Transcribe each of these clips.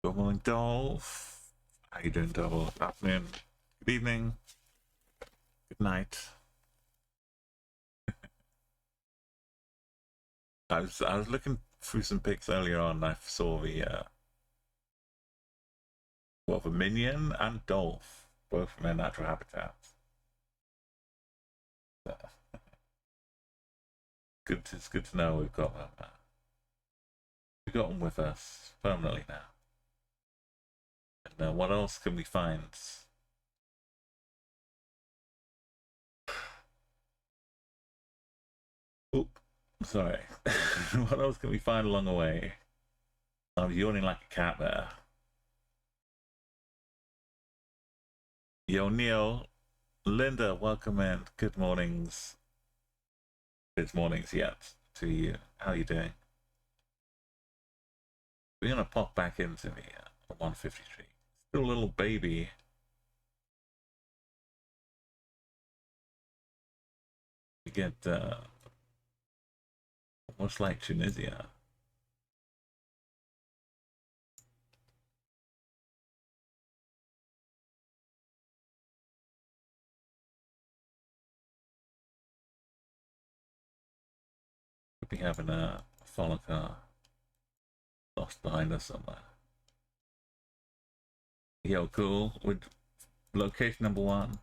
Good morning, Dolph. How you doing, Dolph? Good afternoon. Good evening. Good night. I was looking through some pics earlier on. I saw the the Minion and Dolph, both from their natural habitats. It's good to know we've got them. We've got them with us permanently now. And what else can we find? Oop, sorry. What else can we find along the way? I'm yawning like a cat there. Yo, Neil, Linda, welcome in. Good mornings. It's mornings yet to you. How are you doing? We're gonna pop back into the 153. Still a little baby. We get almost like Tunisia. Could be having a follow car lost behind us somewhere. Yo, cool. With location number 1.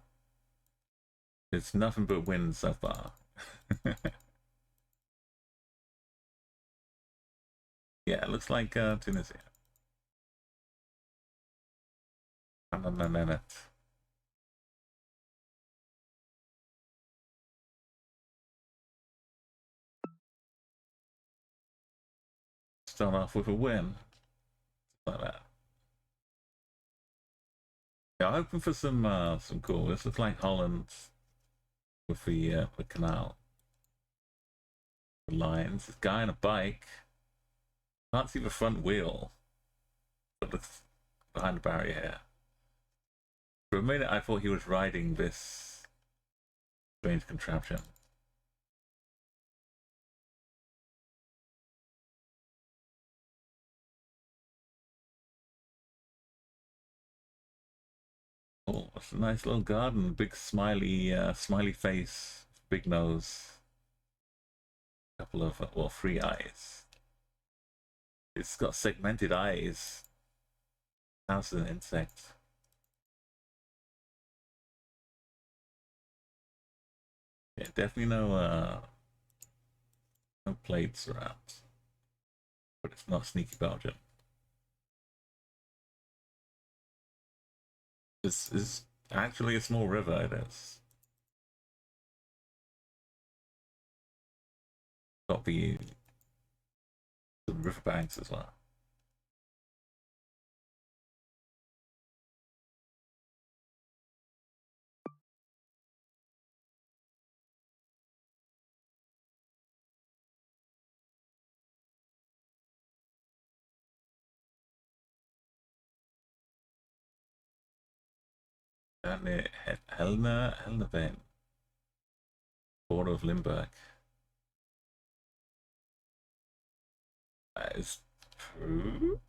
It's nothing but wind so far. Yeah, it looks like Tunisia. I'm a minute. Start off with a win. Like that. Yeah, I'm hoping for some cool. This looks like Holland with the canal. The lines. This guy on a bike. Can't see the front wheel. But looks behind the barrier here. For a minute I thought he was riding this strange contraption. Oh, it's a nice little garden. Big smiley face, big nose. Couple of, well, 3 eyes. It's got segmented eyes. How's an insect? Yeah, definitely no plates around. But it's not sneaky Belgian. This is actually a small river, it is. Got the riverbanks as well. And Helena Vein, border of Limburg. That is true.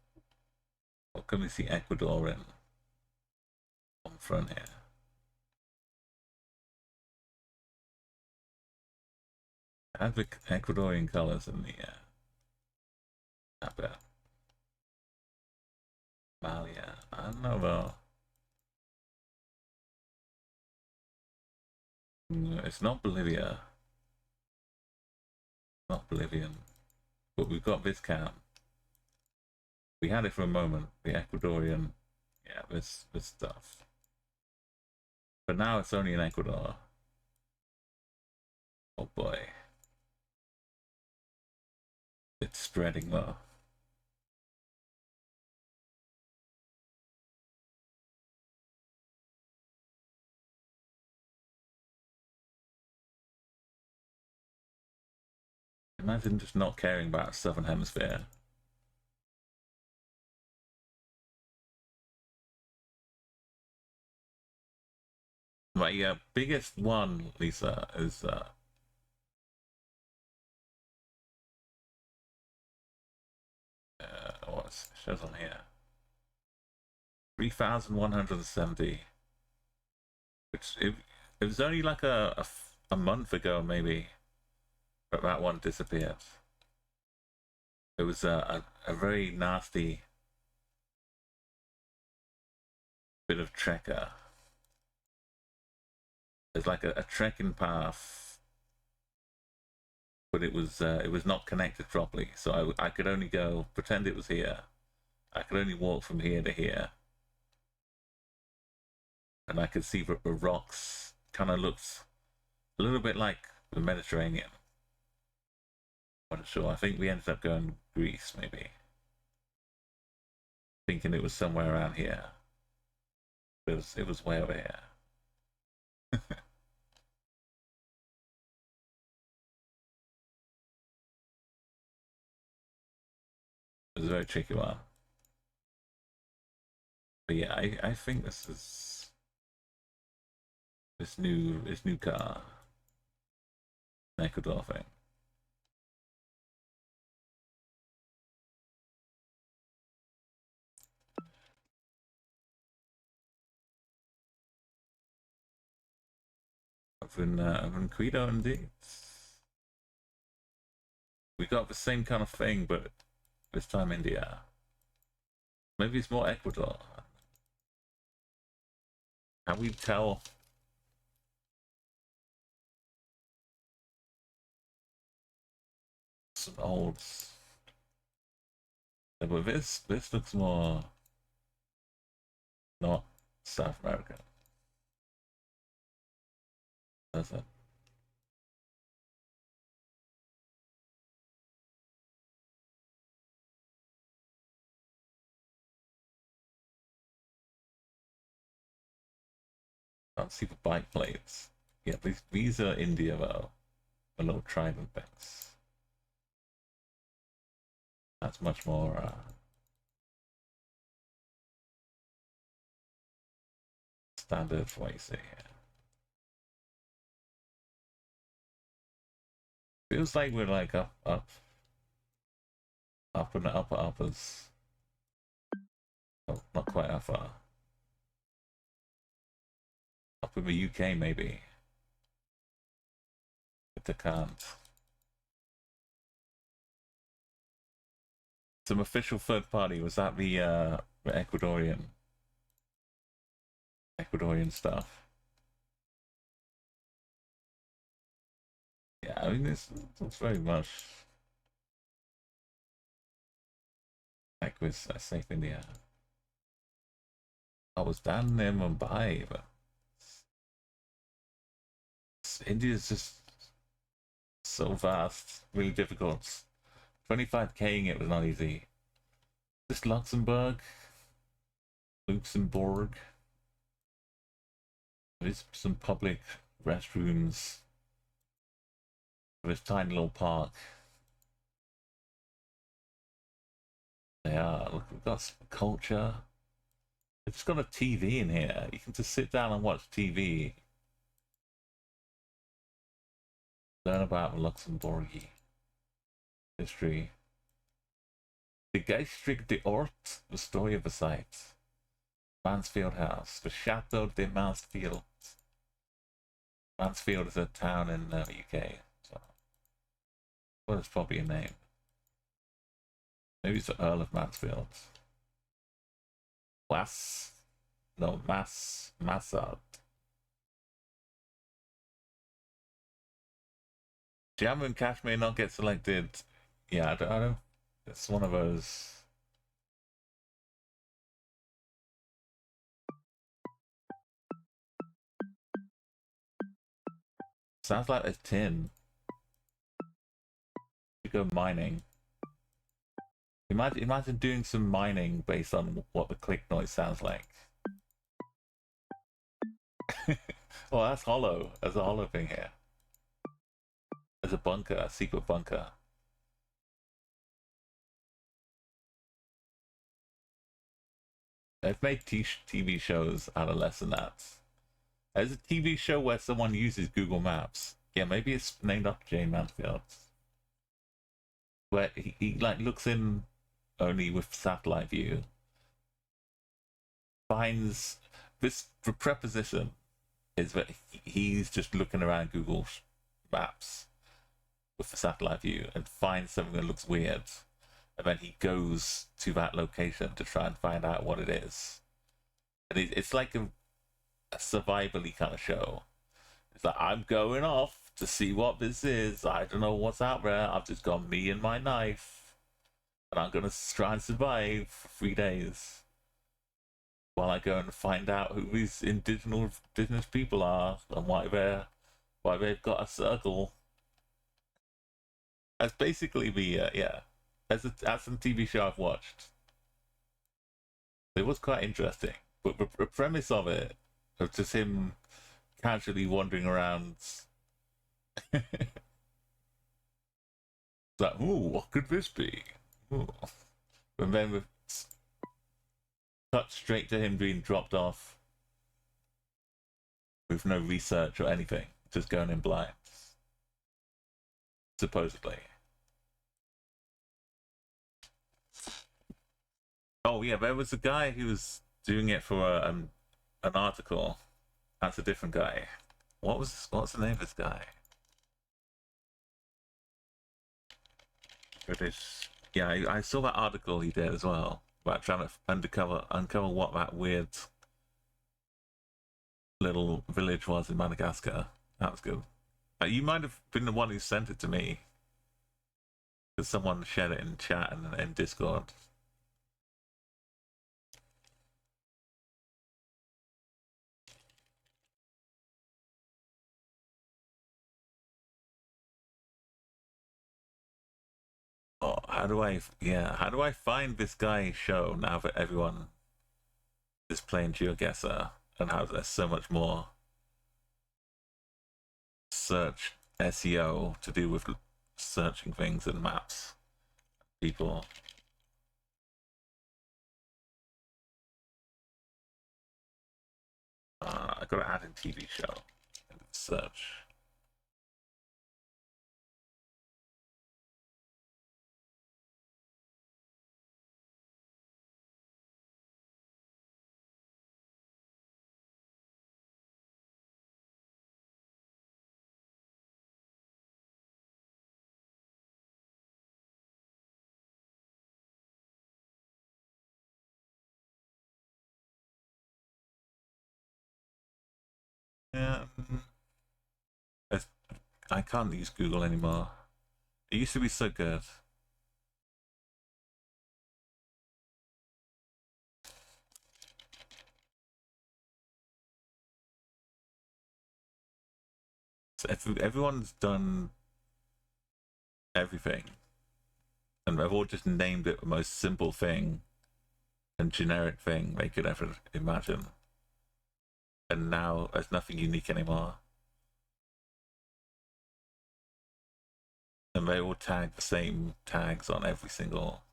What can we see Ecuador in? On front here. I have the Ecuadorian colors in the map there. Malia. I don't know though. No, it's not Bolivia. Not Bolivian. But we've got this cam. We had it for a moment. The Ecuadorian. Yeah, this stuff. But now it's only in Ecuador. Oh boy. It's spreading though. Imagine just not caring about Southern Hemisphere. My biggest one, Lisa, is what shows on here? 3,170. Which it was only like a month ago, maybe, that that one disappeared. It was a very nasty bit of trekker. It's like a trekking path, but it was not connected properly. So I could only go pretend it was here. I could only walk from here to here, and I could see that the rocks kind of looked a little bit like the Mediterranean. I'm not sure. I think we ended up going Greece, maybe, thinking it was somewhere around here. It was way over here. It was a very tricky one. But yeah, I think this is this new car, Ecuador thing. I've Quito indeed. We got the same kind of thing, but this time India. Maybe it's more Ecuador. Can we tell? Some old. Yeah, but this looks more not South American, does it? Can't see the bike plates. Yeah, these are India though. The little tribal things. That's much more standard for what you see here. Feels like we're like up in the upper uppers. Oh, not quite that far. Up in the UK maybe. But they can't. Some official third party, was that the Ecuadorian stuff? Yeah, I mean this looks very much like with Safe India. I was down near Mumbai, but India's just so vast, really difficult. 25K'ing it was not easy. Just Luxembourg. There's some public restrooms. This tiny little park. They are. Look, we've got some culture. They've just got a TV in here. You can just sit down and watch TV. Learn about Luxembourg history. The Geistrig de Ort, the story of the site. Mansfield House, the Chateau de Mansfield. Mansfield is a town in the UK. So, well, it's probably a name. Maybe it's the Earl of Mansfield. Massad. Jammu and Kashmir not get selected. Yeah, I don't. It's one of those. Sounds like a tin. You go mining. Imagine doing some mining based on what the click noise sounds like. Well, that's hollow. There's a hollow thing here. There's a bunker, a secret bunker. They've made TV shows out of less than that. There's a TV show where someone uses Google Maps. Yeah, maybe it's named after Jane Mansfield. Where he like looks in only with satellite view. finds this, the preposition is that he's just looking around Google Maps with the satellite view and finds something that looks weird, and then he goes to that location to try and find out what it is. And it's like a survival-y kind of show. It's like, I'm going off to see what this is. I don't know what's out there. I've just got me and my knife, and I'm gonna try and survive for 3 days while I go and find out who these indigenous people are and why they've got a circle. That's basically the yeah. That's some TV show I've watched. It was quite interesting, but the premise of it, of just him casually wandering around, like, ooh, what could this be? Ooh. And then we cut straight to him being dropped off with no research or anything, just going in blind, supposedly. Oh yeah, there was a guy who was doing it for an article. That's a different guy. What's the name of this guy? British. Yeah, I saw that article he did as well about trying to uncover what that weird little village was in Madagascar. That was good. You might have been the one who sent it to me, because someone shared it in chat and in Discord. Oh, how do I find this guy's show now that everyone is playing GeoGuessr, and how there's so much more search SEO to do with searching things and maps, people. I gotta add in TV show and search. Yeah, I can't use Google anymore. It used to be so good. So everyone's done everything, and they've all just named it the most simple thing and generic thing they could ever imagine. And now there's nothing unique anymore. And they all tag the same tags on every single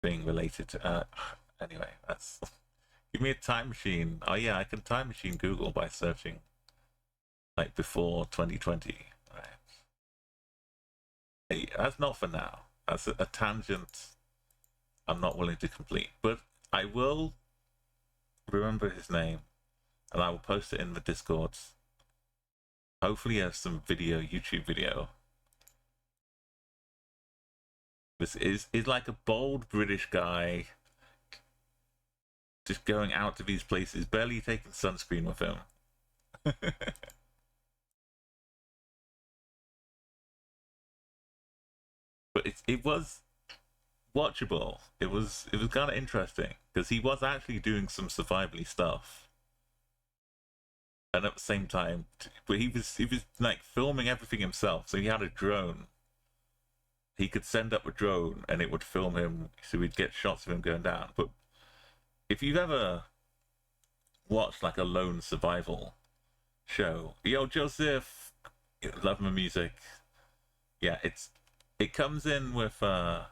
thing related to. Anyway, that's. Give me a time machine. Oh yeah, I can time machine Google by searching like before 2020. Right. Hey, that's not for now. That's a tangent I'm not willing to complete. But I will remember his name, and I will post it in the Discord. Hopefully, he has some video, YouTube video. This is like a bold British guy just going out to these places, barely taking sunscreen with him. But it was watchable. It was kind of interesting because he was actually doing some survivally stuff, and at the same time, but he was like filming everything himself. So he had a drone. He could send up a drone and it would film him, so we'd get shots of him going down. But if you've ever watched like a lone survival show, yo Joseph, love my music. Yeah, it comes in with that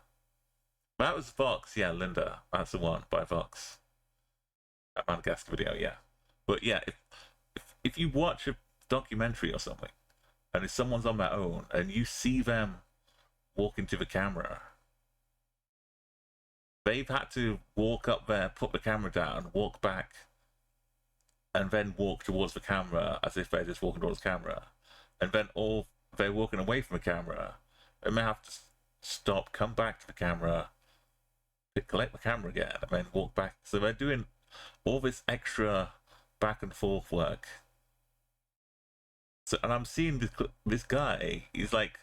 was Vox, yeah, Linda, that's the one by Vox. That Madagascar video, yeah. But yeah, if you watch a documentary or something, and if someone's on their own and you see them walk into the camera, they've had to walk up there, put the camera down, walk back, and then walk towards the camera as if they're just walking towards the camera. And then they're walking away from the camera. They may have to stop, come back to the camera, collect the camera again, and then walk back. So they're doing all this extra back and forth work. So, and I'm seeing this guy, he's like,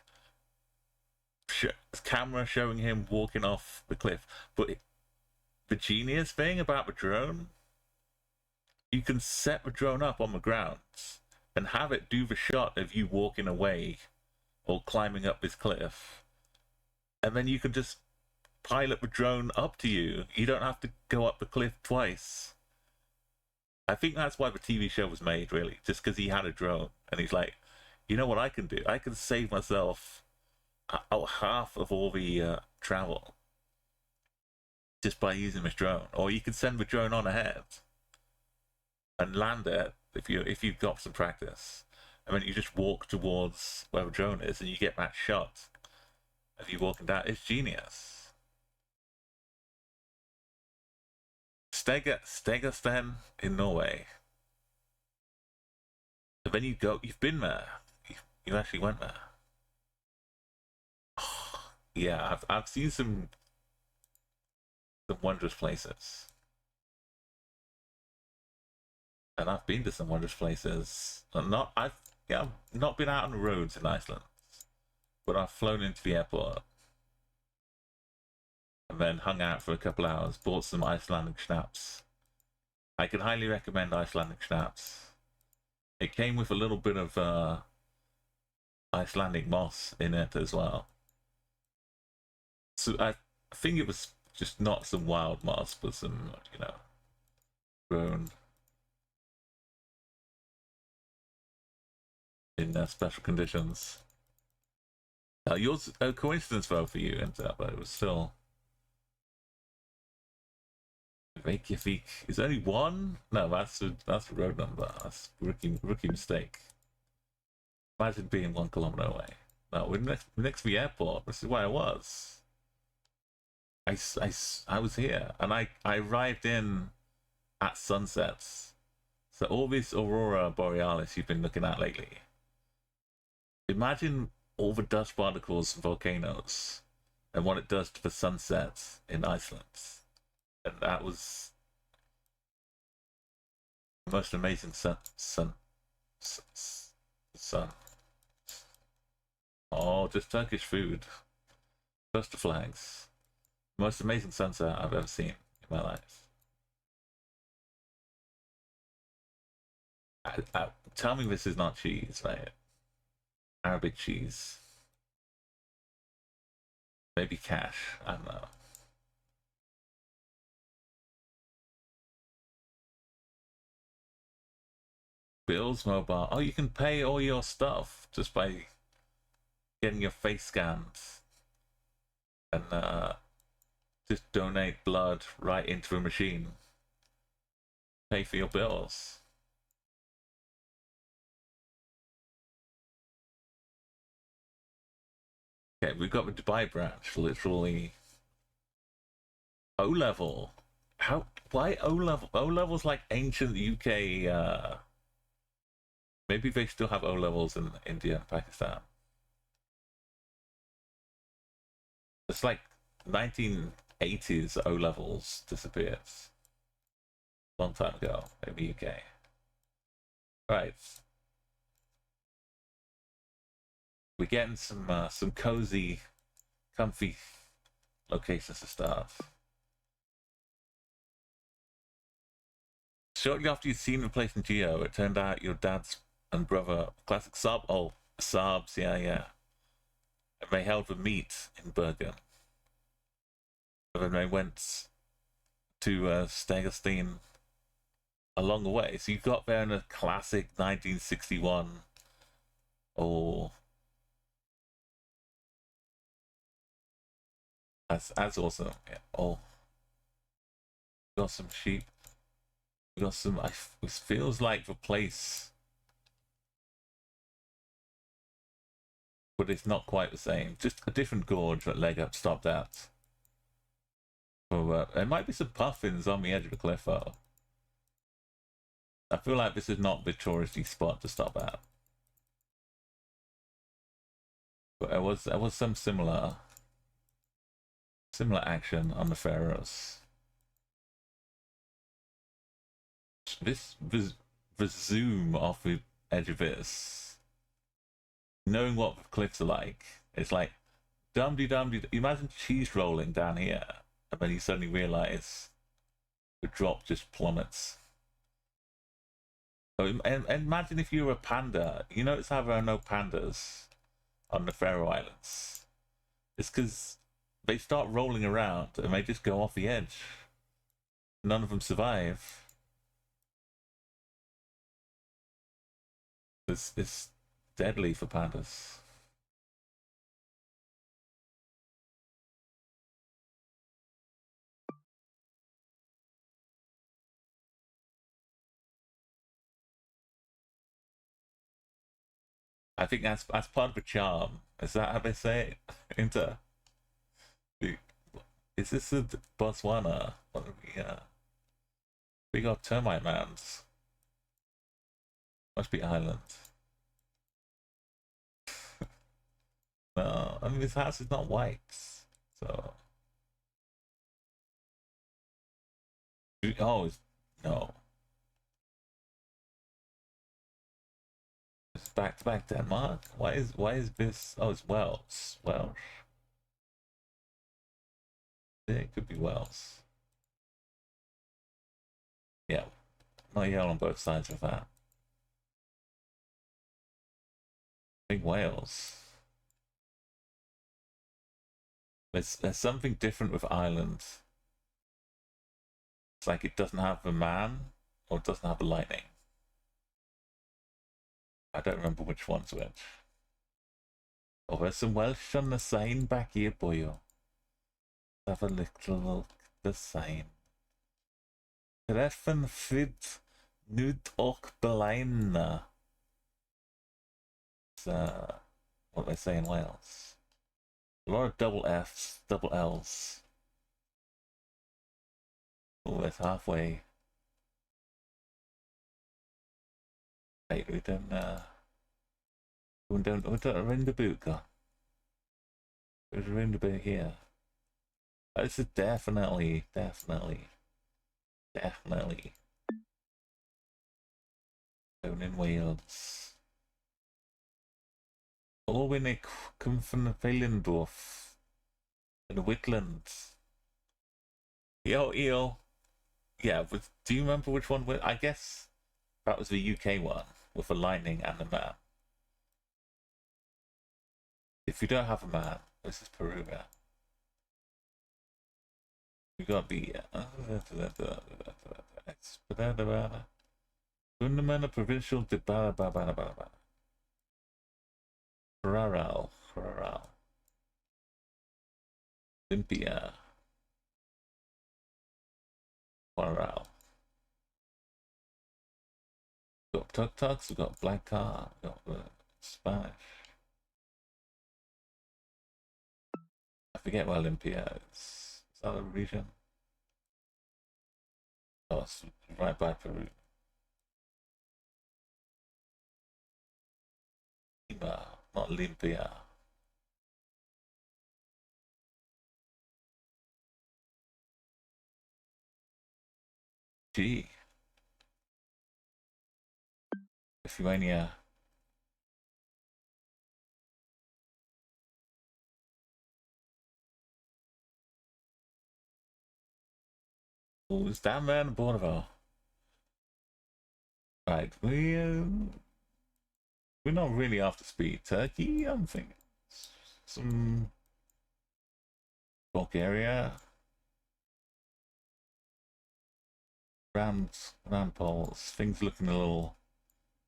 camera showing him walking off the cliff. But the genius thing about the drone, you can set the drone up on the ground and have it do the shot of you walking away or climbing up this cliff. And then you can just pilot the drone up to you. You don't have to go up the cliff twice. I think that's why the TV show was made, really, just because he had a drone. And he's like, you know what I can do? I can save myself half of all the travel just by using this drone. Or you can send the drone on ahead and land it if you've got some practice. And then you just walk towards where the drone is and you get that shot of you walking down. It's genius. Stegersten in Norway. And then you've been there. You actually went there. Oh, yeah, I've seen some wondrous places. And I've been to some wondrous places. I've not been out on the roads in Iceland, but I've flown into the airport and then hung out for a couple hours, bought some Icelandic schnapps. I can highly recommend Icelandic schnapps. It came with a little bit of Icelandic moss in it as well. So I think it was just not some wild moss, but some, grown in special conditions. Yours, a coincidence though for you, but it was still Reykjavik. Is there only one? No, that's a road number. That's rookie mistake. Imagine being 1 kilometer away. No, we're next to the airport. This is where I was. I was here, and I arrived in at sunsets. So all this aurora borealis you've been looking at lately. Imagine all the dust particles from volcanoes and what it does to the sunsets in Iceland. And that was the most amazing sun. Oh, just Turkish food. Coastal flags. Most amazing sunset I've ever seen in my life. Tell me this is not cheese, right? Arabic cheese. Maybe cash. I don't know. Bills Mobile. Oh, you can pay all your stuff just by getting your face scanned and just donate blood right into a machine. Pay for your bills. Okay, we've got the Dubai branch, literally. O-level. Why O-level? O-level's like ancient UK, maybe they still have O-levels in India and Pakistan. It's like 1980s O-levels disappeared. Long time ago in the UK. Right. We're getting some cozy, comfy locations to start. Shortly after you'd seen the place in Geo, it turned out your dad's and brother, classic Saabs, yeah. And they held the meet in Bergen. And then they went to Stegerstein along the way. So you got there in a classic 1961. Oh, that's awesome. Yeah. Oh, got some sheep. We got some. It feels like the place, but it's not quite the same. Just a different gorge that Leg Up stopped at for there might be some puffins on the edge of the cliff though. I feel like this is not the touristy spot to stop at. But there was some similar action on the Faroes. The zoom off the edge of this, knowing what the cliffs are like, it's like dum-de-dum-de. Imagine cheese rolling down here, and then you suddenly realise the drop just plummets. So, and imagine if you were a panda. You notice how there are no pandas on the Faroe Islands. It's because they start rolling around and they just go off the edge. None of them survive. It's deadly for pandas. I think that's part of the charm. Is that how they say it? Into is this a Botswana? What are we got termite mounds. Must be island. No, I mean this house is not white, so. Oh, no. It's back to back Denmark. Why is this? Oh, it's Wales. Welsh. Yeah, it could be Wales. Yeah, not yellow on both sides of that. I think Wales. There's something different with Ireland. It's like it doesn't have the man, or it doesn't have the lightning. I don't remember which one's which. Oh, there's some Welsh on the sign back here, boyo. Have a little look at the sign. Treffen fyd nid och belaina. It's what they say in Wales. A lot of double F's, double L's. Oh, it's halfway. Hey, we don't ring the boot gun. There's a ring the boot here. This is definitely. Down in Wales. Oh, when they come from the Velendorf. In the Whitlands. Yo. Yeah, but do you remember which one? I guess that was the UK one with the lightning and the man. If you don't have a man, this is Perugia. You got the Fundamental Provincial de Raral. Olympia. Raral. We've got Tuk Tuks, we've got Black Car, we've got the Spanish. I forget where Olympia is. Is that a region? Oh, it's right by Peru. Lima, not Olympia. G. Lithuania. Oh, it's down there in the Bonneville. Right, we're not really after speed. Turkey, I'm thinking some Bulgaria. Round poles. Things looking a little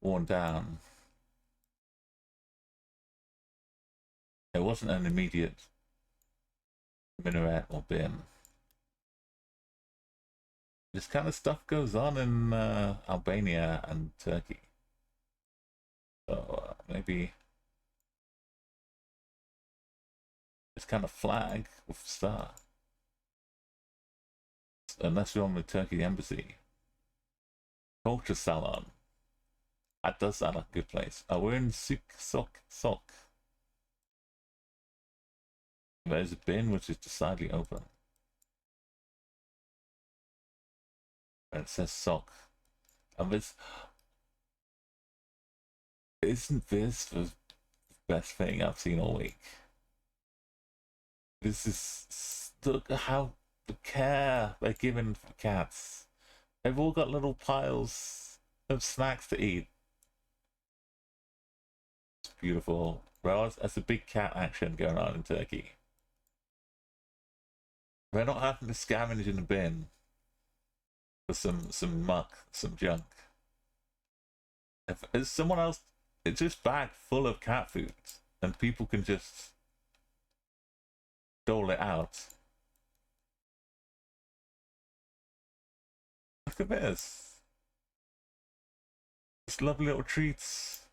worn down. There wasn't an immediate minaret or bin. This kind of stuff goes on in Albania and Turkey. So maybe this kind of flag with a star. unless you're on the Turkey embassy. Culture salon. That does sound like a good place. Oh, we're in Sok. There's a bin which is decidedly open. And it says Sok. And this... Isn't this the best thing I've seen all week? This is... Look at how the care they're giving for cats. They've all got little piles of snacks to eat. It's beautiful. Well, that's a big cat action going on in Turkey. They're not having to scavenge in the bin for some muck, some junk. If there's someone else, it's just bag full of cat food, and people can just dole it out. Look at this. It's lovely little treats.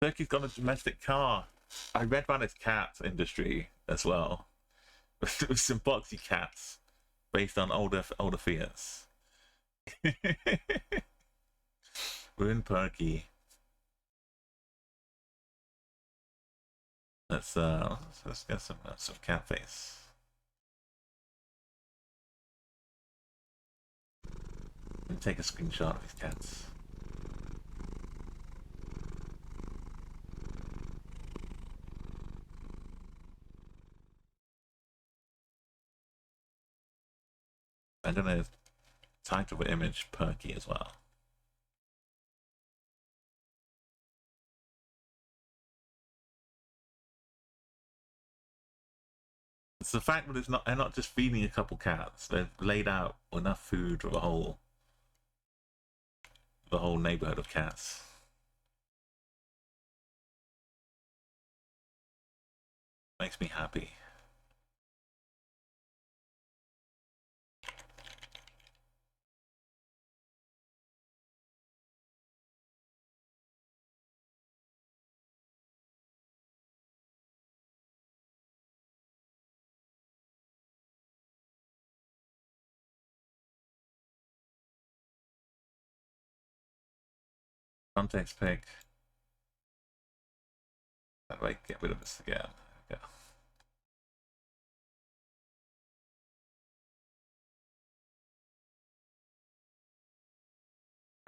Turkey's got a domestic car. I read about its cat industry as well. With some boxy cats based on older Fiats. We're in Turkey. Let's get some cat face. And take a screenshot of these cats. I'm gonna title the image Perky as well. It's the fact that they're not just feeding a couple cats. They've laid out enough food for the whole neighborhood of cats. Makes me happy. Context pick. How do I get rid of this again? There we go.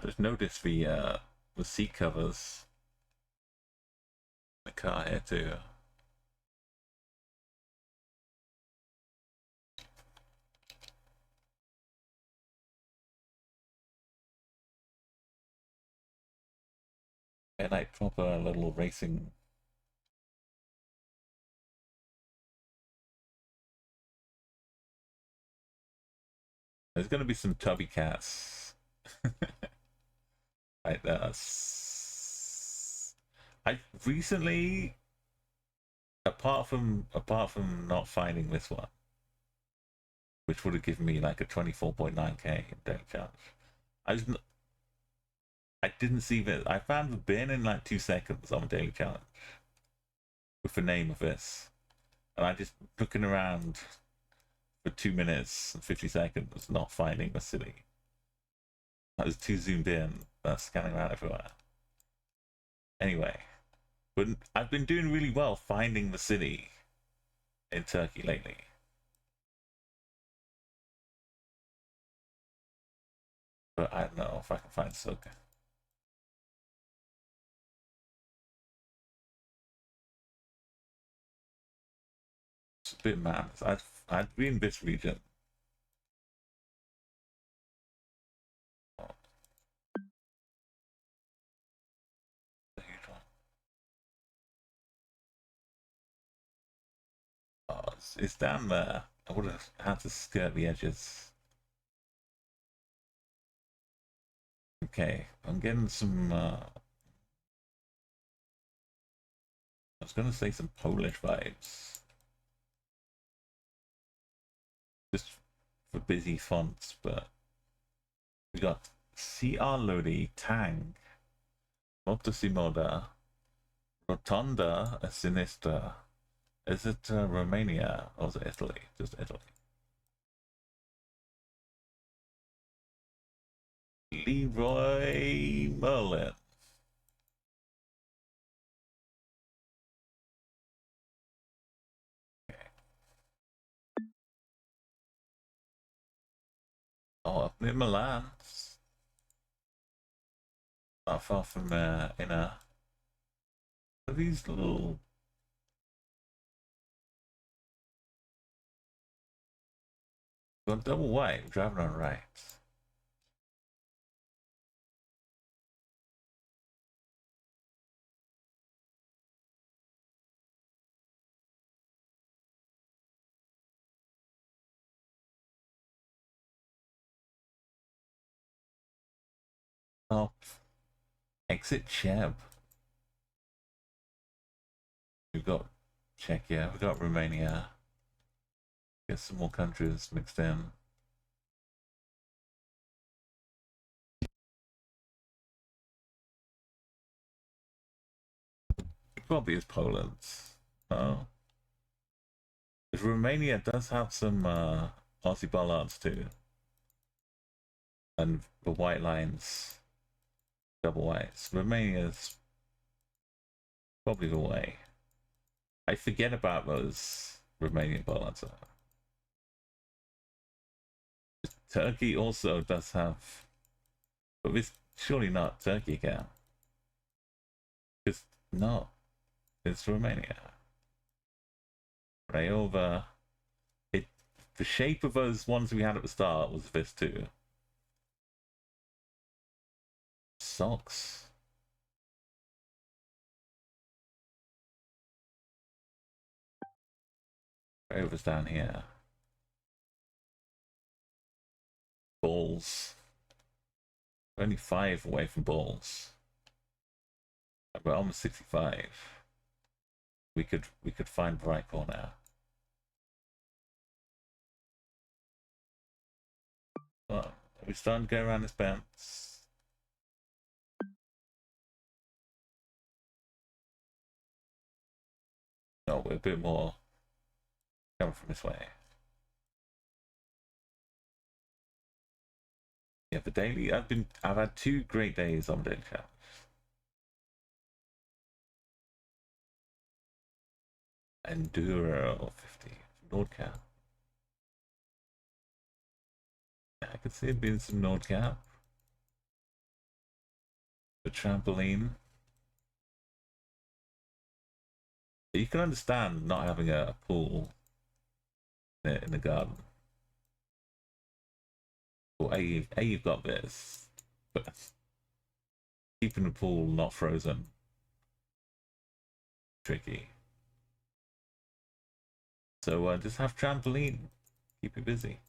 I just noticed the seat covers in the car here too. And like proper little racing. There's gonna be some tubby cats. Right, I recently, apart from not finding this one, which would have given me like a 24.9k daily challenge, I didn't see this. I found the bin in like 2 seconds on the daily challenge with the name of this, and I just looking around for 2 minutes and 50 seconds, not finding the city. I was too zoomed in, scanning around everywhere. Anyway, but I've been doing really well finding the city in Turkey lately. But I don't know if I can find Soka. It's a bit mad. I've been in this region. Oh, it's down there. I would have had to skirt the edges. Okay, I'm getting some. I was gonna say some Polish vibes, just for busy fonts, but we got CR Lodi, Tang, Motosimoda, Rotonda, a Sinistra, Is it Romania or is it Italy? Just Italy. Leroy Merlin. Okay. Oh, up near Milan. Not far from inner. Are these little. Got double white, driving on right. Up. Exit Cheb. We've got Czechia, we've got Romania. Get some more countries mixed in. It probably is Poland. Oh. But Romania does have some Aussie bollards too. And the white lines, double whites. Romania's probably the way. I forget about those Romanian bollards. Turkey also does have, but it's surely not Turkey again. It's not. It's Romania. Craiova. It. The shape of those ones we had at the start was this too. Socks. Craiova's down here. Balls. We're only 5 away from balls. We're almost 65. We could find the right corner. Well, are we starting to go around this bounce? No, we're a bit more coming from this way. Yeah, the daily. I've had 2 great days on daily chat. Enduro 50 Nordcap. Yeah, I could see it being some Nordcap. The trampoline. You can understand not having a pool in the garden. Well, you've got this, but keeping the pool not frozen, tricky. So just have trampoline, keep you busy.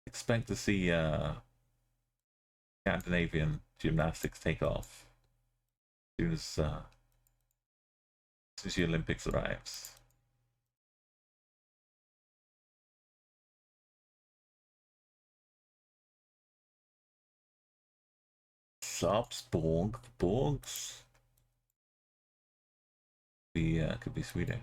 Expect to see Scandinavian gymnastics take off as soon as the Olympics arrives. Sarpsborg, Borgs. Could be Swedish.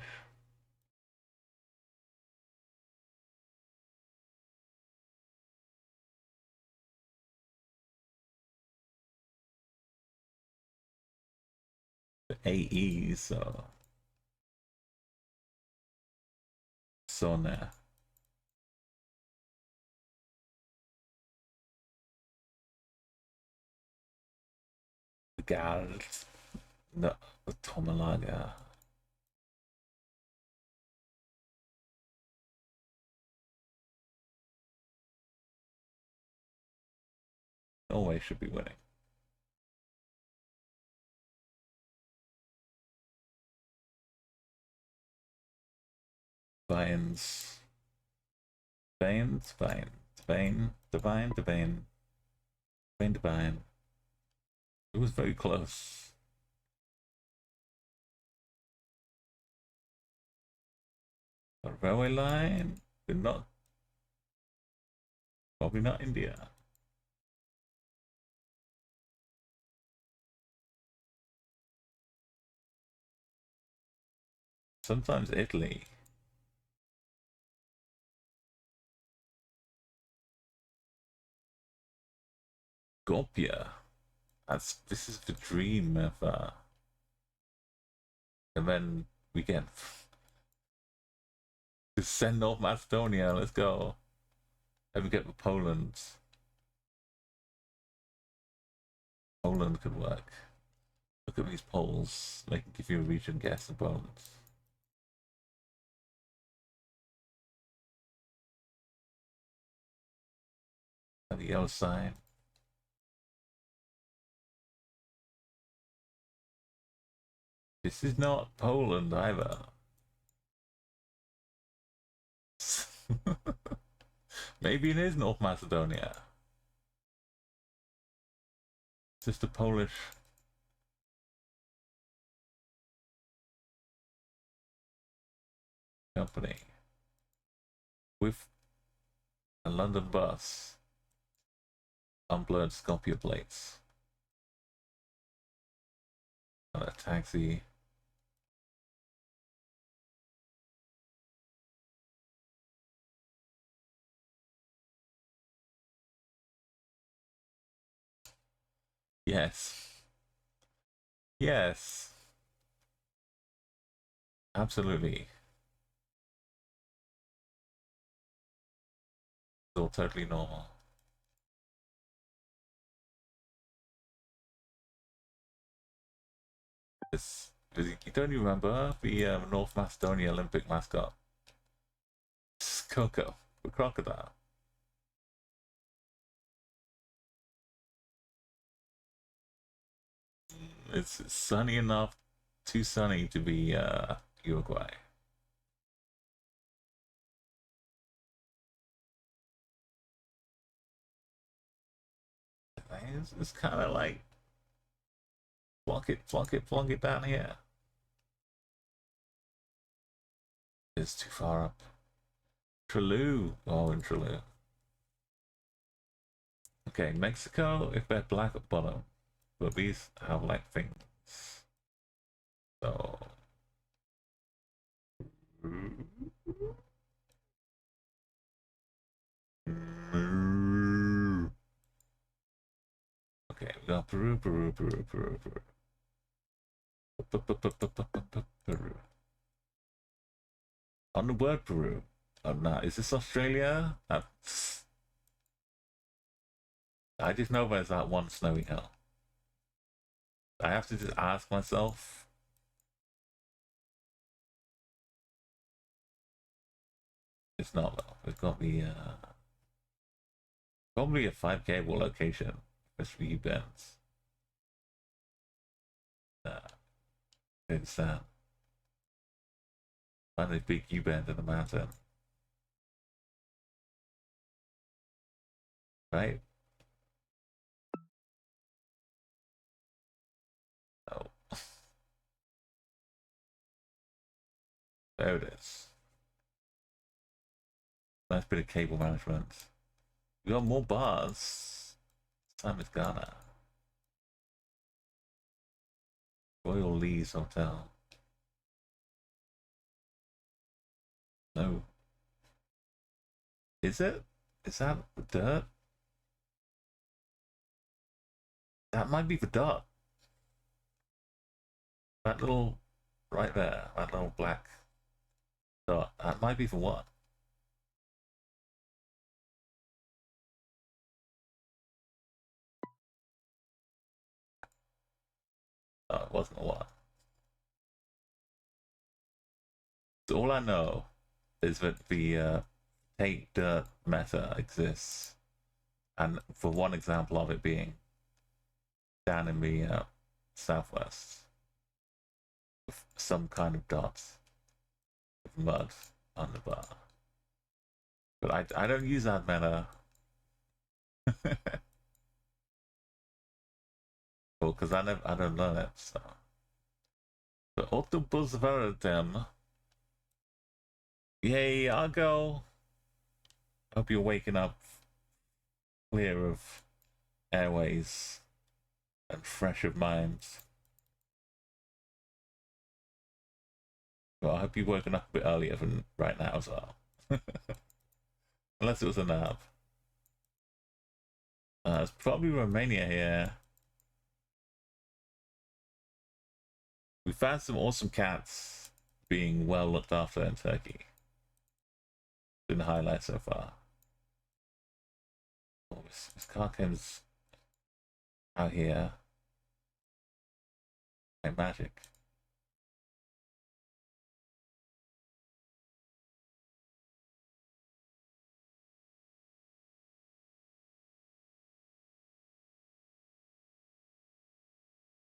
The AEs, Sona. Galt. No, Tomalaga. Norway should be winning. Vines. Veins, Vine. Divine, Divine, Divine. Divine, Divine. It was very close. A railway line, but not. Probably not India. Sometimes Italy. Skopje. This is the dream of and then we get to send North Macedonia, let's go. And we get the Poland. Poland could work. Look at these polls. They can give you a region guess of Poland. And the yellow sign. This is not Poland either. Maybe it is North Macedonia. It's just a Polish company with a London bus, unblurred Skopje plates, and a taxi. Yes. Yes. Absolutely. It's all totally normal. You don't you remember the North Macedonia Olympic mascot? It's Coco, the crocodile. It's sunny enough, too sunny to be Uruguay. It's kind of like flunk it down here. It's too far up. Trelew. Oh, in Trelew. Okay, Mexico, if they're black at bottom, but these have like things. So. Okay, we got Peru. Peru. On the word Peru. Oh, no, is this Australia? I just know there's that one snowy hill. I have to just ask myself. It's not though. We've got the probably a 5K location. Especially events. It's find a big U-bend in the mountain. Right? Oh. There it is. Nice bit of cable management. We got more bars. This time it's Ghana. Royal Lee's Hotel. No. Is it? Is that the dirt? That might be the dot. That little right there, that little black dot. That might be the one. Oh, it wasn't a one. So all I know is that the take dirt meta exists, and for one example of it being down in the southwest with some kind of dots of mud on the bar. But I don't use that meta. Well, because I don't learn it, so. But Autobus Veritem. Yay, Argo. Hope you're waking up clear of airways and fresh of mind. Well, I hope you've woken up a bit earlier than right now as well. Unless it was a nap. It's probably Romania here. We found some awesome cats being well looked after in Turkey. Been the highlight so far. Oh, this car comes out here. Like magic.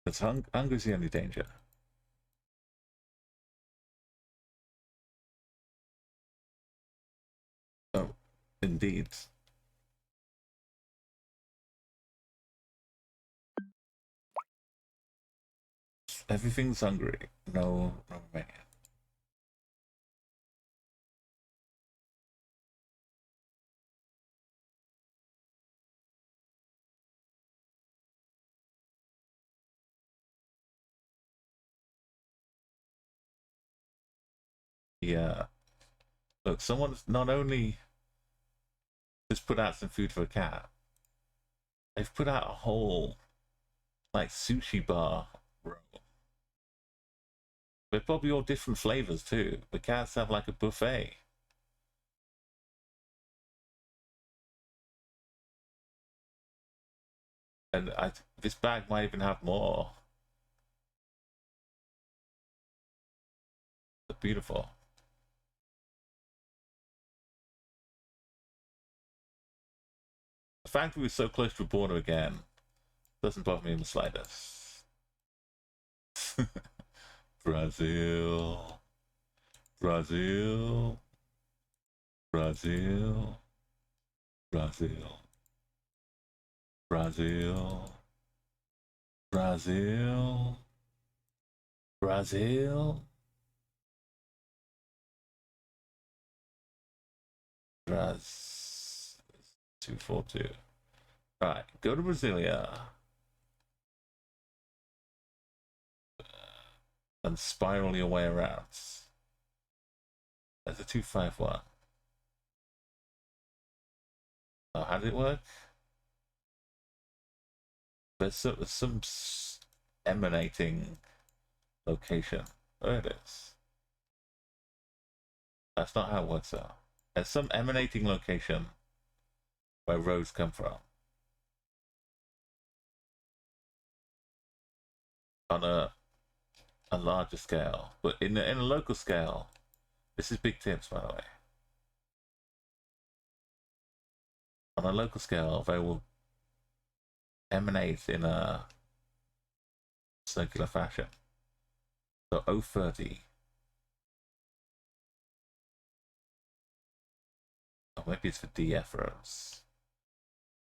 It's hunger's the only danger. Oh, indeed. Everything's hungry. No Romania. Yeah. Look, someone's not only just put out some food for a cat, they've put out a whole like sushi bar row. They're probably all different flavors too. The cats have like a buffet. And this bag might even have more. They're beautiful. The fact that we're so close to a border again doesn't bother me in the slightest. Brazil. Brazil. Brazil. Brazil. Brazil. Brazil. Brazil. Braz 242. Alright, go to Brasilia. And spiral your way around. There's a 251. Oh, how did it work? There's some emanating location. There it is. That's not how it works out. There's some emanating location where roads come from. On a larger scale. But in a local scale, this is big tips, by the way. On a local scale, they will emanate in a circular fashion. So 030. Or maybe it's for DF roads.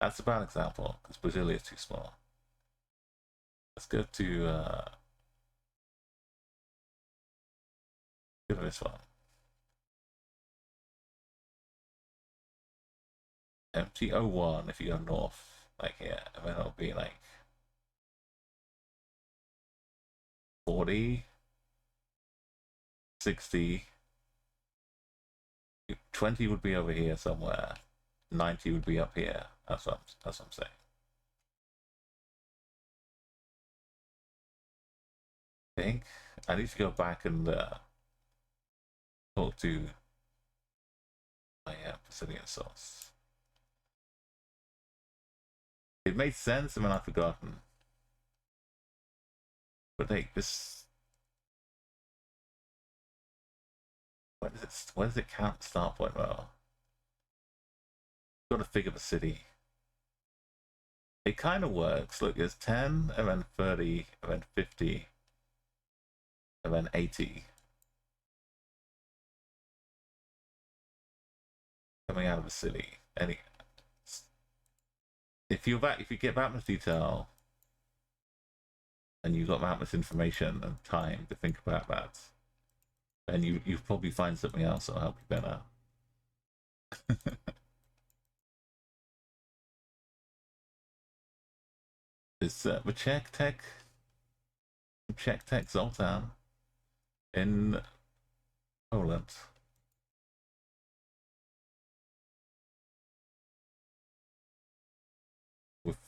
That's a bad example, because Brasilia is too small. Let's go to go to this one. MT01 if you go north, like here, and then it'll be like 40, 60, 20 would be over here somewhere, 90 would be up here. That's what I'm saying. I think I need to go back and talk to my Brazilian source. It made sense, and then I've forgotten. But like this, where does it count start point? Well, got to figure the city. It kind of works. Look, there's 10, and then 30, and then 50, and then 80. Coming out of the city. If you get that much detail, and you've got that much information and time to think about that, then you probably find something else that'll help you better. Is the Czech Tech Zoltan in Poland. With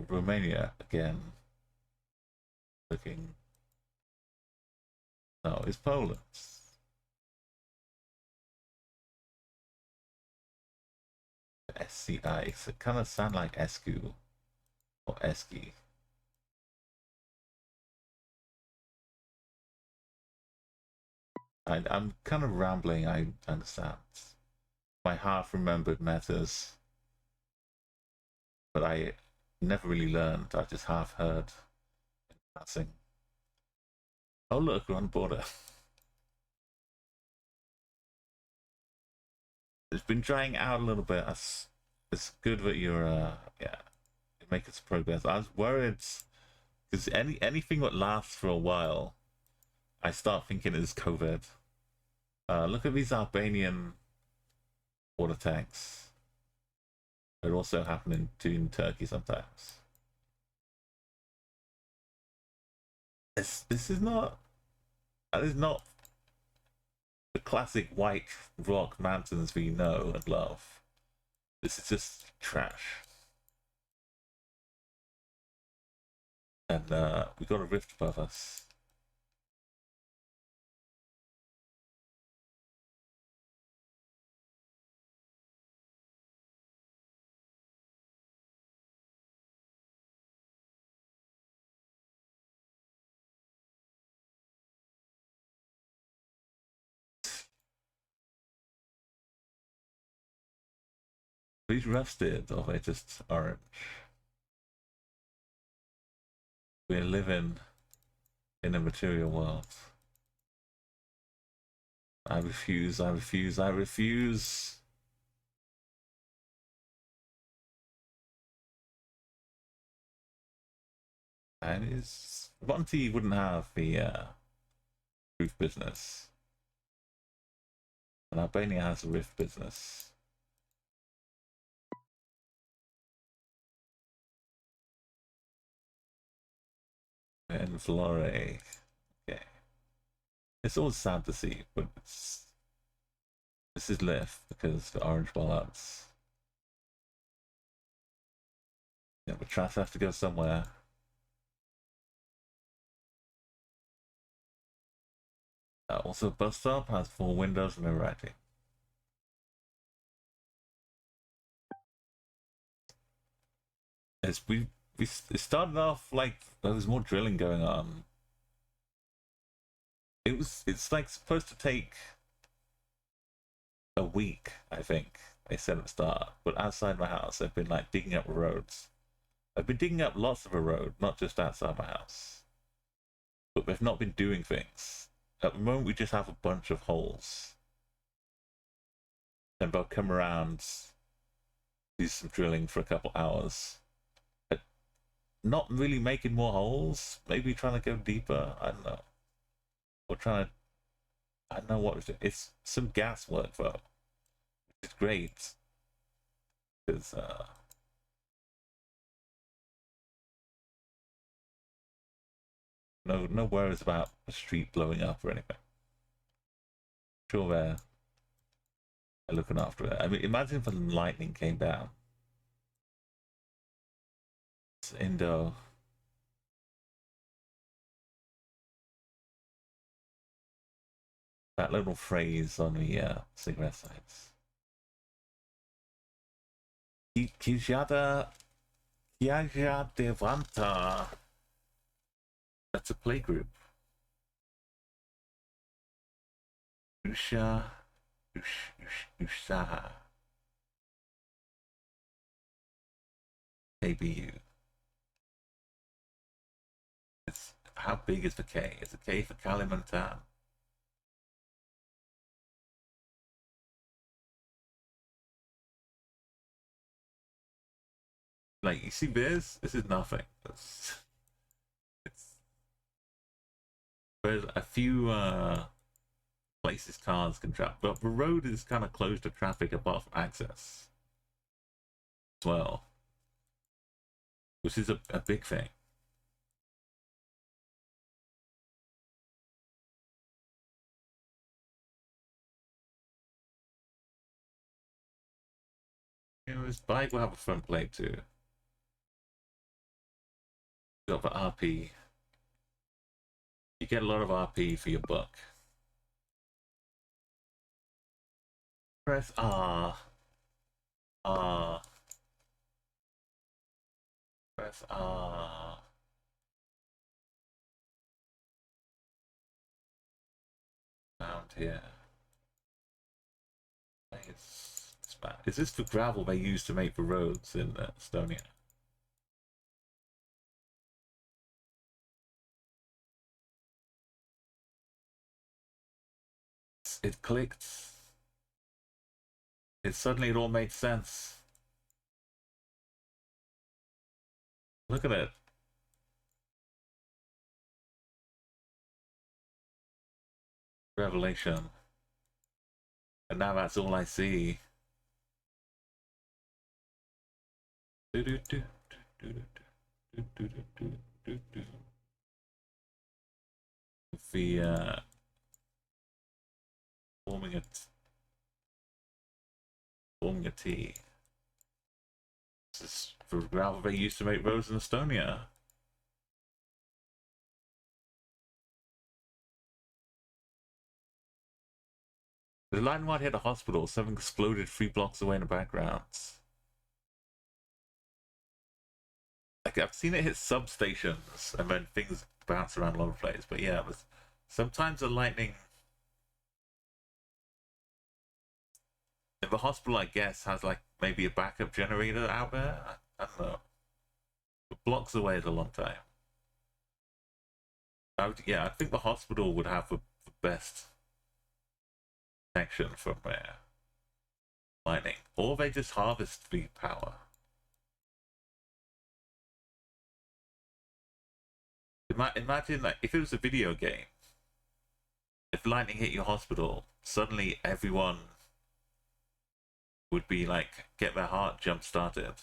Romania again. Looking. No, it's Poland. SCI. It kind of sound like Escu or Eski. I'm kind of rambling, I understand. My half-remembered matters. But I never really learned, I just half heard in passing. Oh look, we're on the border. It's been drying out a little bit. It's good that you're, yeah, you're making some progress. I was worried, because anything that lasts for a while, I start thinking it's COVID. Look at these Albanian water tanks. They're also happening in Turkey sometimes. This is not. That is not the classic white rock mountains we know and love. This is just trash. And we got a rift above us. These rusted, or they just orange. We're living in a material world. I refuse, I refuse, I refuse. And is Monty wouldn't have the roof business. And Albania has a rift business. And Flore. Okay. It's always sad to see, but this is left because the orange ballots. Yeah, but trash has to go somewhere. Also, bus stop has 4 windows and no writing. It started off like there was more drilling going on. It's like supposed to take a week, I think they said at the start. But outside my house, they've been like digging up roads. I've been digging up lots of a road, not just outside my house. But they've not been doing things. At the moment, we just have a bunch of holes. And they'll come around, do some drilling for a couple hours. But not really making more holes. Maybe trying to go deeper. I don't know. Or trying to. I don't know what it's doing. It's some gas work, though. Which is great. Because, no worries about the street blowing up or anything. Sure, they're looking after it. I mean, imagine if the lightning came down. It's Indo. That little phrase on the cigarette sites. Kijada Devanta. That's a playgroup. Usha. ABU. It's how big is the K? Is the K for Kalimantan? Like you see this? This is nothing. There's a few places cars can travel, but the road is kind of closed to traffic apart from access as well, which is a big thing. You know, this bike will have a front plate too. Got the RP. You get a lot of RP for your buck. Press R. R. Press R. Around here. It's bad. Is this the gravel they use to make the roads in Estonia? It clicked. It all made sense. Look at it. Revelation. And now that's all I see. The forming a T. This is the gravel they used to make roads in Estonia. The line might hit a hospital. Something exploded 3 blocks away in the background. Like, I've seen it hit substations and then things bounce around all over the place. But yeah, sometimes the lightning in the hospital, I guess, has like maybe a backup generator out there. I don't know. But blocks away is a long time. Yeah, I think the hospital would have the best protection from lightning, or they just harvest the power. Imagine like if it was a video game, if lightning hit your hospital, suddenly everyone would be like get their heart jump started.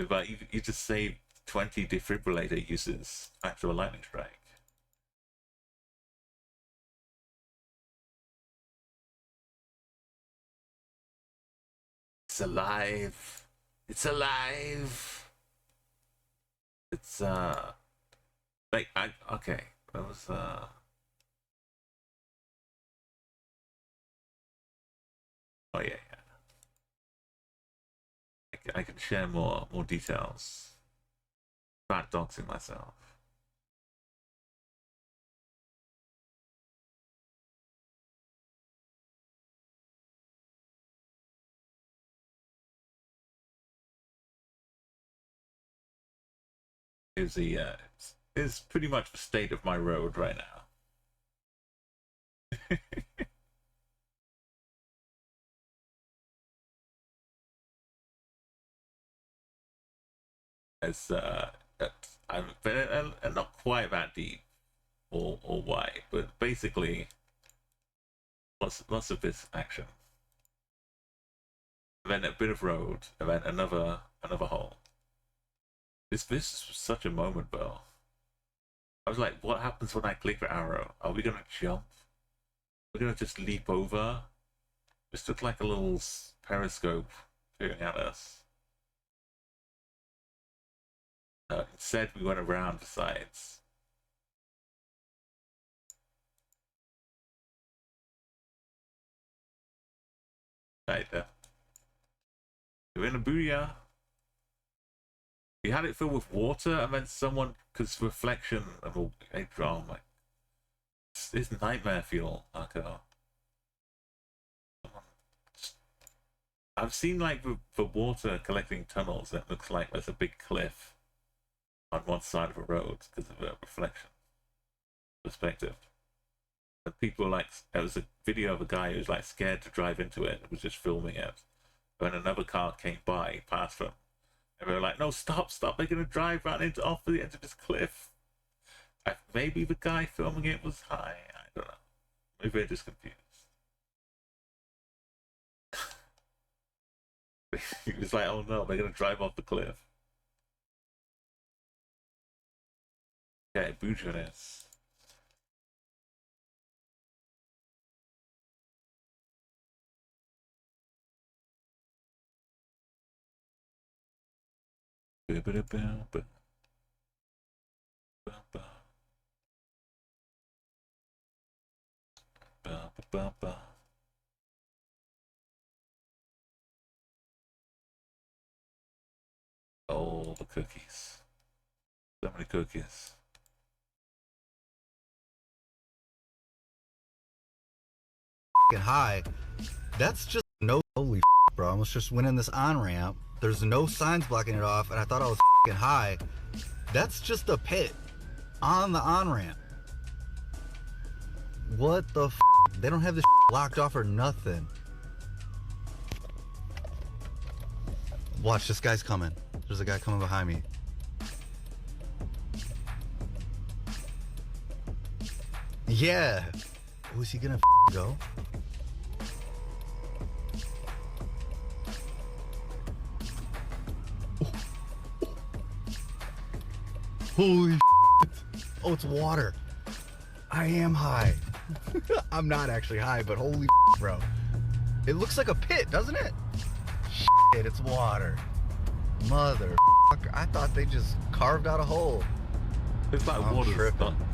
But you just save 20 defibrillator uses after a lightning strike. It's alive. It's alive. It's like okay. That was oh yeah. I can share more details about doxing myself. Is pretty much the state of my road right now. It's I'm not quite that deep or wide, but basically lots of this action. And then a bit of road, and then another hole. This was such a moment, though. I was like, what happens when I click the arrow? Are we gonna jump? We're gonna just leap over? This looked like a little periscope peering at us. Instead, we went around the sides. Right there. We're in a booyah. We had it filled with water, and then someone, because reflection of a drama. It's nightmare fuel, Marco. I've seen like the water collecting tunnels that looks like there's a big cliff on one side of a road because of a reflection perspective. And people like, there was a video of a guy who was like scared to drive into it and was just filming it. When another car came by, past them, and they were like, no, stop, they're gonna drive right into off the edge of this cliff. Maybe the guy filming it was high, I don't know. Maybe they're just confused. He was like, oh no, they're gonna drive off the cliff. Okay, Bujonis. Oh, the cookies. So many cookies. High. That's just no. Holy bro. I almost just went in this on ramp. There's no signs blocking it off, and I thought I was high. That's just a pit on the on ramp. What the They don't have this blocked off or nothing. Watch, this guy's coming. There's a guy coming behind me. Yeah. Oh, is he gonna go? Holy shit. Oh, it's water. I am high. I'm not actually high, but holy shit, bro. It looks like a pit, doesn't it? Shit, it's water. Motherfucker. I thought they just carved out a hole. It's like water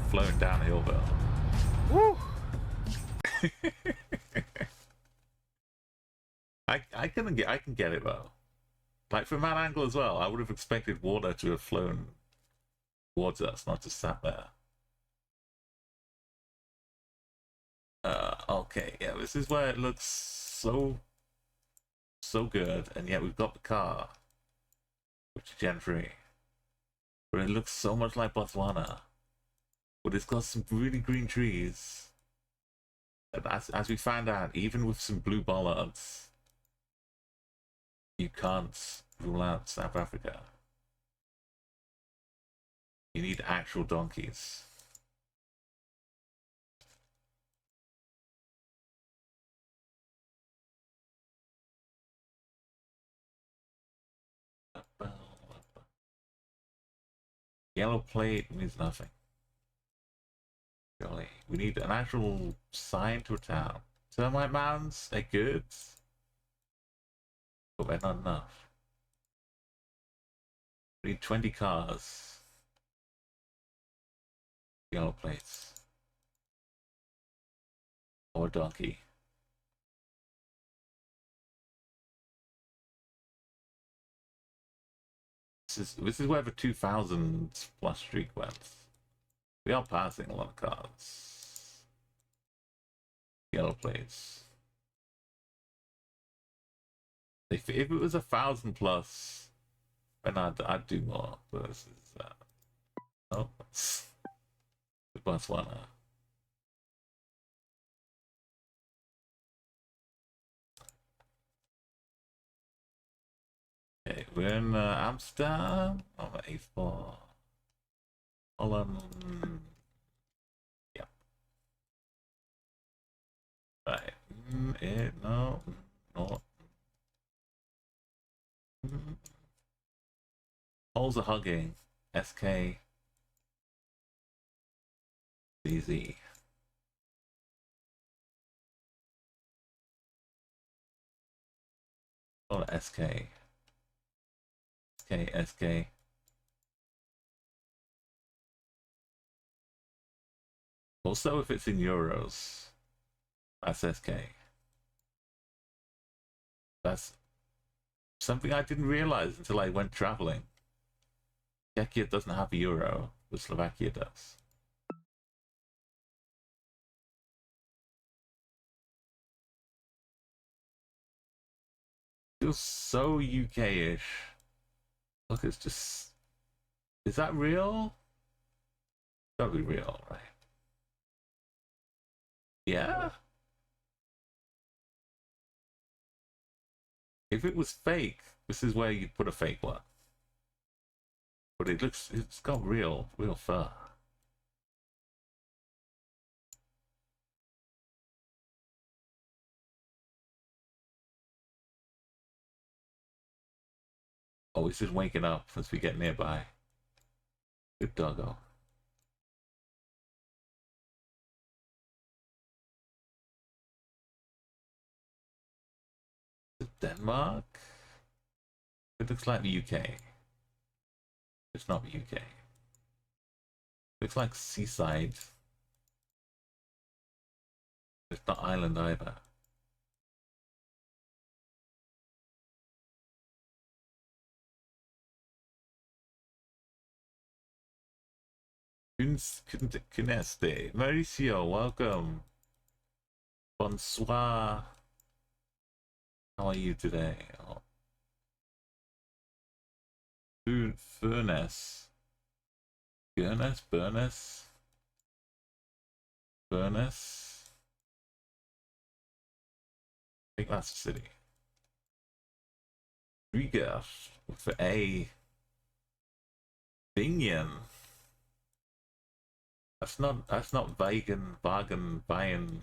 flowing downhill, though. Woo! I can get it though. Like from that angle as well, I would have expected water to have flown towards us, not just sat there. Okay, yeah, this is where it looks so good, and yet we've got the car, which is Gen 3. But it looks so much like Botswana. But it's got some really green trees. And as we found out, even with some blue bollards, you can't rule out South Africa. You need actual donkeys. Yellow plate means nothing. Really, we need an actual sign to a town. Termite mounds, they're good, but they're not enough. We need 20 cars. Yellow plates. Or a donkey. This is where the 2000 plus streak went. We are passing a lot of cards. Yellow plates. If it was 1,000 plus, then I'd do more. But this is oh, the Botswana. Okay, we're in Amsterdam. Oh, A4. Holland. Yep. Right. No. No. Holes are hugging. SK. DZ. Oh, SK. SK. Also, if it's in euros, that's SK. That's something I didn't realize until I went traveling. Czechia doesn't have a euro, but Slovakia does. Feels so UK-ish. Look, it's just... Is that real? It's gotta be real, right? Yeah? If it was fake, this is where you'd put a fake one. But it's got real fur. Oh, it's just waking up as we get nearby. Good doggo. Denmark? It looks like the UK. It's not UK. Looks like seaside. It's not island either. Kuneste. Mauricio, welcome. Bonsoir. How are you today? Oh. Furnace. Burness. I think that's the city. Riga for A. Bingen. That's not vegan, bargain, buying,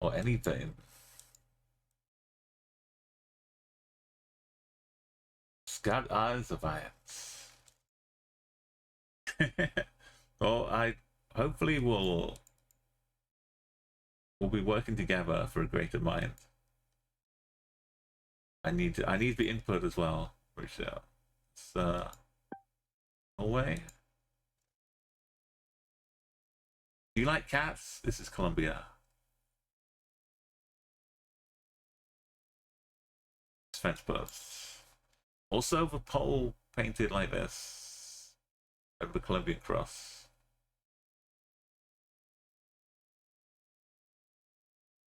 or anything. Scott Eisenweiss. Well, I hopefully we'll be working together for a greater mind. I need the input as well, for sure. It's Norway. Do you like cats? This is Colombia. Fence posts. Also, the pole painted like this over the Colombian cross.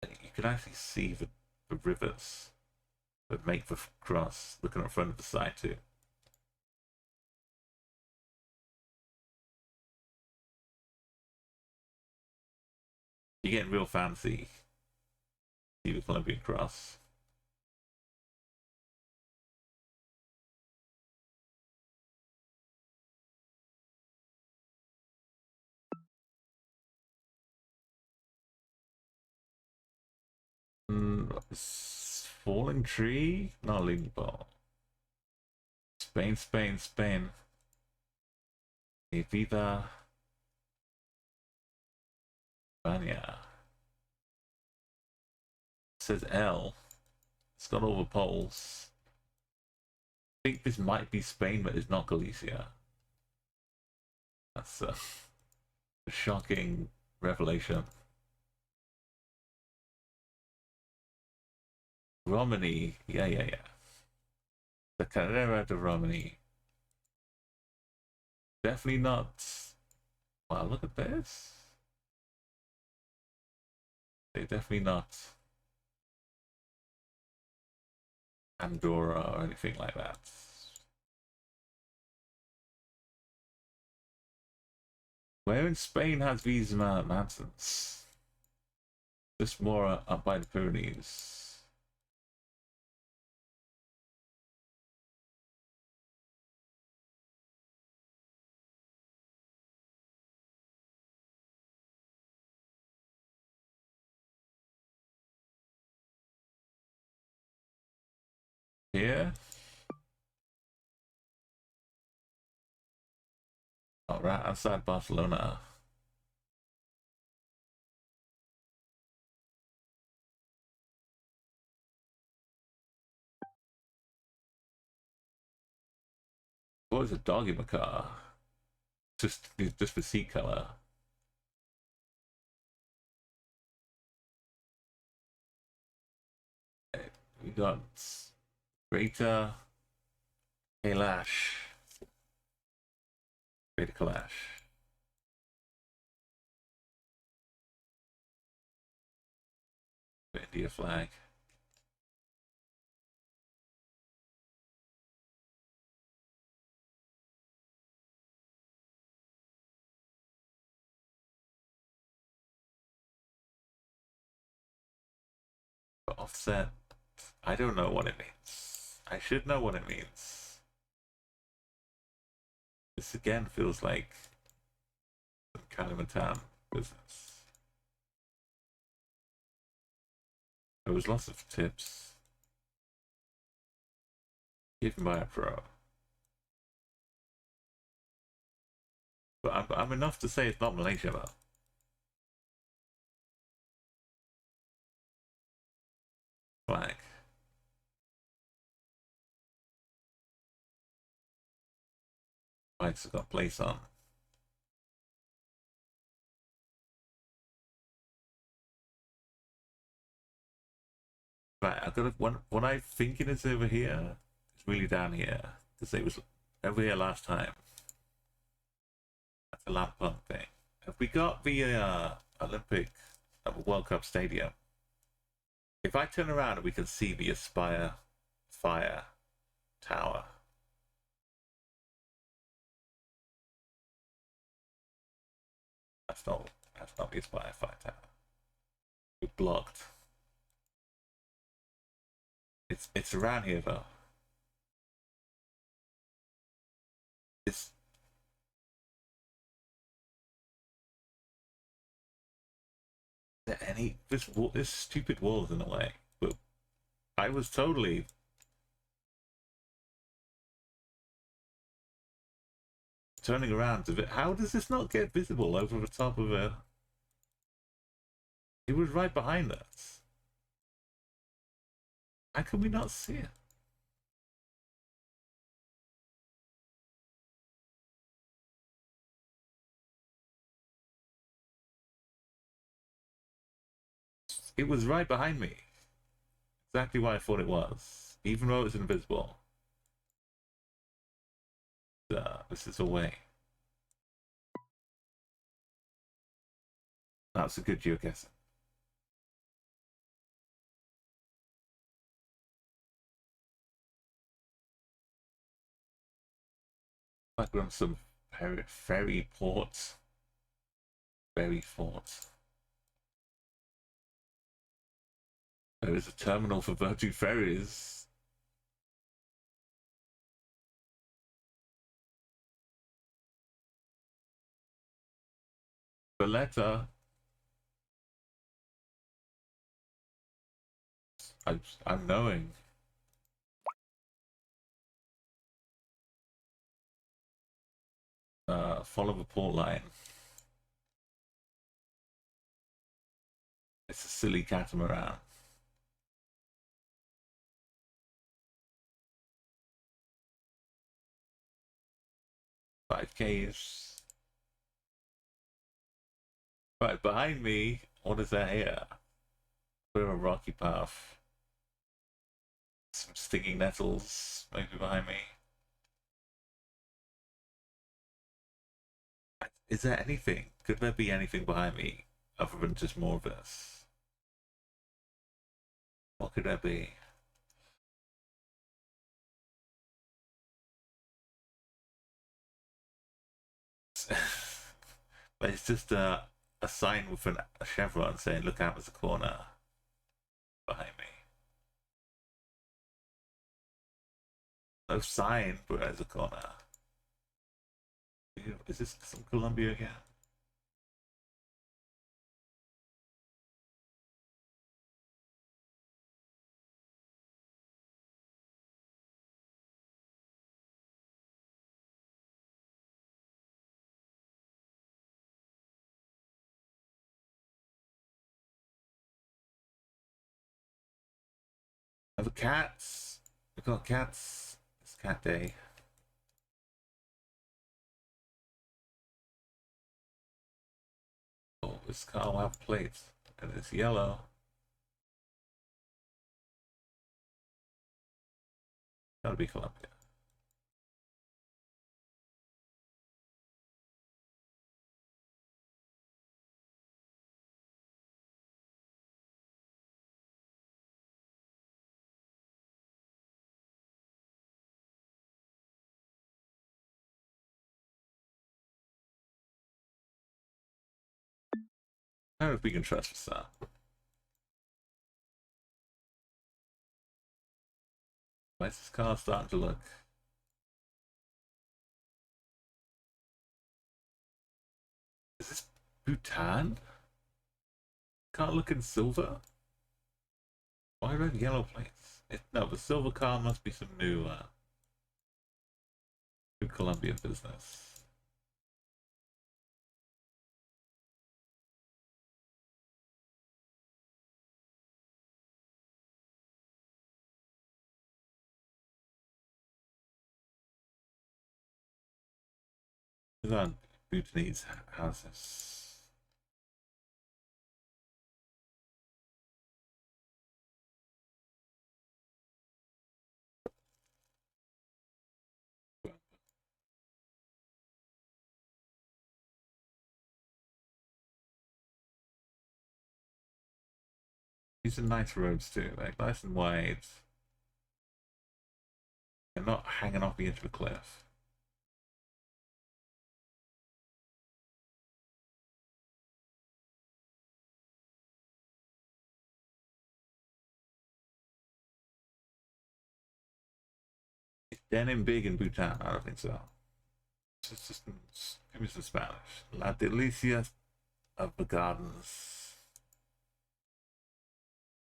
And you can actually see the rivers that make the cross looking at front of the side too. You're getting real fancy. See the Colombian cross. Falling tree? Not leading ball. Spain. Evita. Spania. It says L. It's got all the poles. I think this might be Spain, but it's not Galicia. That's a shocking revelation. Romani, yeah. The Carrera de Romani. Definitely not. Wow, look at this. They're definitely not Andorra or anything like that. Where in Spain has these mountains? Just more up by the Pyrenees. Here? Oh, right outside Barcelona. What is a dog in the car? Just the seat color. We got Greater Kailash. Greater Kailash. The India flag. Offset. I don't know what it means. I should know what it means. This again feels like some Kalimantan business. There was lots of tips given by a pro. But I'm enough to say it's not Malaysia though. Flag. Bikes have got place on. Right, I've got what I'm thinking is over here. It's really down here because it was over here last time. That's a lap pump thing. Have we got the Olympic World Cup Stadium? If I turn around, we can see the Aspire Fire Tower. That's not the Aspire Fire Tower. We're blocked. It's around here though. Is there any this stupid wall is in the way? But I was totally turning around to it. How does this not get visible over the top of it? It was right behind us. How can we not see it? It was right behind me. Exactly what I thought it was. Even though it was invisible. This is a way. That's a good geoguessing. Like we're on some ferry port. Ferry port. There is a terminal for Virgin Ferries. Valletta. I'm knowing. Follow the port line. It's a silly catamaran. Five Ks. Right behind me. What is that here? Bit of a rocky path. Some stinging nettles maybe behind me. Is there anything? Could there be anything behind me other than just more of this? What could there be? But it's just a sign with a chevron saying, look out, there's a corner behind me. No sign, but there's a corner. Is this some Colombia again? Oh, the cats. We got cats. It's cat day. Oh, this car will have plates. And it's yellow. Gotta be Colombia. I don't know if we can trust this now. Why is this car starting to look? Is this Bhutan? Car looking silver? Why red yellow plates? No, the silver car must be some new Colombian business. Bhutan, Bhutanese houses. These are nice roads too, like nice and wide. They're not hanging off the edge of a cliff. Is denim big in Bhutan? I don't think so. It's just give me some Spanish. La delicia of the gardens.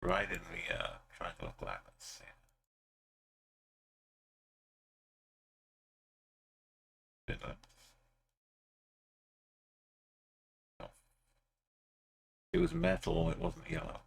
Right in the triangle of gladness. Yeah. No. It was metal, it wasn't yellow.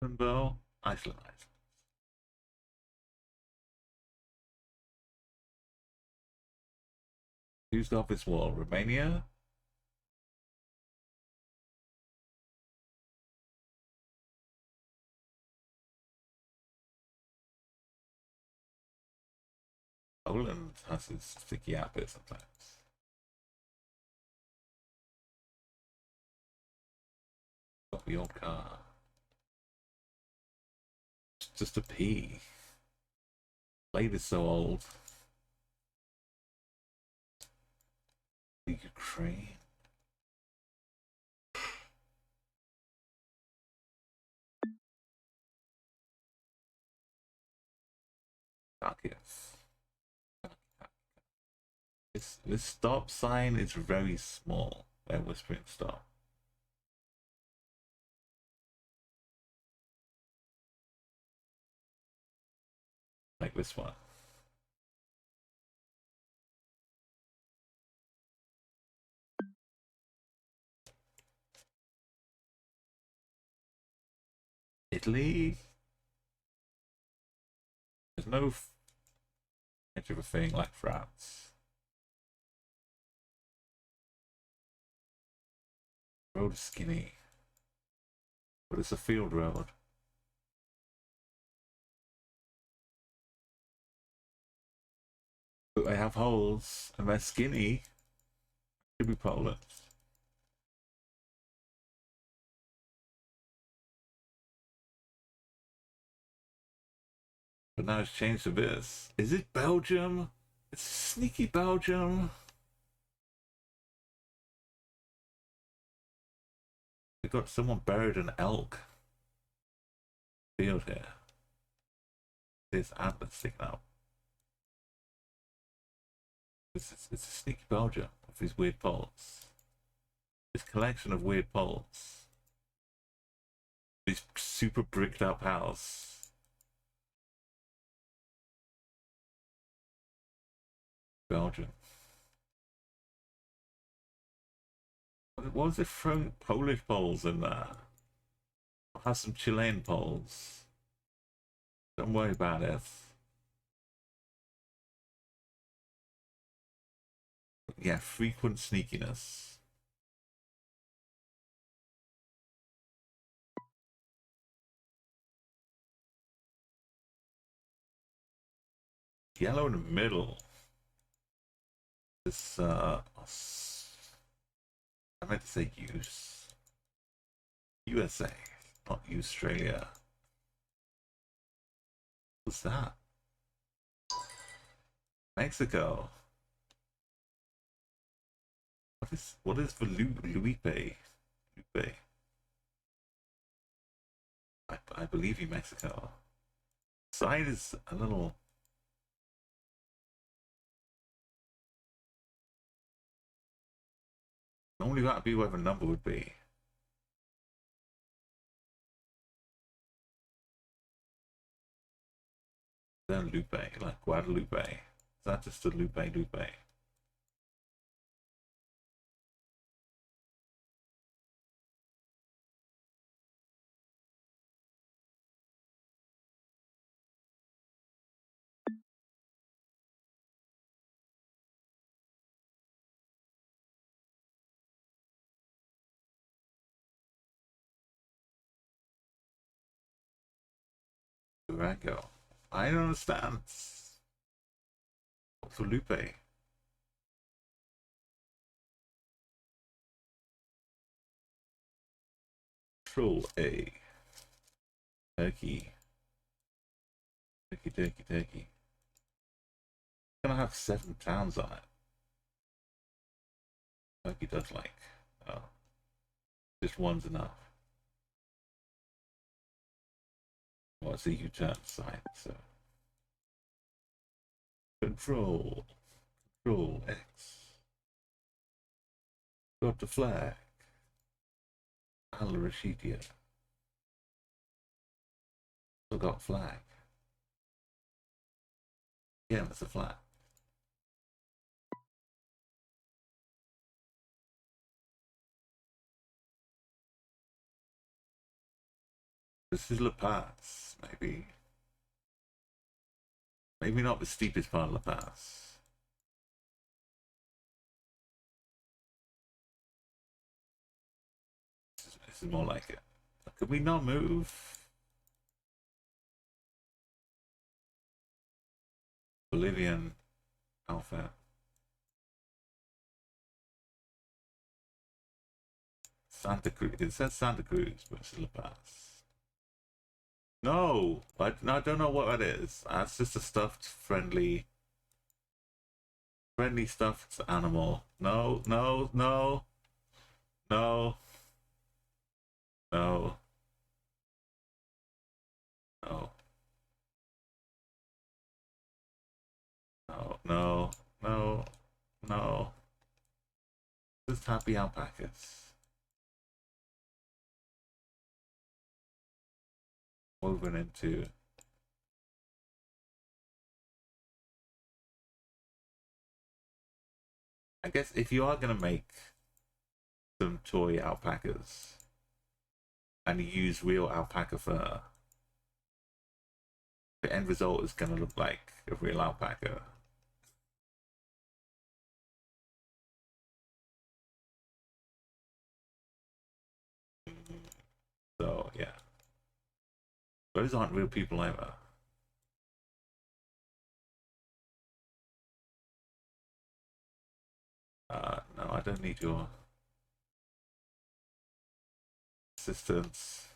Iceland, Iceland. Used office wall, Romania. Poland has its sticky outfit sometimes. Copy your car. It's just a P. Blade is so old. The Ukraine. Kharkiv. This stop sign is very small. They're whispering stop. Like this one. Italy. There's no much of a thing like France. Road is skinny, but it's a field road. But they have holes, and they're skinny. Could be Poland. But now it's changed to this. Is it Belgium? It's sneaky Belgium. They got someone buried an elk field here. There's antlers sticking out. It's a sneaky Belgium with these weird poles. This collection of weird poles. This super bricked up house. Belgium. What was it throwing Polish poles in there? I'll have some Chilean poles. Don't worry about it. Yeah, frequent sneakiness. yellow in the middle. This, I meant to say USA, not Australia. What's that? Mexico. What is for Luipe? Lupe. I believe you, Mexico. Side is a little. Normally that'd be where the number would be. Then Lupe, like Guadalupe. Is that just a Lupe? Durango. I don't understand. What's for Lupe? Control A. Turkey. Turkey. Gonna have 7 towns on it. Turkey does like, oh, just one's enough. Well, it's a U-turn sign, so. Control X. Got the flag. Al Rashidia. Still got flag. Yeah, that's a flag. This is La Paz, maybe. Maybe not the steepest part of La Paz. This is more like it. Could we not move? Bolivian Alpha. Santa Cruz. It says Santa Cruz, but it's La Paz. No, I don't know what that is. That's just a stuffed friendly stuffed animal. No. Just happy alpacas. Woven into. I guess if you are gonna make some toy alpacas and you use real alpaca fur, the end result is gonna look like a real alpaca. So yeah, those aren't real people either. No, I don't need your assistance.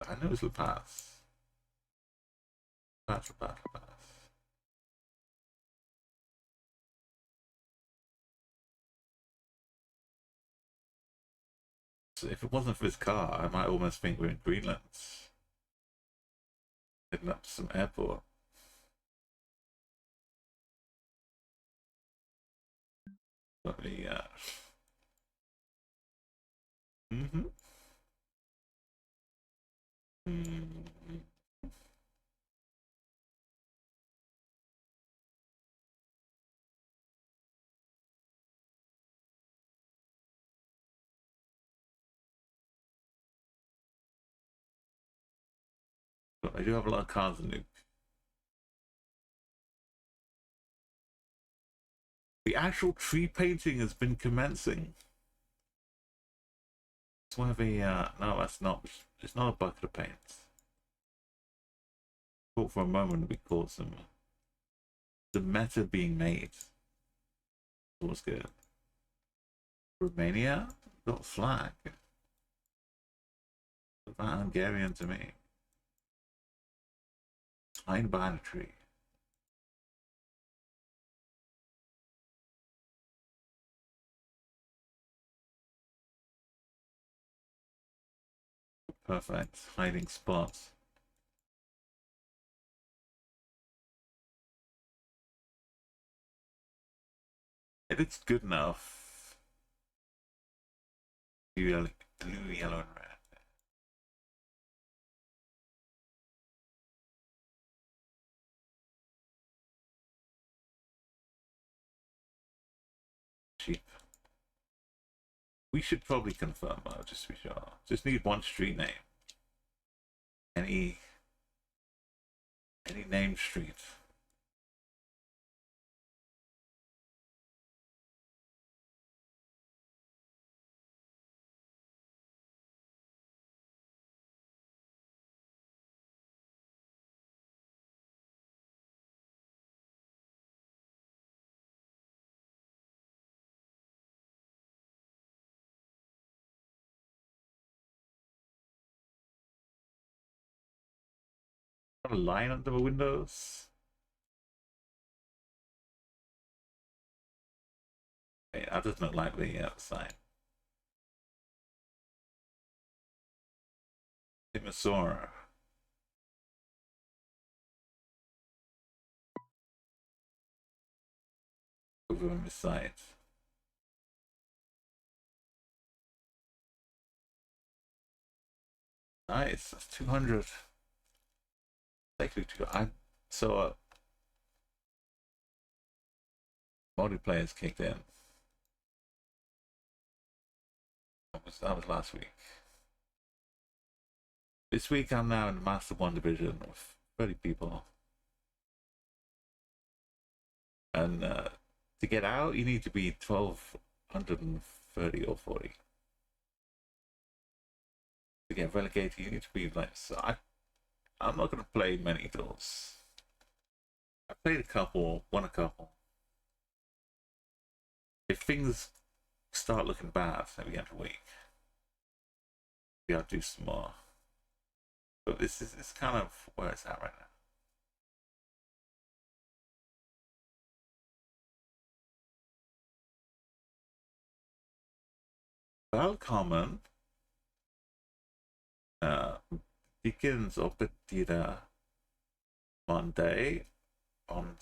I know it's La Paz. La Paz. So if it wasn't for this car, I might almost think we're in Greenland. Heading up to some airport. But the, But I do have a lot of cars in loop. The actual tree painting has been commencing. It's one of the, no, that's not, it's not a bucket of paint. Thought for a moment we caught some the meta being made. It was good. Romania got flag. About Hungarian to me. Hiding behind a tree. Perfect hiding spot. It is good enough. Blue, yellow, and red. Cheap. We should probably confirm though, just to be sure. Just need one street name. Any named street. A line under the windows. Hey, that doesn't look like the sign. Timosora. Over on the side. Nice, that's 200. Likely to go. So multiplayer's kicked in. That was last week. This week I'm now in the Master 1 division with 30 people. And to get out, you need to be 1230 or 40. To get relegated, you need to be like, so I'm not going to play many duels. I played a couple, won a couple. If things start looking bad at the end of the week, we gotta do some more. But this is kind of where it's at right now. Välkommen. Begins up at Monday on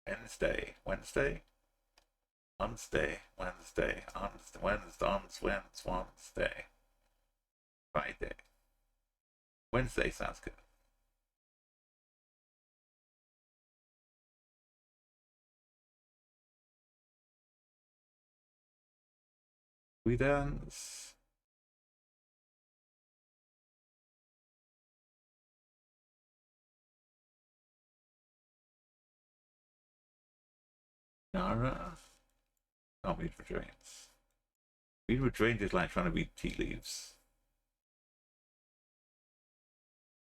Wednesday, Wednesday, Friday. Wednesday sounds good. We dance. Nara. Oh, read for drains. Read for drains is like trying to read tea leaves.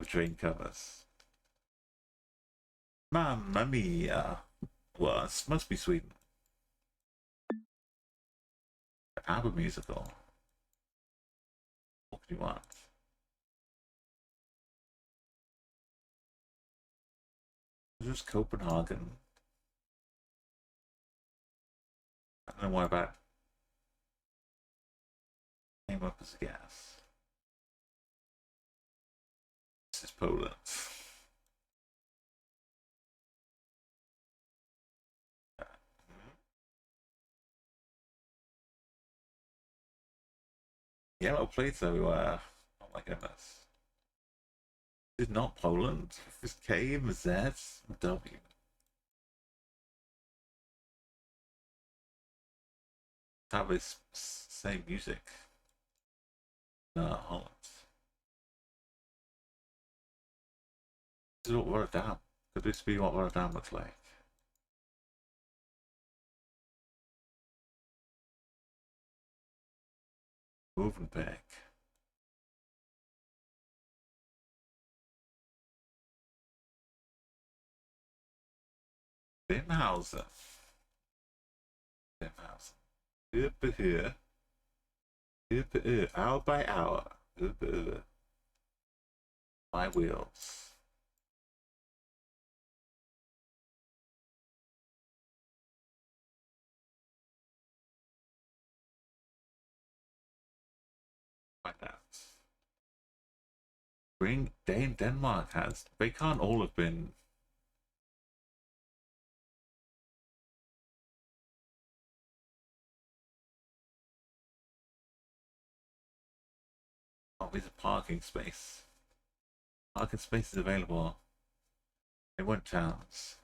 The drain covers. Mamma mia. Well, this must be Sweden. ABBA musical. What do you want? Just Copenhagen. I don't know what about came up as a guess. This is Poland. Yellow plates everywhere. Oh my goodness. This is not Poland. This K, Z, W. Have this same music. Holland. This is what Rotterdam. Could this be what Rotterdam looks like? Movenpick. Dimhausen. Dimhausen. Über here. Über hour by hour. Über my wheels. Find out. Spring Denmark has. They can't all have been. Oh, there's a parking space. Parking space is available. They weren't towns.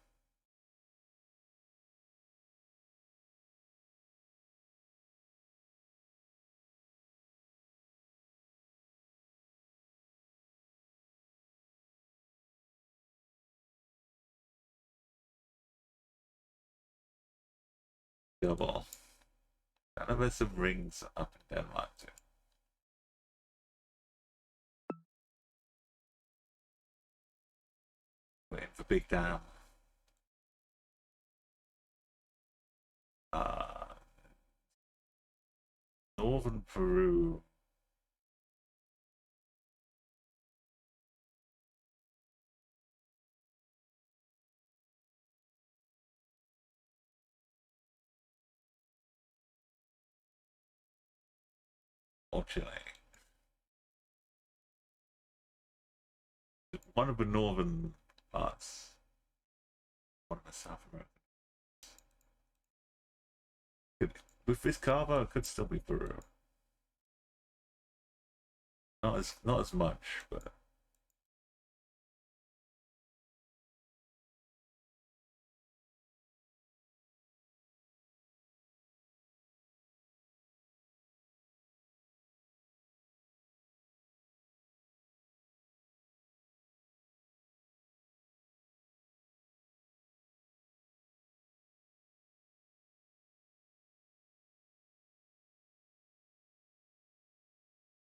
Double. I know there's some rings up in Denmark too. Waiting for Big Dam. Northern Peru. Or Chile. One of the northern parts. One of the South American. With this carver, it could still be Peru. Not as much, but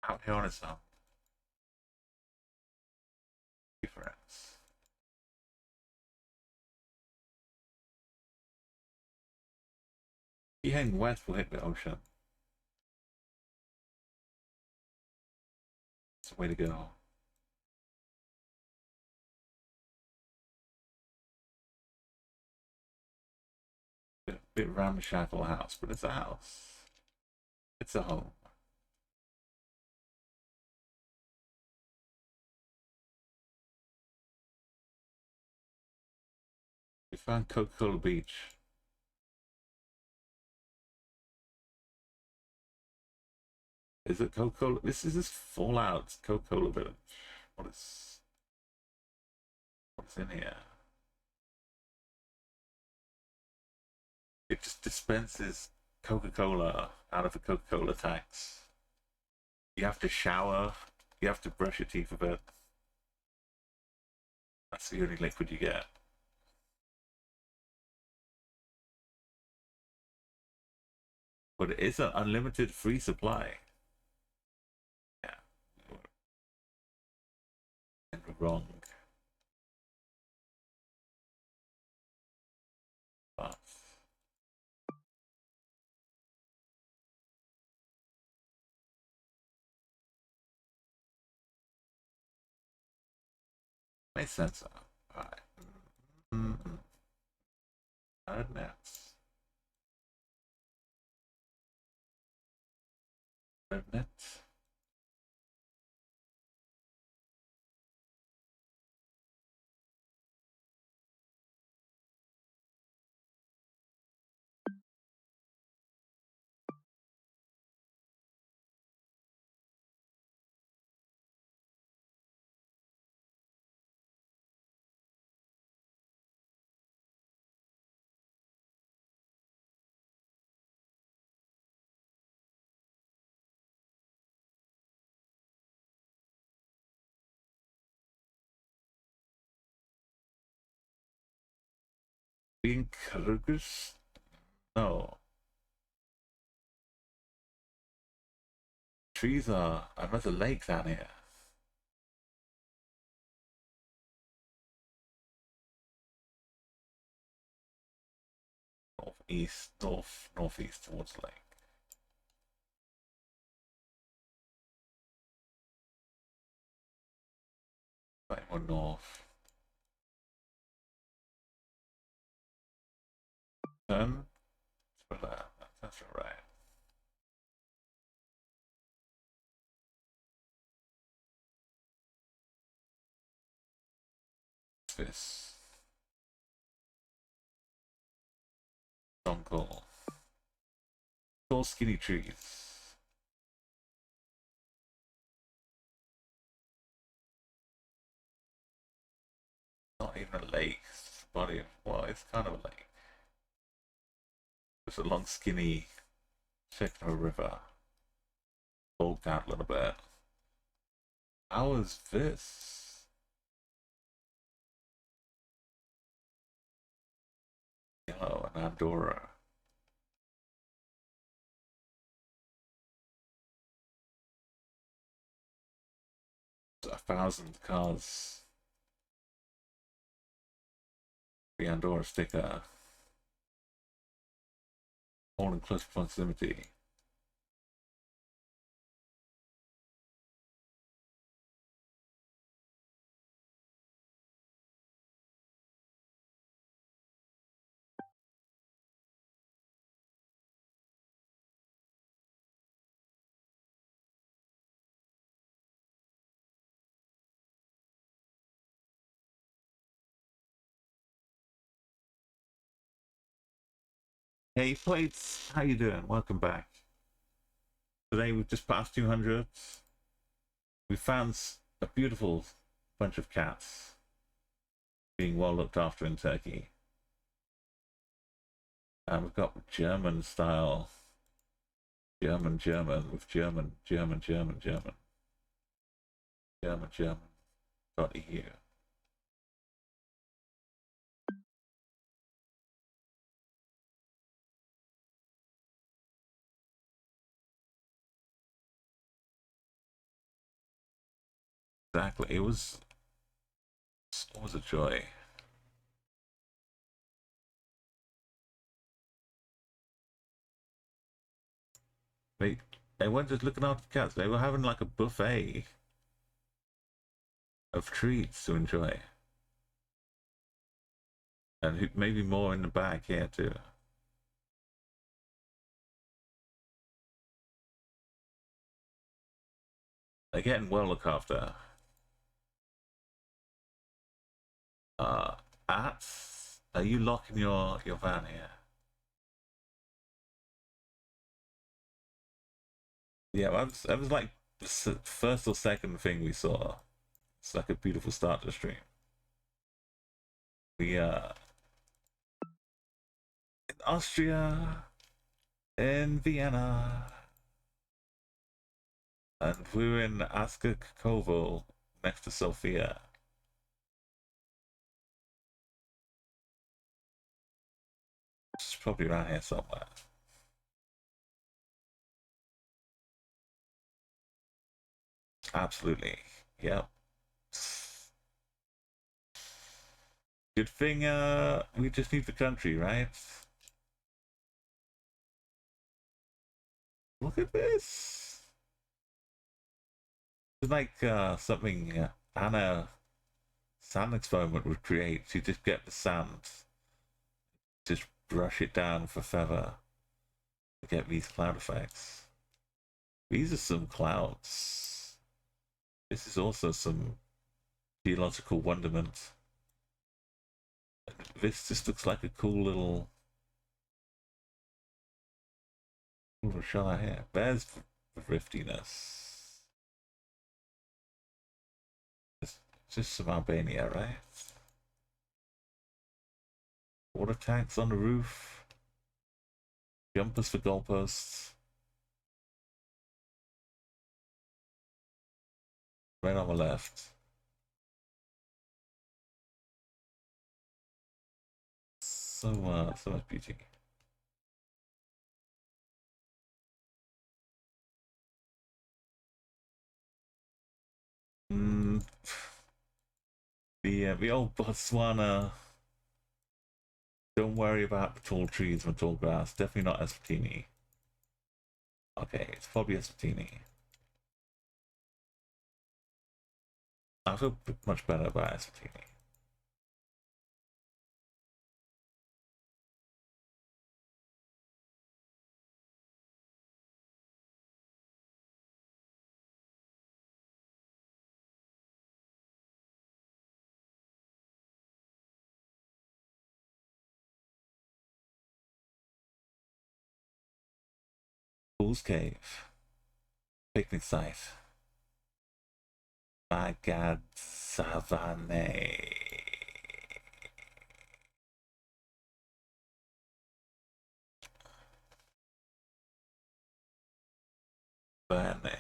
out here on its own. Difference. You heading west will hit the ocean. It's the way to go. Bit ramshackle house, but it's a house. It's a home. We found Coca-Cola Beach. Is it Coca-Cola? This is Fallout Coca-Cola Village. What's in here? It just dispenses Coca-Cola out of the Coca-Cola tanks. You have to shower. You have to brush your teeth with it. That's the only liquid you get. But it is an unlimited free supply. Yeah. And we're wrong. But makes sense. Alright. Nets. Net. Pink Lucas? No. Trees are. There's a lake down here. east, northeast towards the lake. Slightly more north. Turn for that. That's right. This jungle. Tall skinny trees. Not even a lake. It's a body of, well, it's kind of a lake. It's a long skinny section of a river. Bulked out a little bit. How is this? Yellow and Andorra. There's 1,000 cars. The Andorra sticker. All in close proximity. Hey Plates, how you doing? Welcome back. Today we've just passed 200. We found a beautiful bunch of cats being well looked after in Turkey. And we've got German style, German with German .eu. Exactly, it was a joy. They weren't just looking after cats, they were having like a buffet of treats to enjoy. And maybe more in the back here too. They're getting well looked after. Are you locking your van here? Yeah, that was like the first or second thing we saw. It's like a beautiful start to the stream. We in Austria, in Vienna, and we were in Aska Kovo next to Sofia. It's probably around here somewhere. Absolutely. Yep. Good thing we just need the country, right? Look at this. It's like something Anna sand experiment would create. You just get the sand, just brush it down for feather to get these cloud effects. These are some clouds. This is also some geological wonderment. This just looks like a cool little shot here. There's the thriftiness. It's just some Albania, right? Water tanks on the roof. Jumpers for goalposts. Right on the left. So much beauty. The old Botswana Don't worry about the tall trees and tall grass. Definitely not Eswatini. Okay, it's probably Eswatini. I feel much better about Eswatini. Fool's Cave. Picnic site. Bagad Savane. Bane.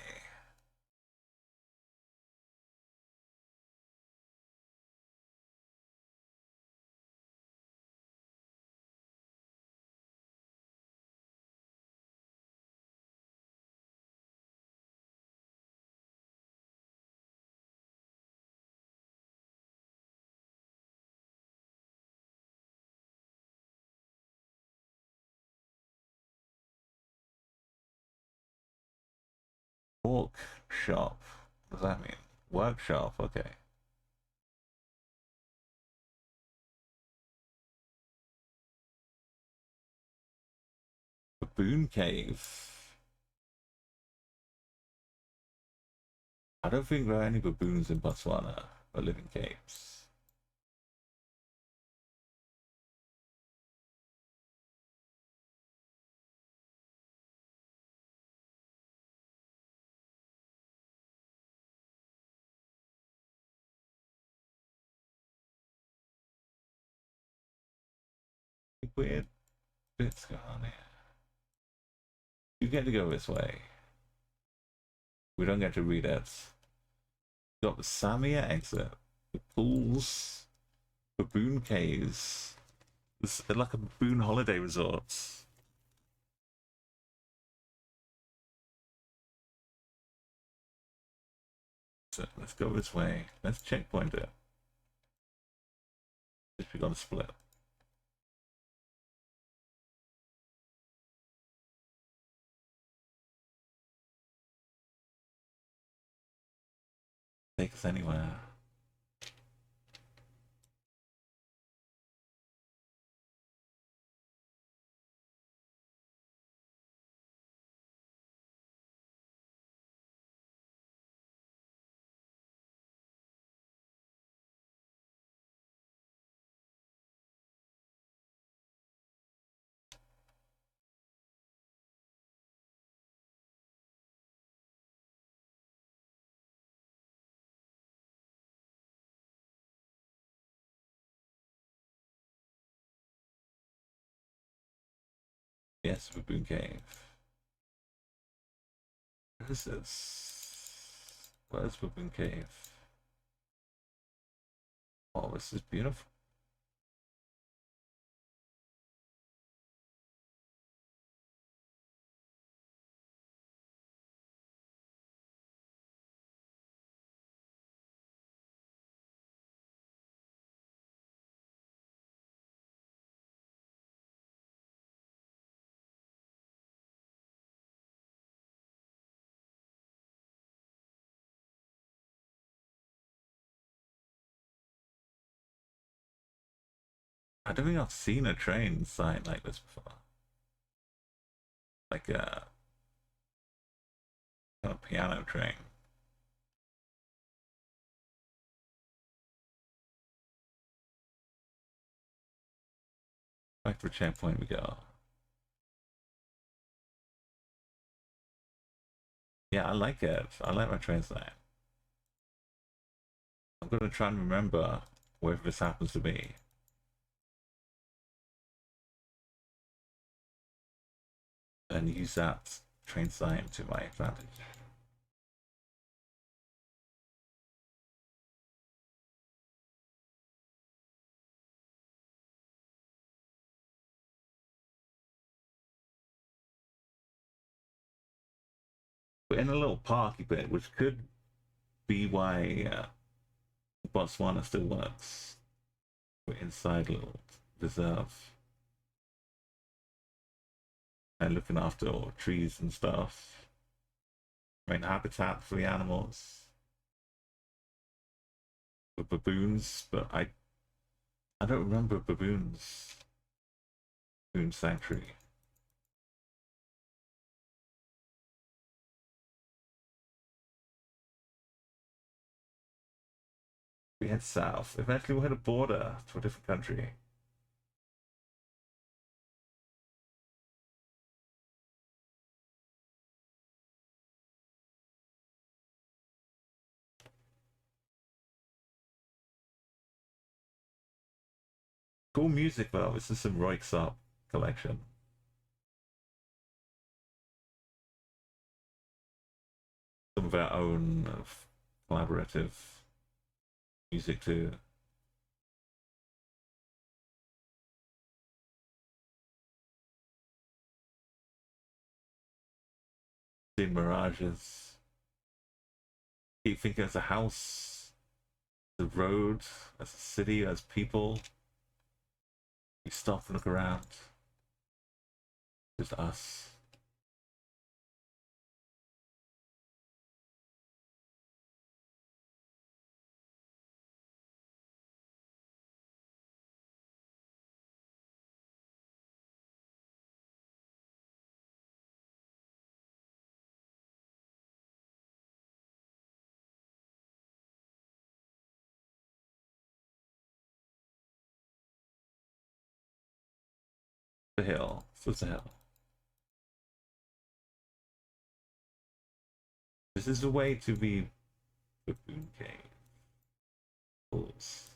Workshop. What does that mean? Workshop, okay. Baboon Cave. I don't think there are any baboons in Botswana or living caves. Weird bits going on here. You get to go this way. We don't get to read it. Got the Samia exit, the pools, baboon caves. It's like a baboon holiday resort. So let's go this way. Let's checkpoint it. If we got a split. Take us anywhere. Yes, baboon cave. What is this? Where's baboon cave? Oh, this is beautiful. I don't think I've seen a train sign like this before. Like a kind of piano train. Back to the checkpoint we go. Yeah, I like it. I like my train sign. I'm gonna try and remember where this happens to be. And use that train sign to my advantage. We're in a little parky bit, which could be why Botswana still works. We're inside a little reserve. and looking after all trees and stuff. I mean, habitat for the animals, for baboons, but I don't remember baboons. Baboon sanctuary. We head south. Eventually, we'll hit a border to a different country. Cool music though. This is some Royksopp collection. Some of our own collaborative music too. Seeing mirages. Keep thinking as a house, as a road, as a city, as people. We stop and look around. Just us. The hill. What's the hill? This is the way to the Baboon Cave. Pools.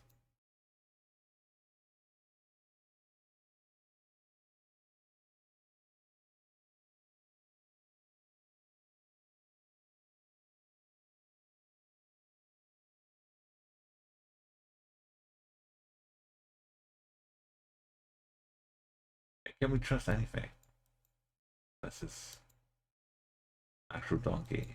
Can we trust anything? This is actual donkey.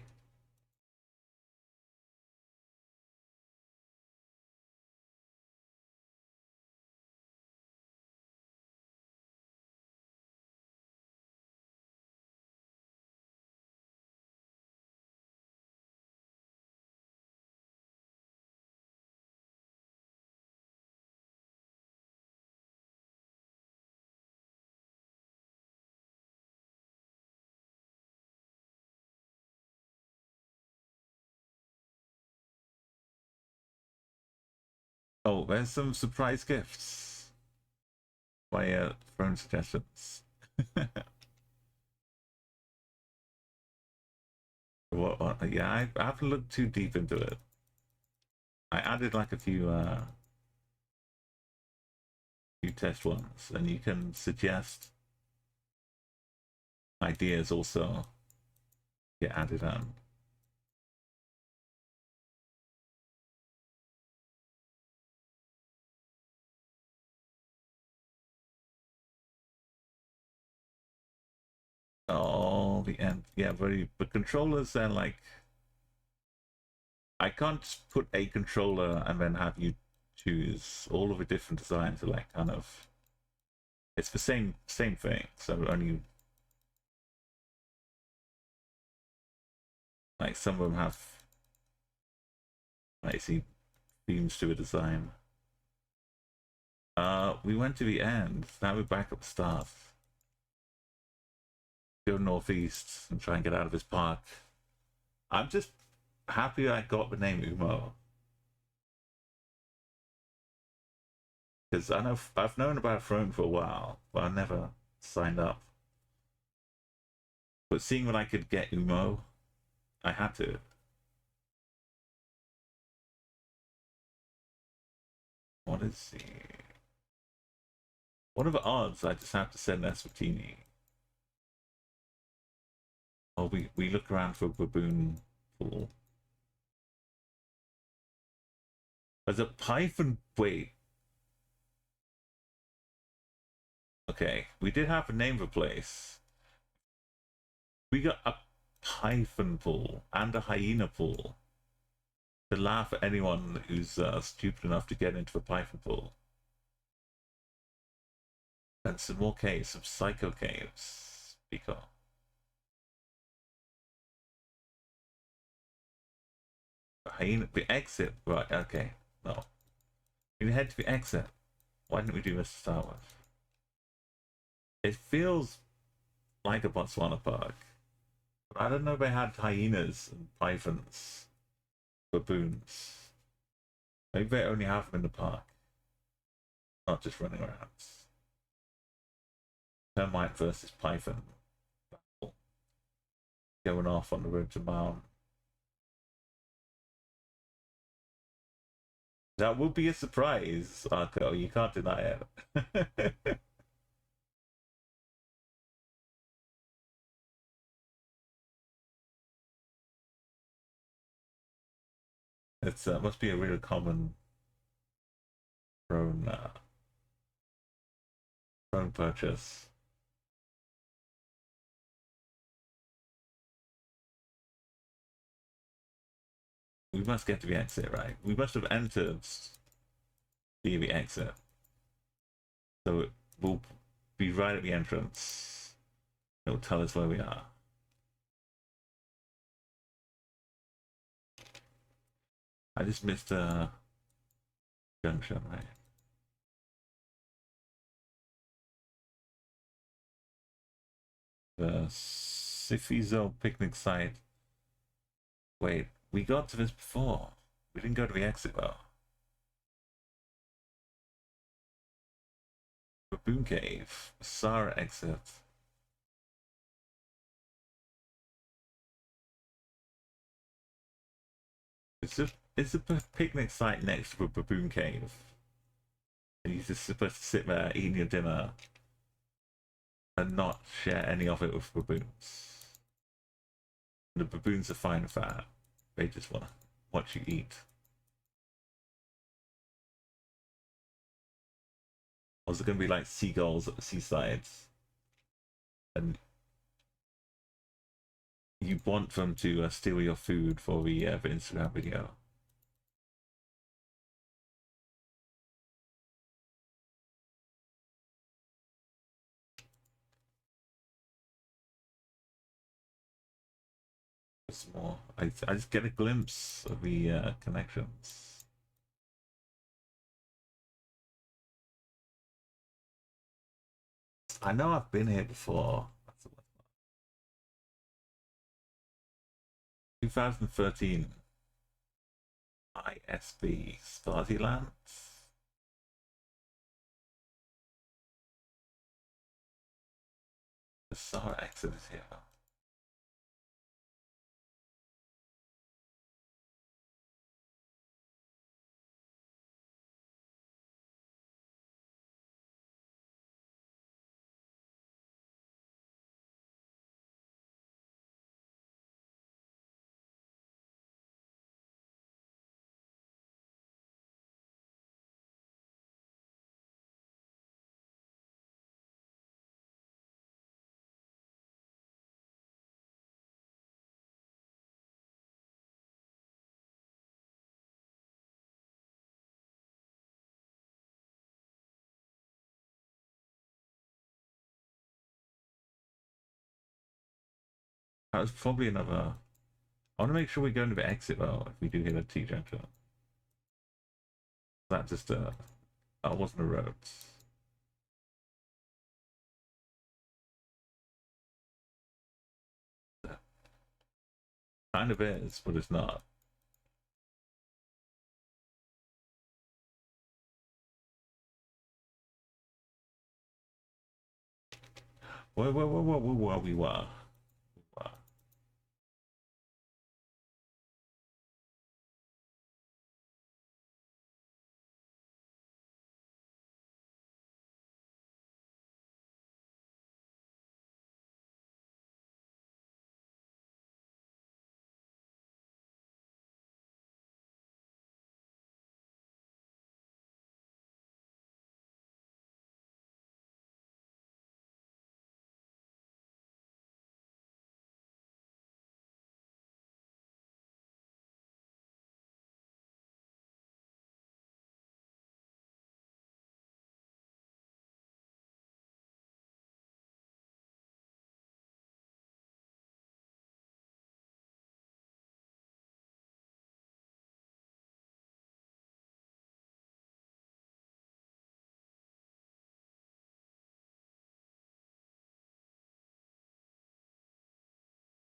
Oh, there's some surprise gifts. My phone suggestions. What? Yeah, I haven't looked too deep into it. I added like a few test ones, and you can suggest ideas also get added on. Oh, the end. Yeah, but controllers are like, I can't put a controller and then have you choose. All of the different designs are like kind of, it's the same thing. So only like some of them have, I see, themes to a design. We went to the end. Now we're back up start. Go northeast and try and get out of this park. I'm just happy I got the name Umo. Because I know I've known about Throne for a while, but I never signed up. But seeing when I could get Umo, I had to. What is the... What are the odds I just have to send Eswatini? Oh, we look around for a baboon pool. There's a python... Wait. Okay, we did have a name for a place. We got a python pool and a hyena pool. To laugh at anyone who's stupid enough to get into the python pool. And some more caves, some psycho caves. Pretty cool. Hyena, the exit, right? Okay, no. We head to the exit. Why didn't we do this to start with? It feels like a Botswana park. But I don't know if they had hyenas and pythons, baboons. Maybe they only have them in the park, not just running around. Termite versus python battle going off on the road to Mount. That would be a surprise, Arco. You can't deny it. It's must be a real common drone drone purchase. We must get to the exit, right? We must have entered the exit, so it will be right at the entrance. It will tell us where we are. I just missed a junction, right? The Sifizo picnic site. Wait, we got to this before. We didn't go to the exit though. Baboon Cave, Sara exit. It's a picnic site next to a baboon cave. And you're just supposed to sit there eating your dinner and not share any of it with baboons. And the baboons are fine with that. They just want to watch you eat. Or is it going to be like seagulls at the seasides? And you want them to steal your food for the Instagram video. It's more. I just get a glimpse of the connections. I know I've been here before. 2013 ISB Swaziland. The Sara exit is here. That was probably another. I want to make sure we go into the exit though if we do hit a T junction. That just that wasn't a road. Kind of is, but it's not. Where we were.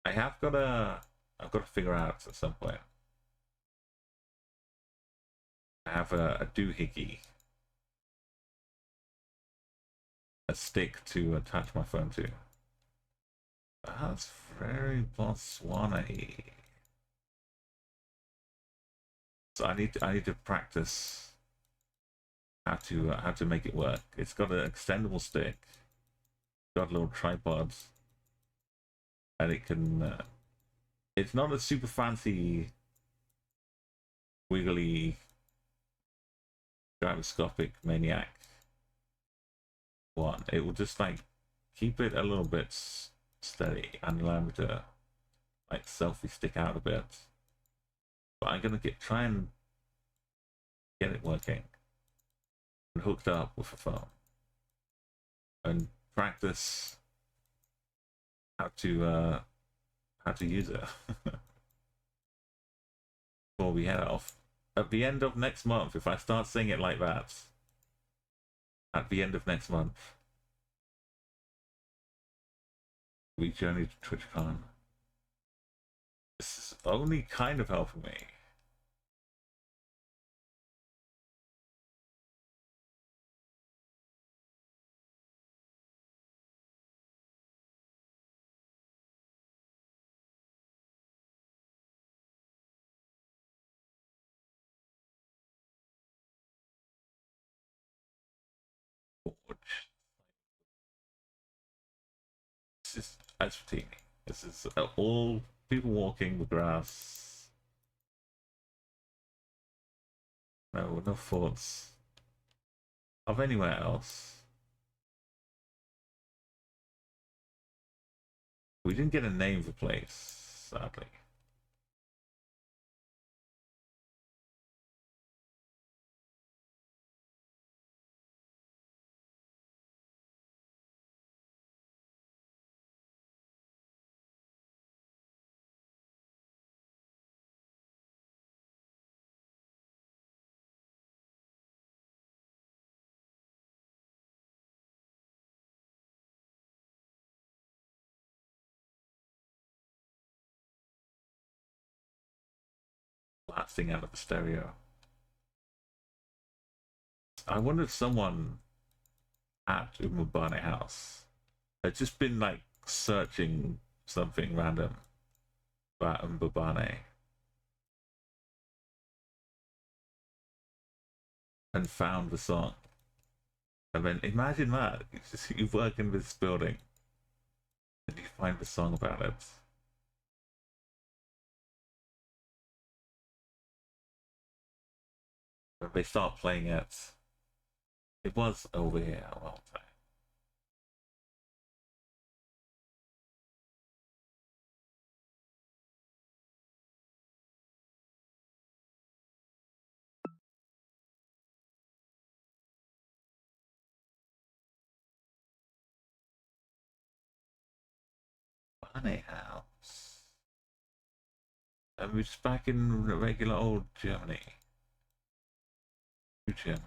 I've got to figure out at some point. I have a doohickey, a stick to attach my phone to. That's very Botswana-y. So I need to practice how to make it work. It's got an extendable stick, got a little tripod, and it can. It's not a super fancy, wiggly, gyroscopic maniac one. It will just like keep it a little bit steady and allow me to like selfie stick out a bit. But I'm gonna try and get it working and hooked up with a phone and practice how to use it before we head off. At the end of next month, if I start saying it like that, at the end of next month, we journey to TwitchCon. This is only kind of helping me. This is Eswatini. This is all people walking the grass. No thoughts of anywhere else. We didn't get a name for the place, sadly. Blasting out of the stereo. I wonder if someone at Umubane House had just been like searching something random about Mbabane and found the song. And then imagine that. You work in this building and you find the song about it. When they start playing it, it was over here a long time. Bane House. And it's back in regular old Germany. New Germany.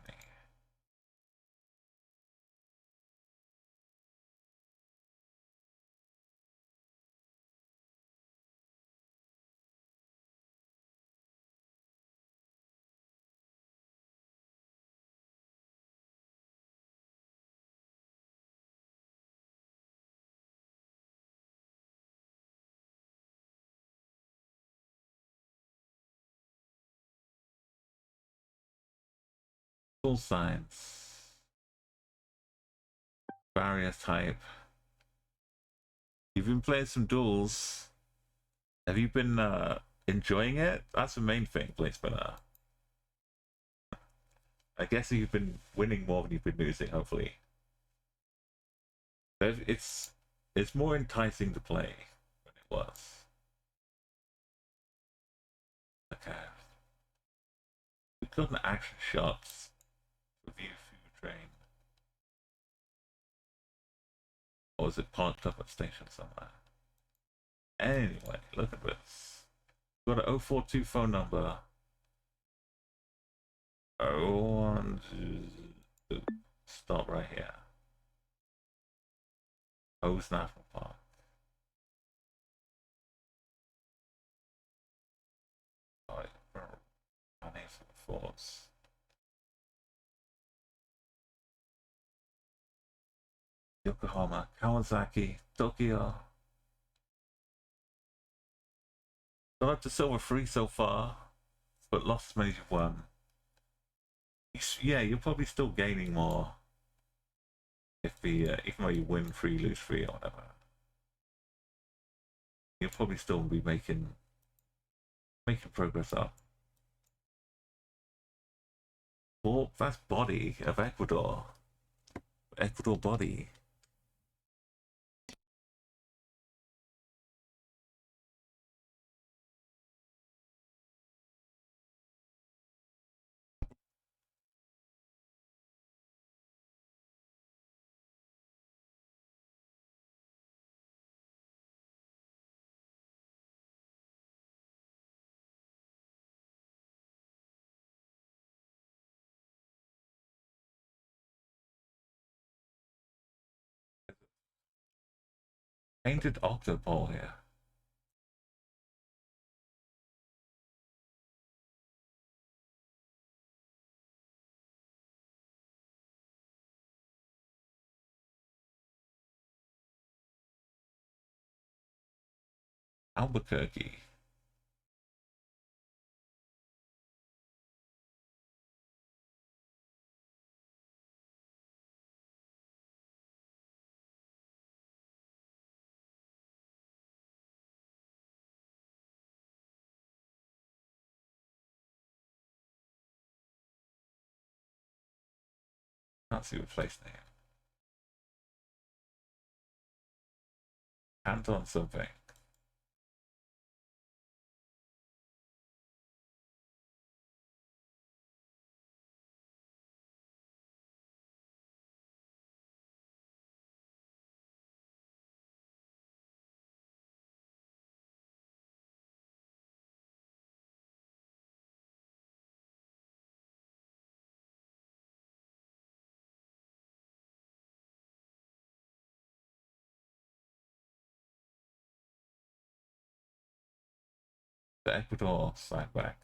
Full signs. Barrier type. You've been playing some duels. Have you been enjoying it? That's the main thing, Play Spinner. I guess you've been winning more than you've been losing, hopefully. It's more enticing to play than it was. Okay. We've got an action shots review food train. Or is it parked up at station somewhere? Anyway, look at this. We've got an 042 phone number. Stop right here. O's National Park. sports. Yokohama, Kawasaki, Tokyo. Got up to silver 3 so far, but lost as many as you've won. Yeah, you're probably still gaining more if the even though you win 3, lose 3 or whatever. You'll probably still be making progress up. Well, that's body of Ecuador. Ecuador body. Painted octopole here. Albuquerque. Can't see the place name. Canton something. The Ecuador side back.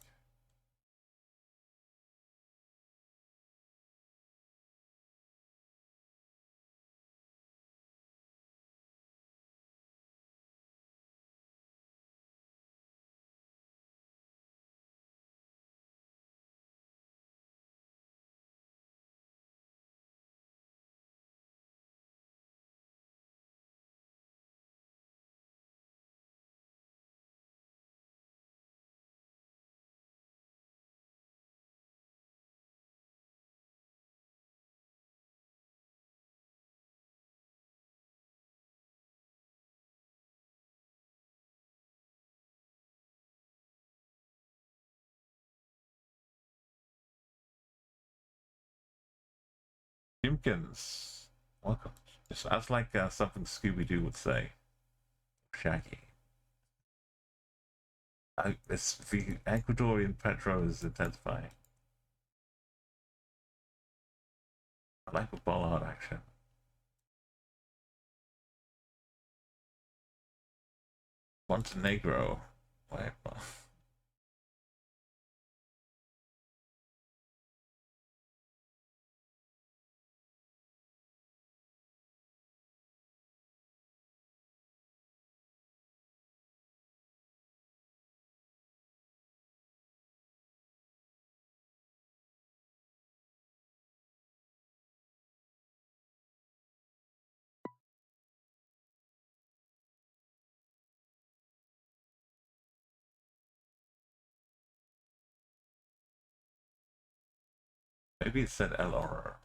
Jimkins, welcome. That's like something Scooby-Doo would say. Shaggy. It's the Ecuadorian petro is intensifying. I like the bollard action. Montenegro. Wait, maybe it said El Oro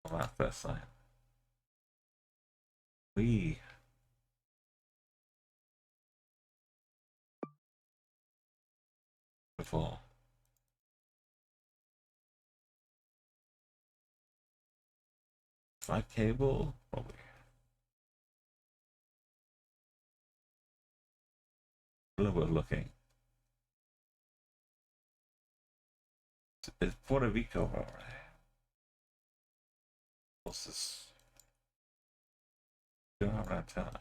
on that first sign. We before. Five cable, probably. A little bit of looking. It's Puerto Rico, right? What's this? We don't have an antenna.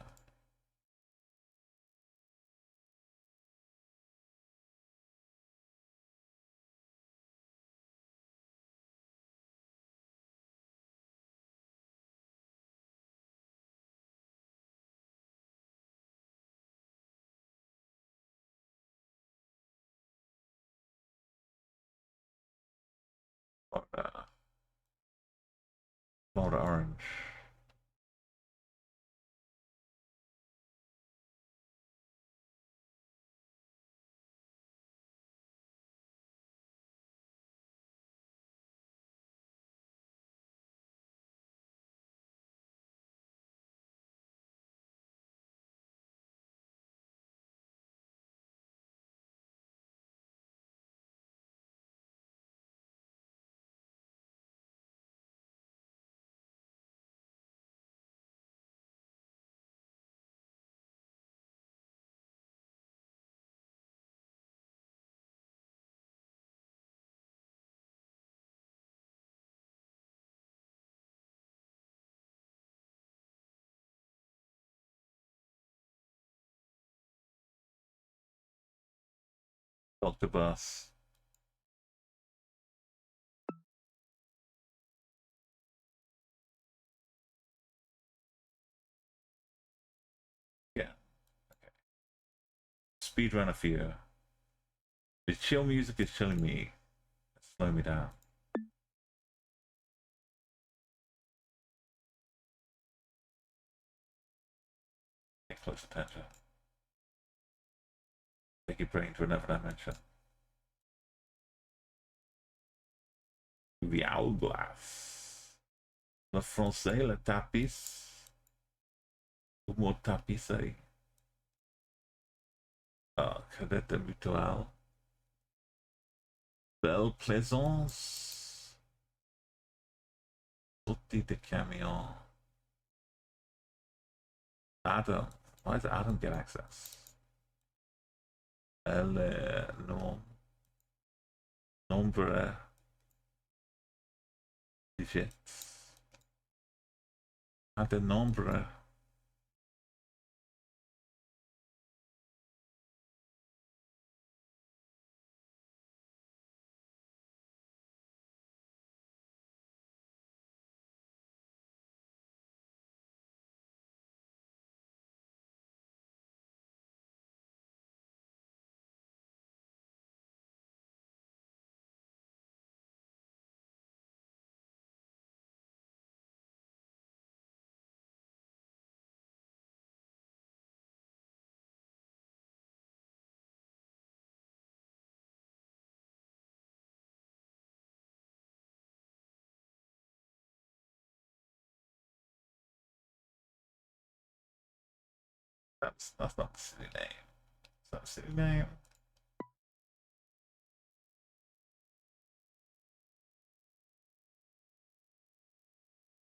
Florida orange. Dr. Bus. Yeah. Okay. Speedrun a few. The chill music is chilling me. It's slowing me down. Pay close attention. Take your brain to another dimension. The hourglass. Le français, le tapis. Le mot tapisserie. Cadette mutuelle. Belle Plaisance. Sortie de camion. Adam. Why does Adam get access? Elle nombre digits. Ad nombre. That's not a silly name. Is that a silly name?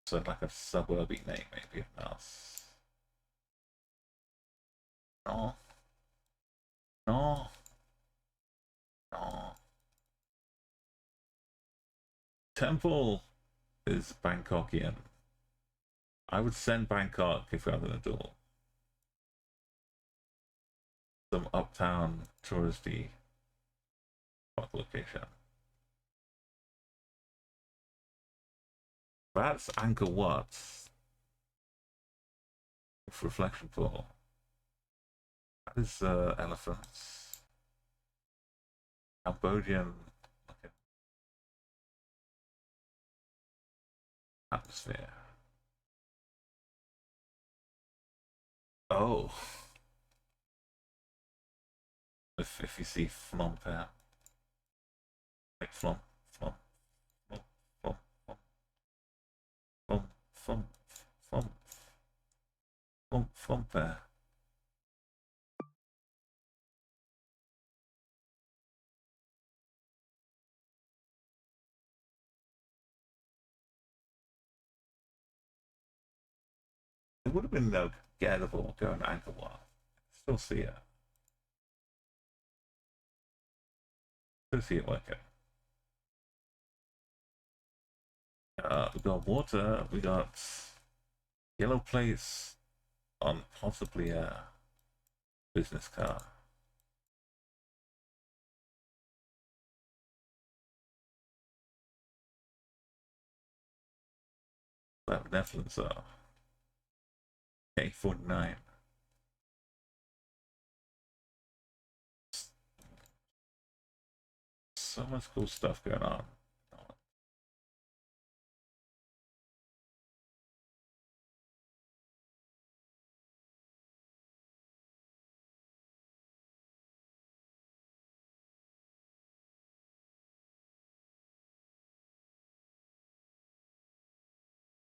So like a suburby name, maybe a mouse. No. No. No. Temple is Bangkokian. I would send Bangkok if I was an adult. Some uptown touristy location. That's Angkor Wat. Reflection pool. That is elephants. Cambodian. Okay. Atmosphere. Oh. If you see Phnom Penh. Like Phnom, Phnom, Phnom, Phnom, Phnom, Phnom, Phnom, Phnom, Phnom Penh. It would have been no gettable going to Angkor Wat. Still see it. Still see it working. We got water. We got yellow plates on possibly a business car. That Netherlands are K49. So much cool stuff going on.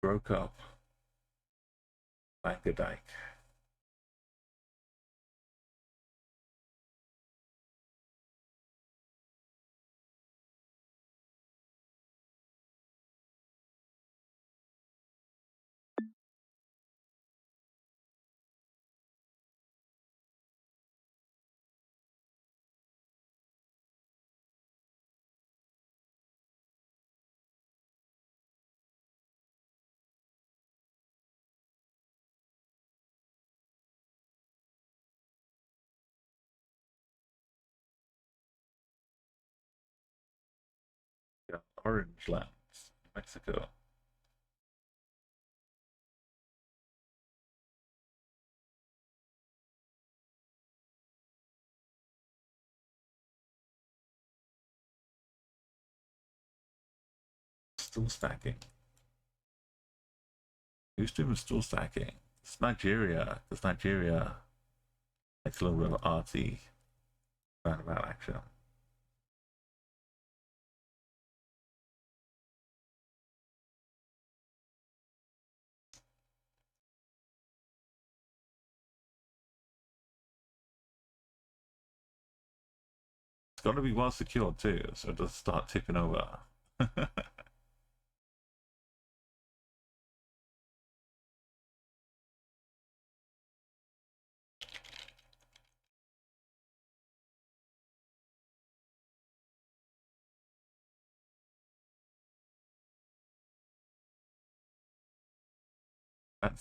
Broke up. Bankerdijk. Yeah, Orange Lands, Mexico. Still stacking. Who's doing still stacking? It's Nigeria, because Nigeria likes a little bit of arty roundabout action. It's got to be well secured too, so it doesn't start tipping over.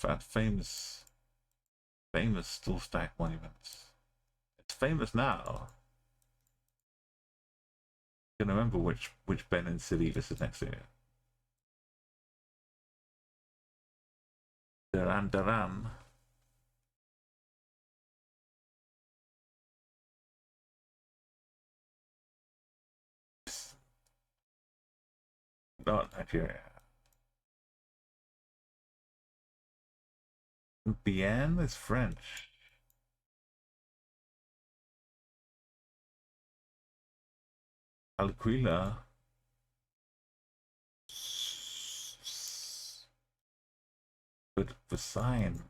That famous still stack monuments. It's famous now. I can remember which Benin city this is next to. Duran Duran. Not Nigeria. Bien is French. Alquila. But the sign.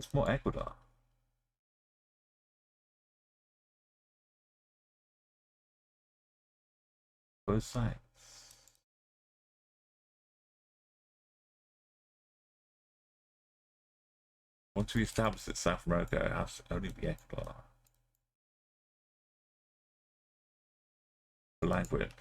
It's more Ecuador. Both sides. Once we establish that South America, it has to only be Ecuador. The language.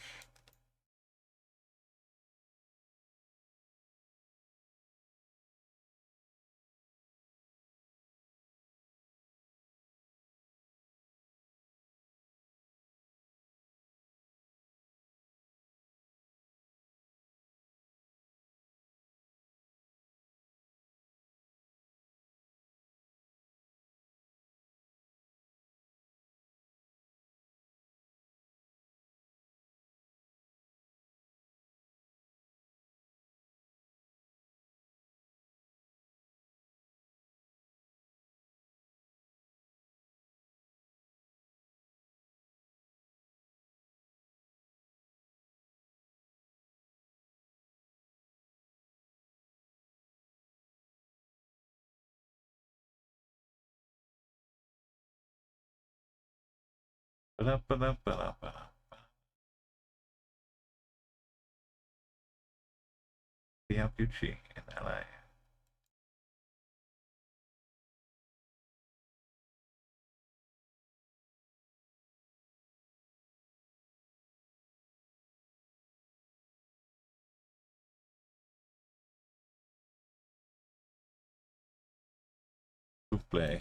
We have Gucci in LA.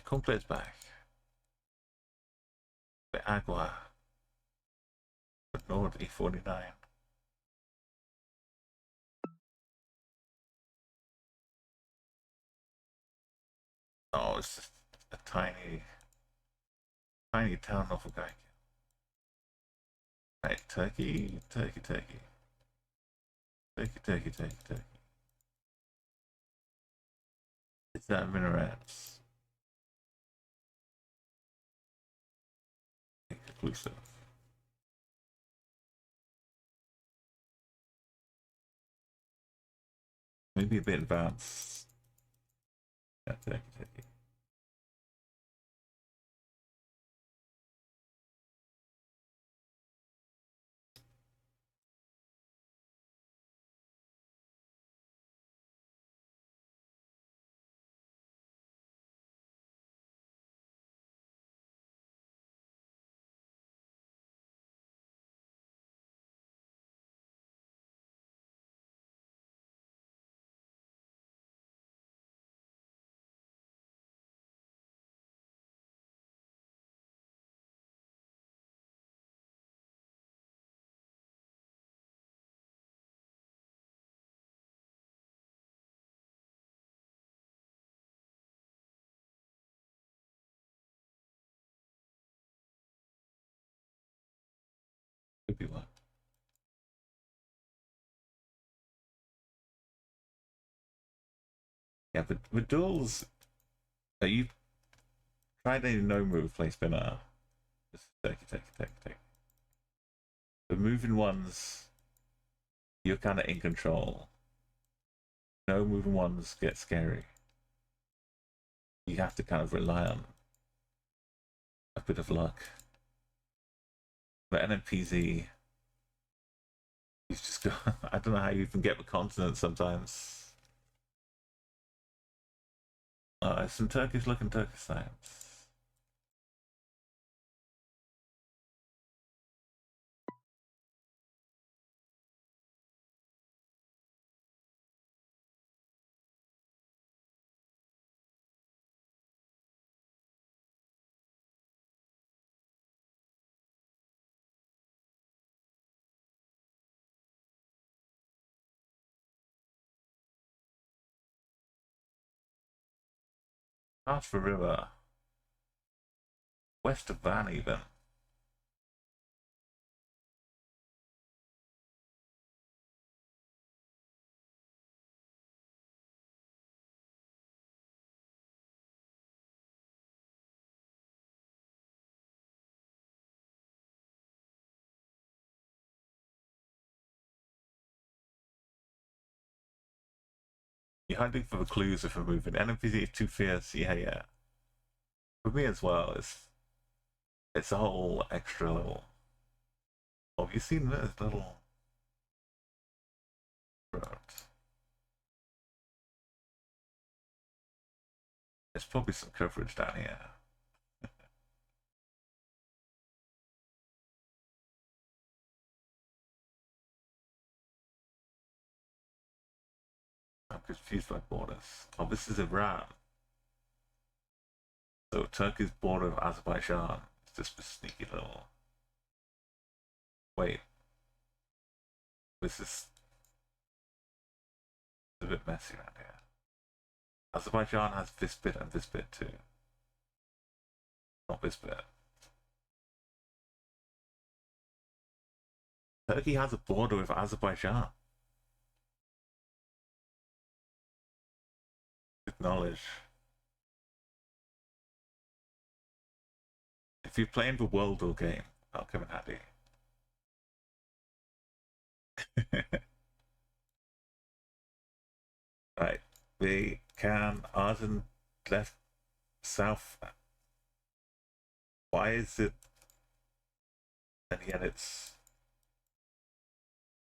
Coldplay's back. The Agua. The Nord E49. Oh, it's just a tiny town off of Guy. Right, Turkey. It's that minarets. Inclusive. Maybe a bit advanced. Yeah, Turkey. Could be one. Yeah, but with duels, you tried a no move play spinner. Just take. The moving ones, you're kind of in control. No moving ones get scary. You have to kind of rely on a bit of luck. But NMPZ, you've just got. I don't know how you even get the continent sometimes. Some Turkish looking Turkish science. Half the river. West of Van even. You're hunting for the clues if we're moving. NMPZ is too fierce, yeah. For me as well, it's a whole extra level. Oh, have you seen this little road? There's probably some coverage down here. I'm confused by borders. Oh, this is Iran. So Turkey's border of Azerbaijan. It's just a sneaky little. Wait. This is a bit messy around here. Azerbaijan has this bit and this bit too. Not this bit. Turkey has a border with Azerbaijan. Good knowledge. If you're playing the World War game, that'll come in handy. Right. We can Arden left south. Why is it? And yet it's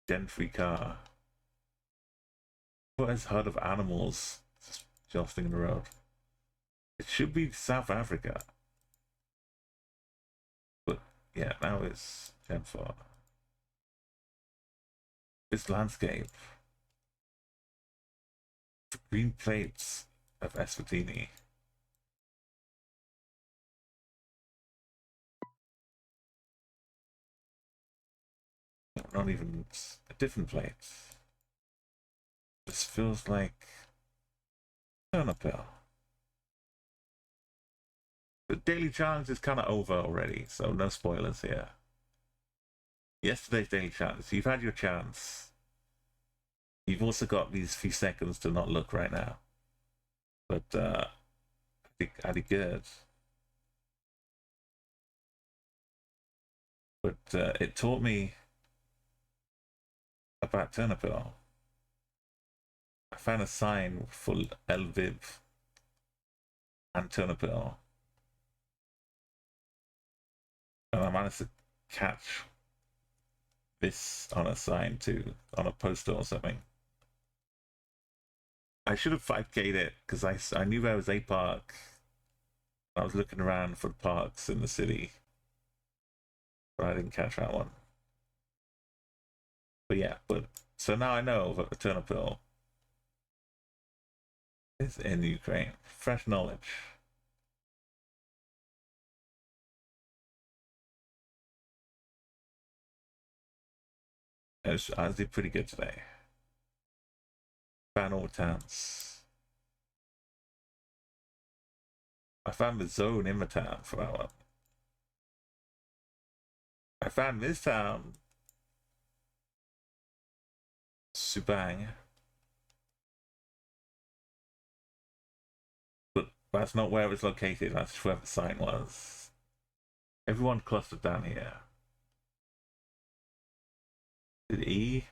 Gen 3 car. What is herd of animals just jostling in the road? It should be South Africa. But yeah, now it's Gen 4. This landscape. Green plates of Eswatini. Not even a different plate. This feels like Turnip Hill. The daily challenge is kind of over already, so no spoilers here. Yesterday's daily challenge. You've had your chance. You've also got these few seconds to not look right now. But I think I did good. But it taught me about turnip oil. I found a sign for Lviv and turnip oil. And I managed to catch this on a sign too, on a poster or something. I should have 5K'd it because I knew there was a park. I was looking around for parks in the city, but I didn't catch that one. But yeah, so now I know that the turnip oil is in Ukraine. Fresh knowledge. I did pretty good today. Found all the towns. I found the zone in the town for that one. I found this town, Subang. But that's not where it was located, that's where the sign was. Everyone clustered down here. Did E?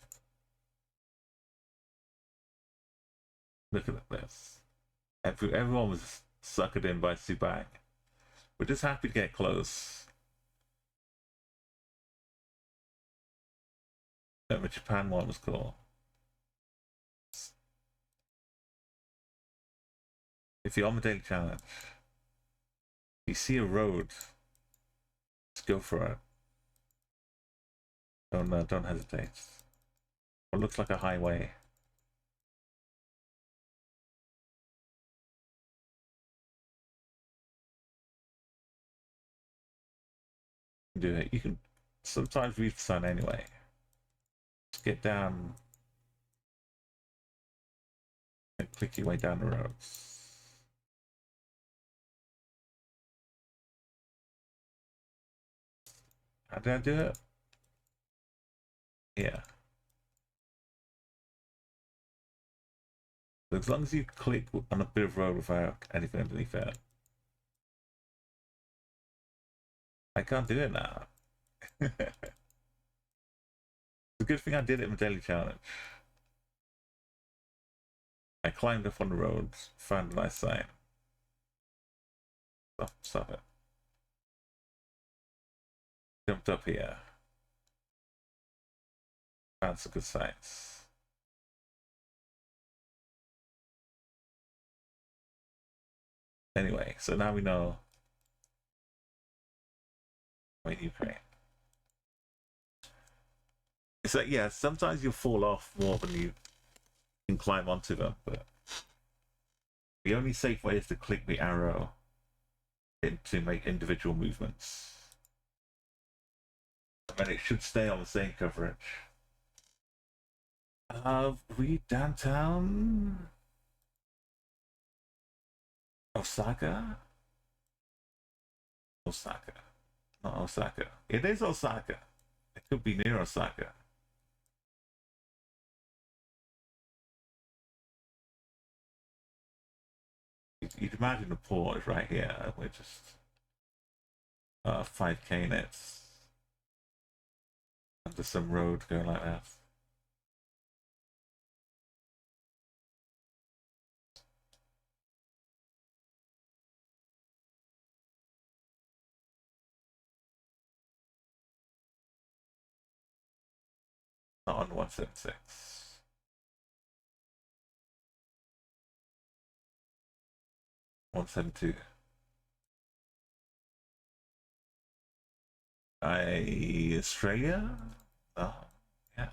Look at this. Everyone was suckered in by Subang. We're just happy to get close. No, the Japan one was cool. If you're on the daily challenge, you see a road, just go for it. Don't hesitate. It looks like a highway. Do it. You can sometimes read the sun anyway. Just get down and click your way down the roads. How did I do it? Yeah. As long as you click on a bit of road without anything underneath it. I can't do it now. It's a good thing I did it in the daily challenge. I climbed up on the road, found a nice sign. Stop it. Jumped up here. Found some good signs. Anyway, so now we know we're in Ukraine. It's like, yeah, sometimes you'll fall off more than you can climb onto them, but the only safe way is to click the arrow to make individual movements. And then it should stay on the same coverage. We downtown? Osaka? Osaka. Not Osaka. It is Osaka. It could be near Osaka. You'd imagine the port is right here. We're just 5K nets under some road going like that. Not on 176. $172. Australia? Oh, yeah.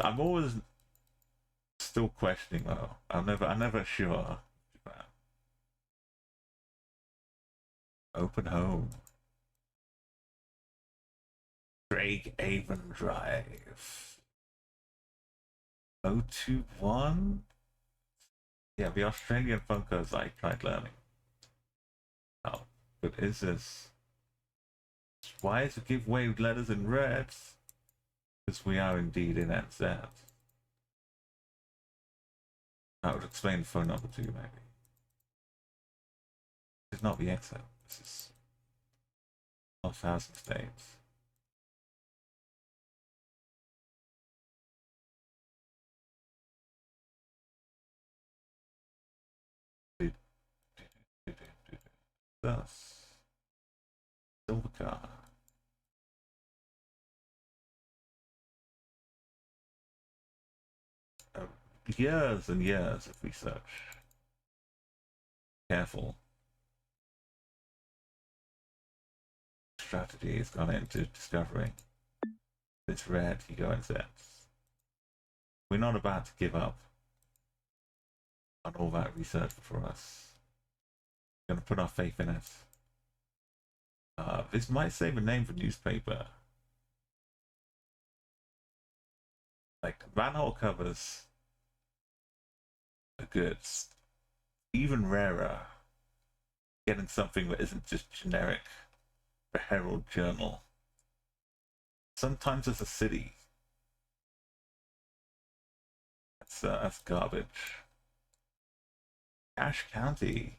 I'm always still questioning though. I'm never sure. Open home. Drake Avon Drive. 021? Yeah, the Australian funkers I tried learning. Oh, but is this? Why is the giveaway with letters in red? Because we are indeed in NZ. That would explain the phone number too, maybe. This is not the exit. This is 1,000 states. Thus, silver car. Years and years of research. Careful. Strategy has gone into discovering this red you go and sets. We're not about to give up on all that research for us. We're gonna put our faith in it. This might save a name for newspaper. Like manhole covers are good. Even rarer, getting something that isn't just generic. The Herald Journal. Sometimes it's a city. That's garbage. Cache County.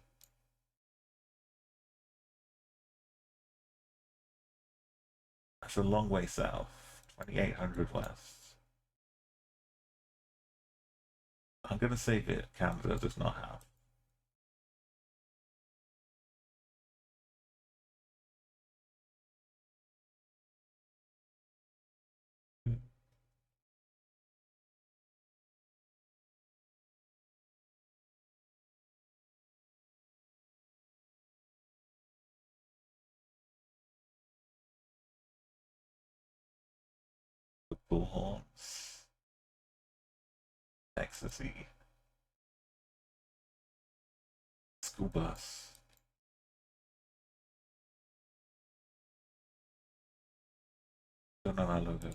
That's a long way south. 2,800 west. I'm gonna say that Canada does not have. The bullhorns. Ecstasy. School bus. Don't know that logo.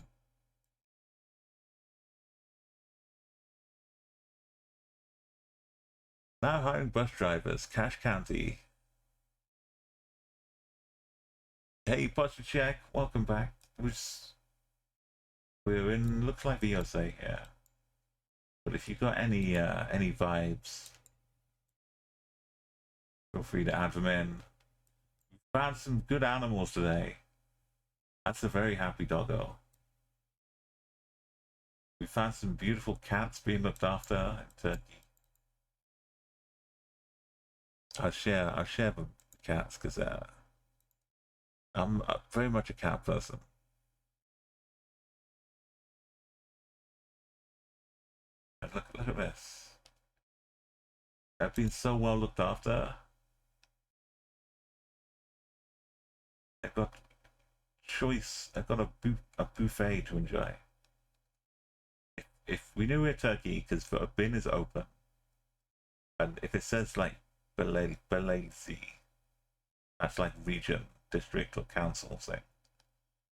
Now hiring bus drivers. Cache County. Hey, Posture Check. Welcome back. We're in, looks like the USA here. But if you've got any vibes, feel free to add them in. We found some good animals today. That's a very happy doggo. We found some beautiful cats being looked after in Turkey. I'll share the cats because I'm very much a cat person. And look at this. I've been so well looked after. I've got choice. I've got a buffet to enjoy. If we knew we're Turkey, because the bin is open, and if it says like Belezi, that's like region, district, or council thing.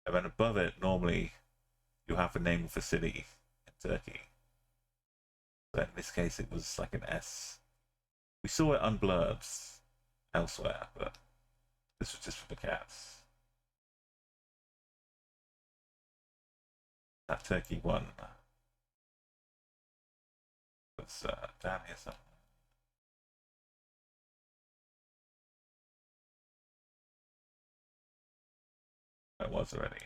And then above it, normally you have the name of the city in Turkey. But in this case, it was like an S. We saw it unblurred elsewhere, but this was just for the cats. That Turkey one was down here somewhere. It was already.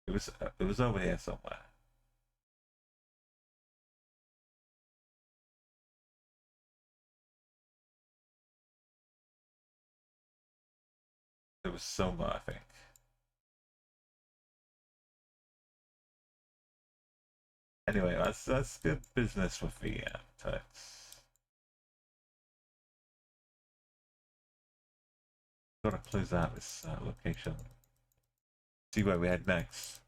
It was over here somewhere. It was Soma, I think. Anyway, that's good business with the Turks. Gotta close out this location. See where we head next.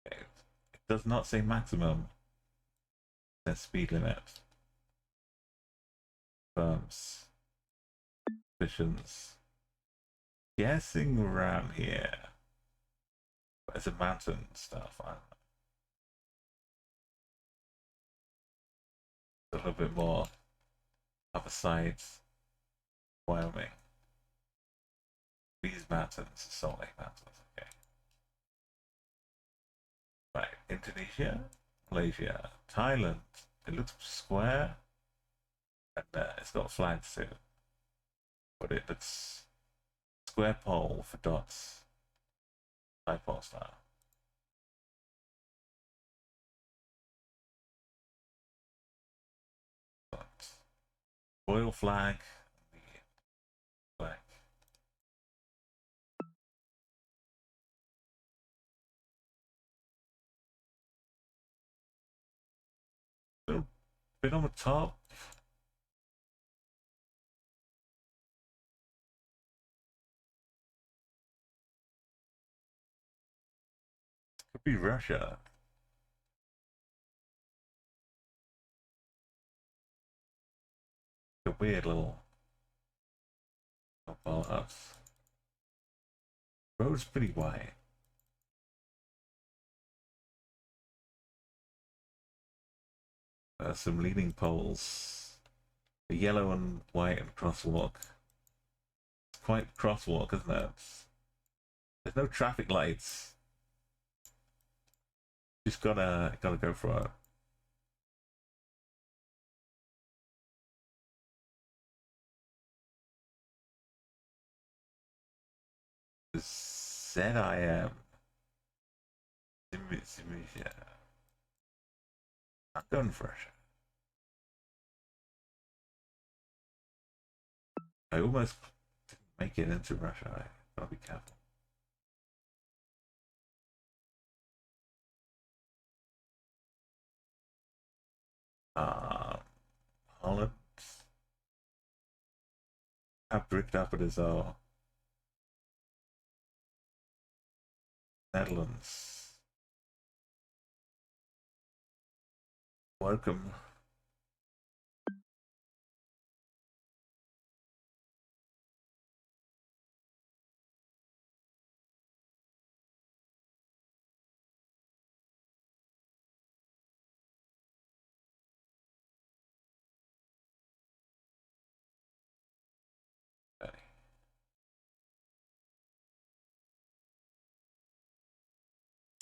Okay. It does not say maximum. their speed limit. Firms. Missions. Guessing around here. But it's a mountain stuff. I don't know. A little bit more other side. Wyoming. These mountains, Salt Lake Mountains, okay. Right, Indonesia, Malaysia, Thailand. It looks square, and it's got flags too. But it looks square pole for dots. Dipole style. Royal flag, flag. Little bit on the top. Could be Russia. A weird little ball house. Road's pretty wide. Some leaning poles. A yellow and white and crosswalk. It's quite crosswalk, isn't it? There's no traffic lights. Just gotta go for it. ZIM. Yeah. I'm going for it. I almost didn't make it into Russia. I gotta be careful. Holland. How bricked up it is, all. Netherlands. Welcome.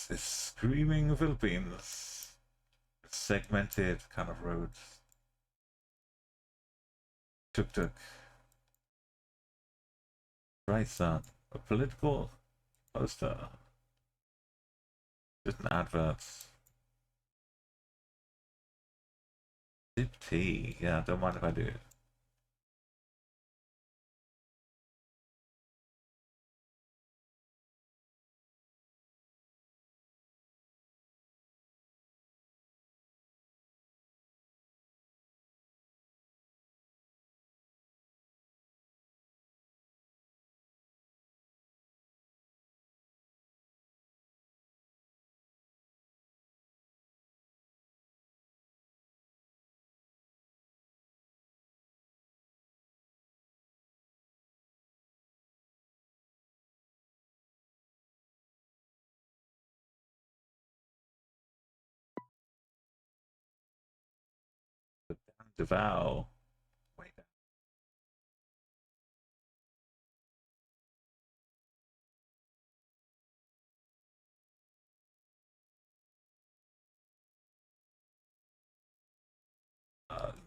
It's screaming Philippines. It's segmented kind of roads. Tuk-tuk. Right, son. A political poster. Just an advert. Sip tea. Yeah, don't mind if I do it. Devour. Wait.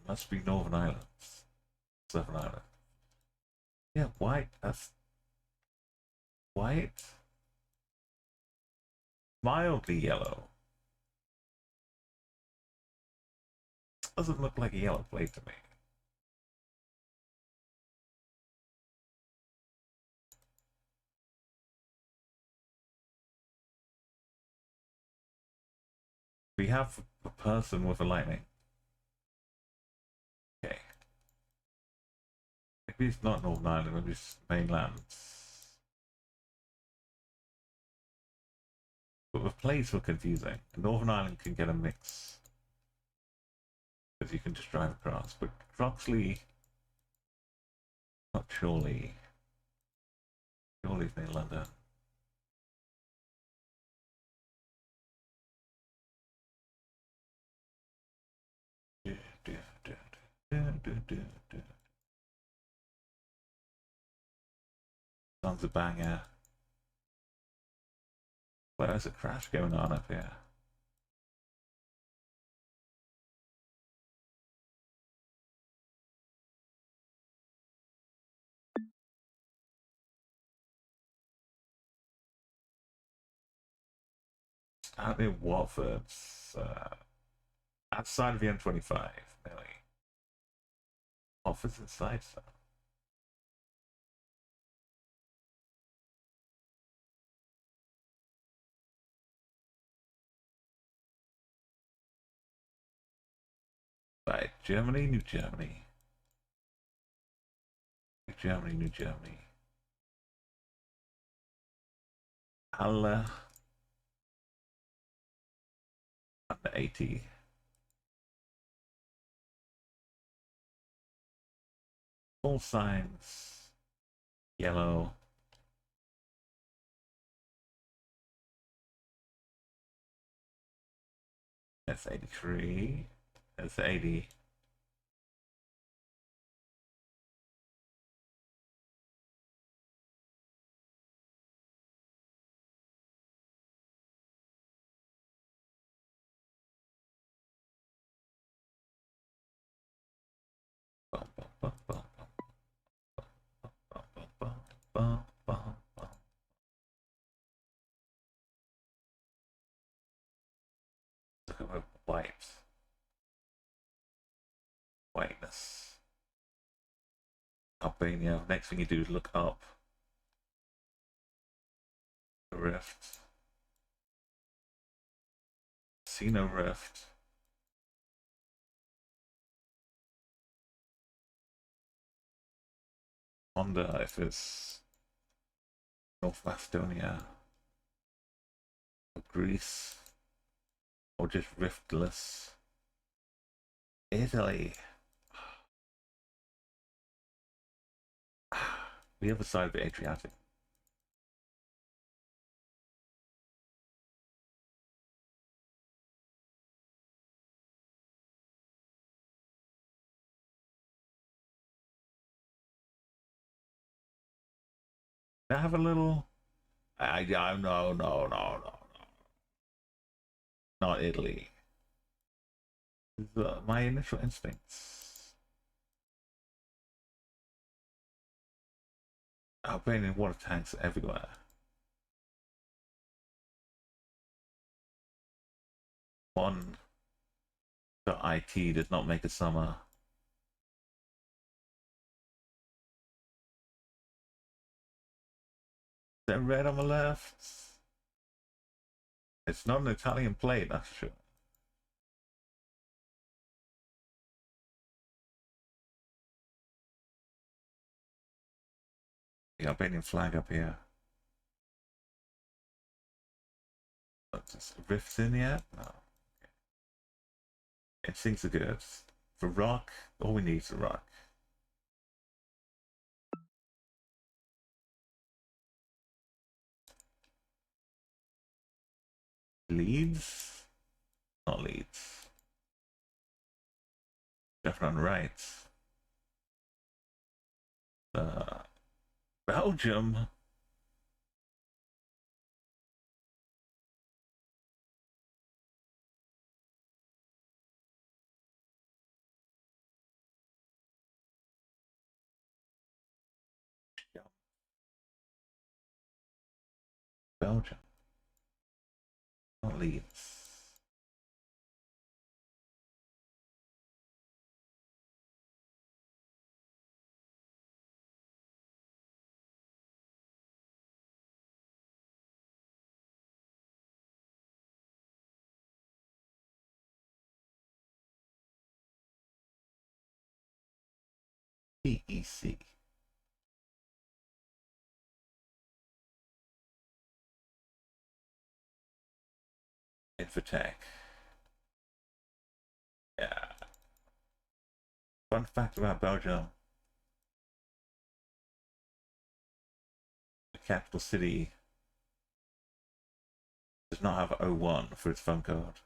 Must be Northern Ireland. Southern Ireland. Yeah, white. That's white. Mildly yellow. Doesn't look like a yellow plate to me. We have a person with a lightning. Okay. Maybe it's not Northern Ireland, maybe it's mainland. But the plates were confusing. Northern Ireland can get a mix. because you can just drive across. But Croxley, not surely. Surely's near London. Song's a banger. Well, there's a crash going on up here. Out near Watford, outside of the M25, nearly. Watford's inside, so. Right, Germany, New Germany. New Germany, New Germany. Halle. Under 80. All signs. Yellow. That's 83. That's 80. Bum, bum, bum, bum, bum, bum, bum, bum, bum, bum. Look at my white. Whiteness. Albania. Next thing you do is look up. The rift. See no rift. Wonder if it's North Macedonia or Greece or just riftless. Italy. The other side of the Adriatic. I have a little. No, no, no, no, no. Not Italy. My initial instincts. Albanian water tanks everywhere. One. The IT does not make a summer. Is that red on the left? It's not an Italian plate, that's true. The Albanian flag up here. Just rifts in yet? No. Okay. Instincts are good. For rock, all we need is a rock. Leeds? Not Leeds. Definitely on the right. Belgium? Belgium. Not Leeds. PEC. Infotech. Yeah. Fun fact about Belgium. The capital city does not have 01 for its phone code.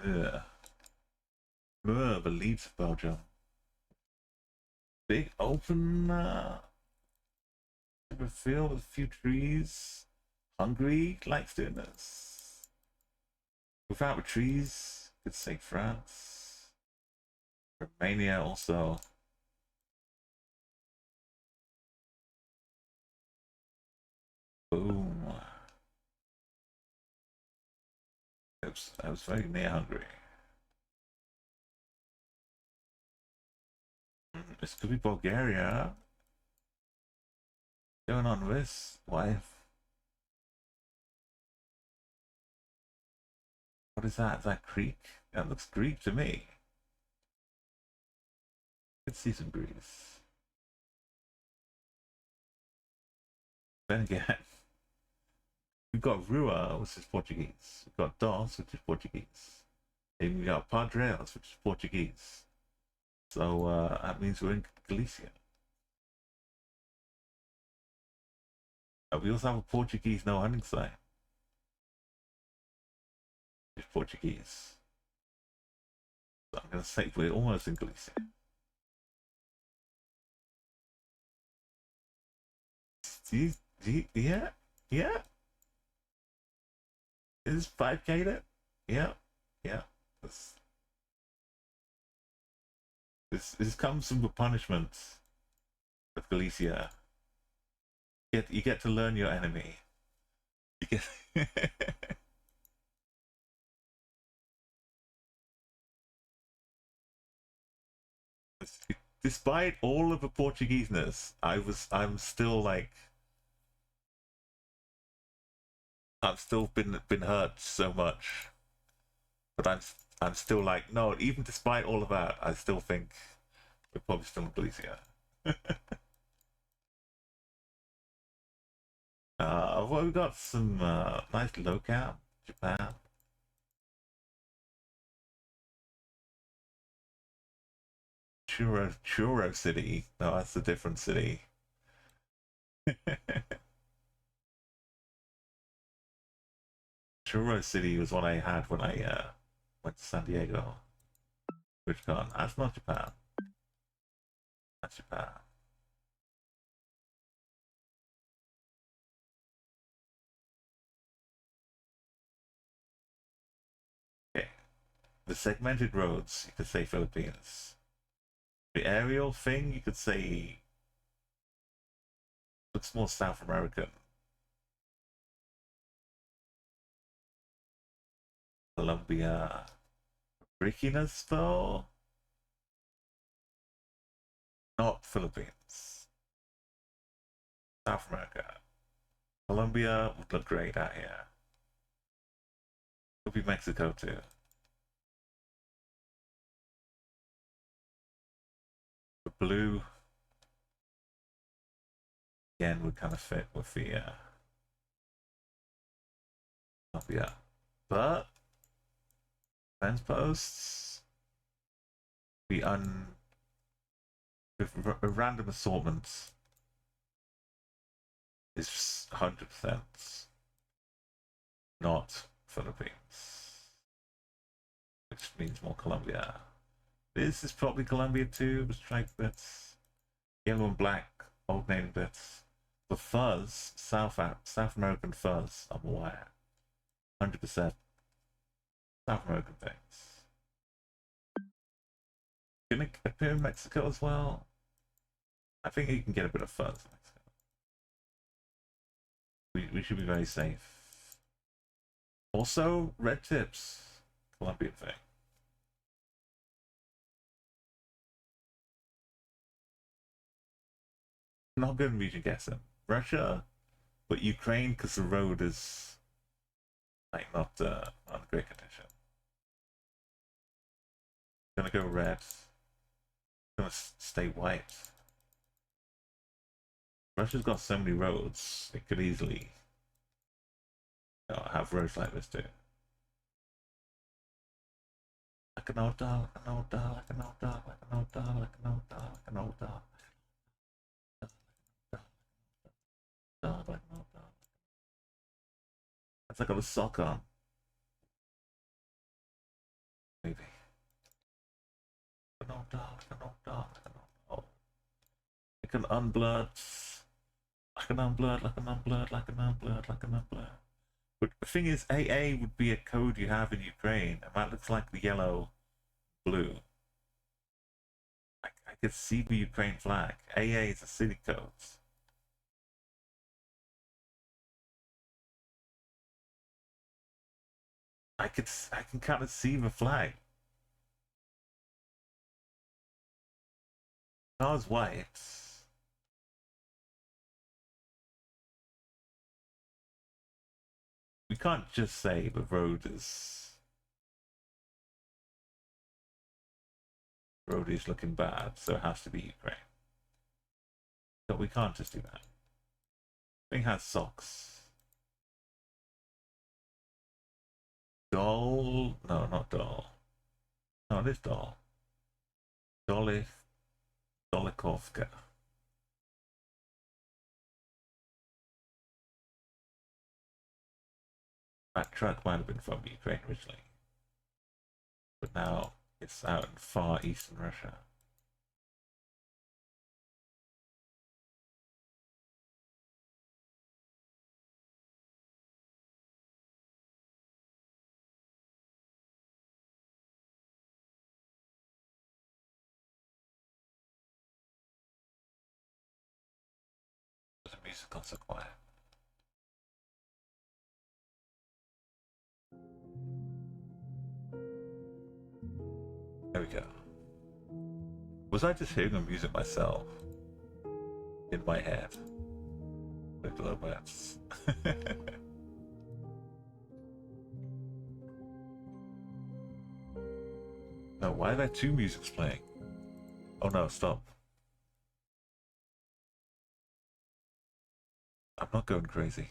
The Leeds of Belgium. Big open field with a few trees. Hungary likes doing this. Without the trees, could say France. Romania also. Boom. Oops, I was very near Hungary. This could be Bulgaria. What's going on with this? Why? What is that? Is that Greek? That looks Greek to me. Let's see some Greece. Then again, we've got Rua, which is Portuguese. We've got Dos, which is Portuguese. And we've got Padres, which is Portuguese. So that means we're in Galicia. We also have a Portuguese no hunting sign. It's Portuguese. So I'm going to say we're almost in Galicia. Yeah, yeah. Is 5K'd? Yeah, yeah. This comes from the punishment of Galicia. You get to learn your enemy. You get Despite all of the Portugueseness, I'm still like I've still been hurt so much. But I'm still like, no, even despite all of that, I still think we're probably still in Galicia. Well, we've got some nice locale, Japan. Churro City. No, that's a different city. Churro City was what I had when I went to San Diego. Which con? That's not Japan. That's Japan. Okay. The segmented roads, you could say Philippines. The aerial thing, you could say looks more South American. Colombia. Breakiness though? Not Philippines. South America. Colombia would look great out here. Could be Mexico too. The blue again would kind of fit with the Colombia. But fence posts be with a random assortment is 100% not Philippines, which means more Colombia. This is probably Colombia too, with striped bits, yellow and black, old name bits. The fuzz, South American fuzz, I'm aware. 100% South American things. Gonna appear in Mexico as well. I think you can get a bit of fuzz in Mexico. We should be very safe. Also, red tips, Colombian thing. Not good region guessing. Russia, but Ukraine because the road is like not in great condition. Gonna go red. Gonna stay white. Russia's got so many roads; it could easily No, I have roads like this too. Like an old dog, like an old dog, like an old dog, like an old dog, like an old dog, like an old dog. Dog, like an old dog. It's like I got a sock on. Maybe. Like an old dog, like an old dog, like an old dog. Like an unblurred. Like an unblurred, like an unblurred, like an unblurred, like an unblurred. But the thing is, AA would be a code you have in Ukraine, and that looks like the yellow, blue. I could see the Ukraine flag. AA is a city code. I can kind of see the flag. Car's white. We can't just say the road is looking bad, so it has to be Ukraine. But we can't just do that. Thing has socks. Doll? No, not doll. No, it is doll. Dolikovka. That truck might have been from Ukraine originally, but now it's out in far eastern Russia. The music got so quiet. There we go. Was I just hearing the music myself? In my head? With low bats. No, why are there two musics playing? Oh no, stop. I'm not going crazy.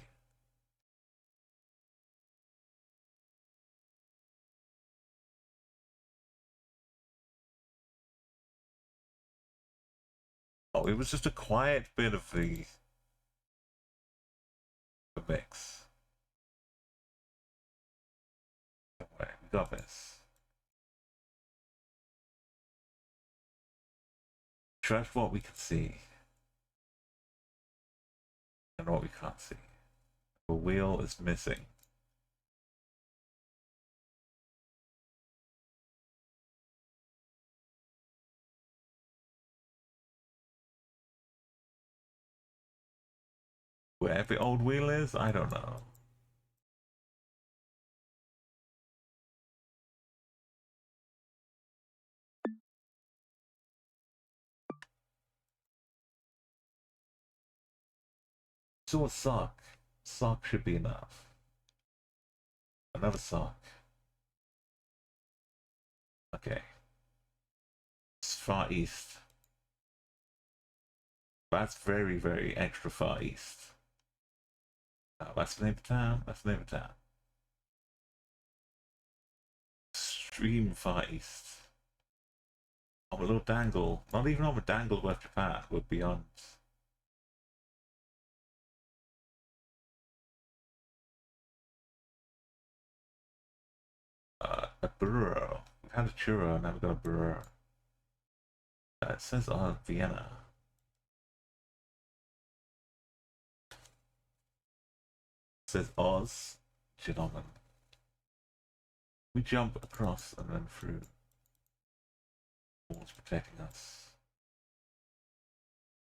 Oh, it was just a quiet bit of the mix. Don't worry, we got this. Trust what we can see and what we can't see. The wheel is missing. Where every old wheel is, I don't know. So a sock. Sock should be enough. Another sock. Okay. It's far east. That's very, very extra far east. That's the name of town. That's the name of town. Extreme far east. On a little dangle. Not even on a dangle worth Japan. We're beyond. A burro. We've had a churro, now we've got a burro. It says on Vienna. It says Oz, gentlemen. We jump across and then through. Walls protecting us.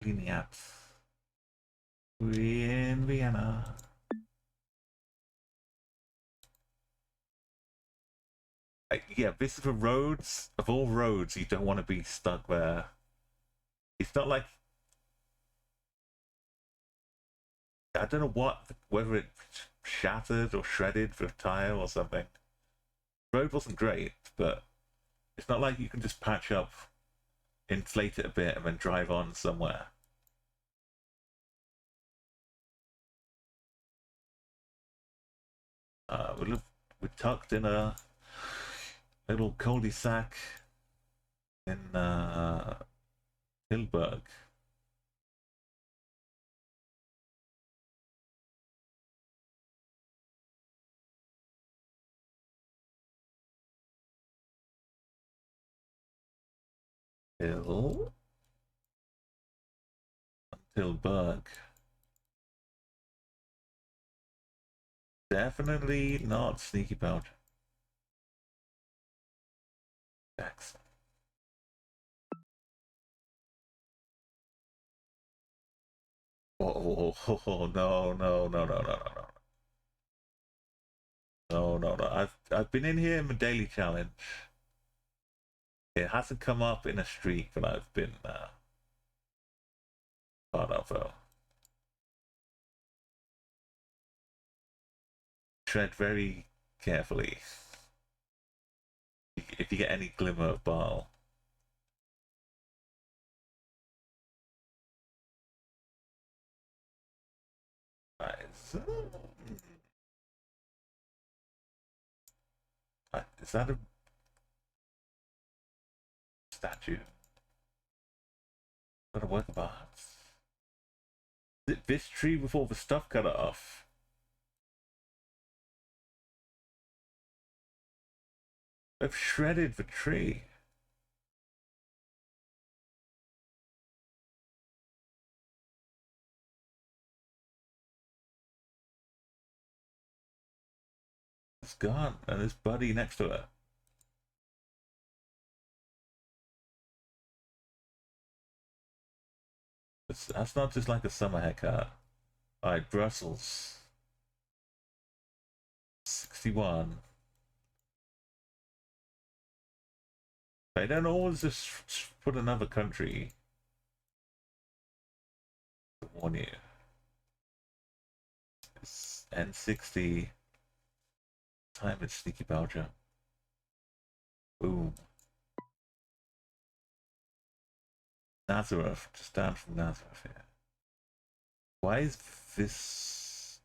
Cleaning up. We're in Vienna. Yeah, this is the roads. Of all roads, you don't want to be stuck there. It's not like I don't know whether it shattered or shredded for a tire or something. The road wasn't great, but it's not like you can just patch up, inflate it a bit, and then drive on somewhere. We're tucked in a little cul-de-sac in Tilburg. Tilburg. Definitely not Sneaky Belgium. Jackson. Oh, no, no, no, no, no, no, no. No, no, no. I've been in here in my daily challenge. It hasn't come up in a streak that I've been part of though. Tread very carefully. If you get any glimmer of bile. Right, so, is that a statue? Is that a work of art? Is it this tree with all the stuff cut off? They've shredded the tree. It's gone, and there's Buddy next to it. That's not just like a summer haircut. Alright, Brussels. 61. They don't always just put another country to warn you. It's N60. Time it's Sneaky Belgium. Boom. Nazareth, just down from Nazareth here. Why is this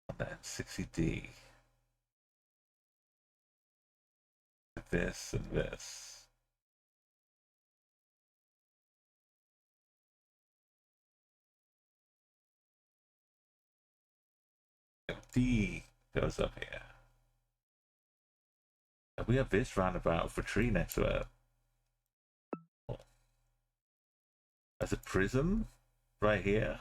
on the N60D? This and this. D goes up here. And we have this roundabout for tree next to it. There's a prism right here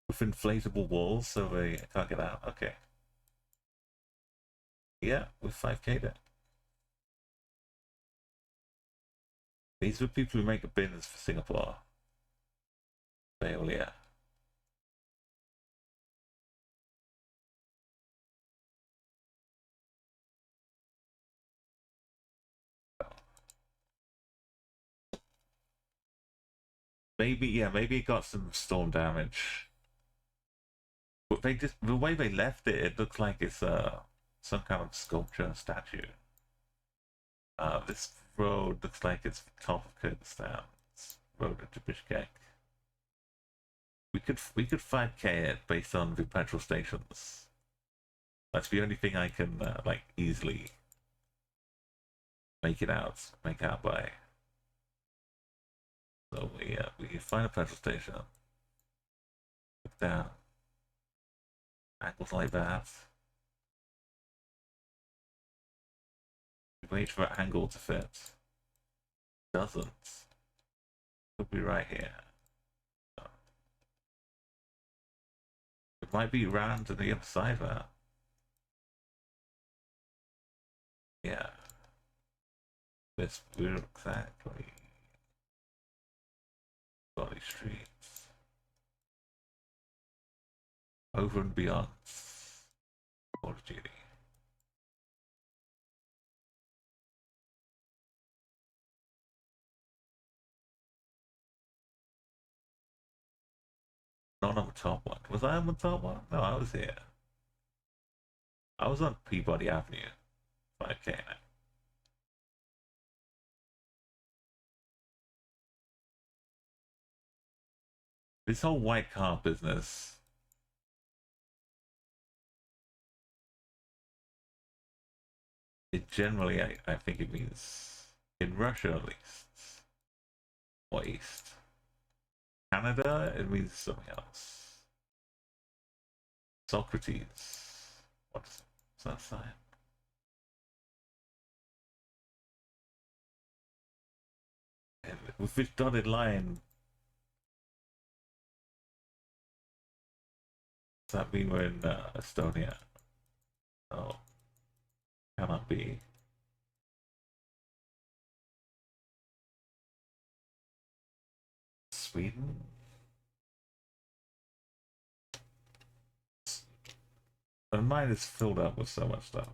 with inflatable walls so they can't get out. Okay. Yeah, with 5K'd. These are people who make the bins for Singapore. Failure. Maybe, yeah, maybe it got some storm damage. But they just, the way they left it, it looks like it's some kind of sculpture statue. This road looks like it's the top of Kyrgyzstan. It's road into Bishkek. We could 5K it based on the petrol stations. That's the only thing I can like easily make out by. So we find a petrol station. Look down. Angles like that. We wait for that angle to fit. Doesn't. Could be right here. It might be round to the other side there. Yeah. This we're exactly Body Streets. Over and beyond Call of Duty. Not on the top one. Was I on the top one? No, I was here. I was on Peabody Avenue. 5K now. This whole white car business. It generally, I think it means, in Russia at least, or East. Canada, it means something else. Socrates. What's that sign? And with this dotted line, does that mean we're in Estonia? Oh, cannot be. Sweden? And mine is filled up with so much stuff.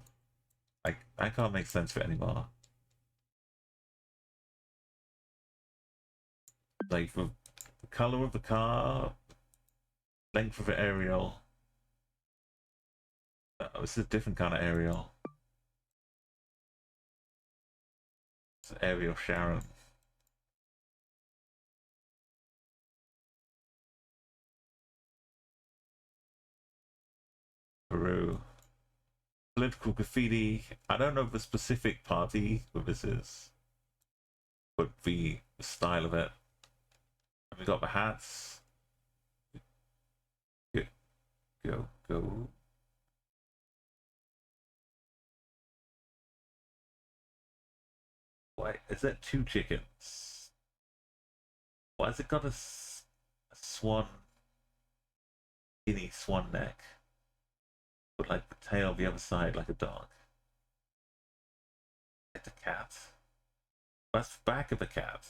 I can't make sense of it anymore. Like the color of the car, length of the aerial. This is a different kind of aerial. It's aerial Sharon. Peru. Political graffiti. I don't know the specific party what this is, but the style of it. And we got the hats. Go. Why is that two chickens? Why has it got a swan, skinny swan neck, but like the tail the other side like a dog? Like the cat. That's the back of the cat.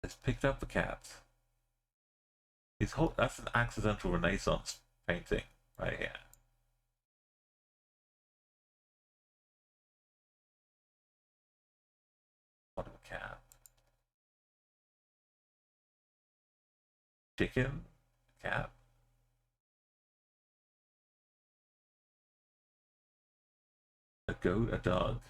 It's picked up the cat. That's an accidental Renaissance painting right here. What a cat. Chicken, cat. A goat, a dog.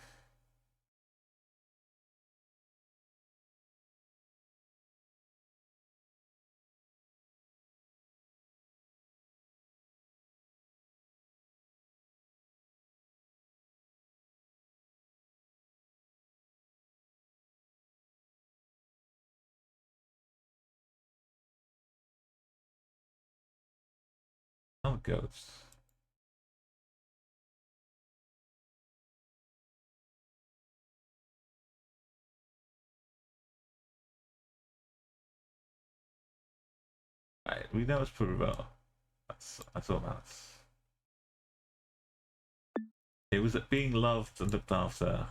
Oh, goats. Right, we know it's pretty well. That's all matters. It was being loved and looked after.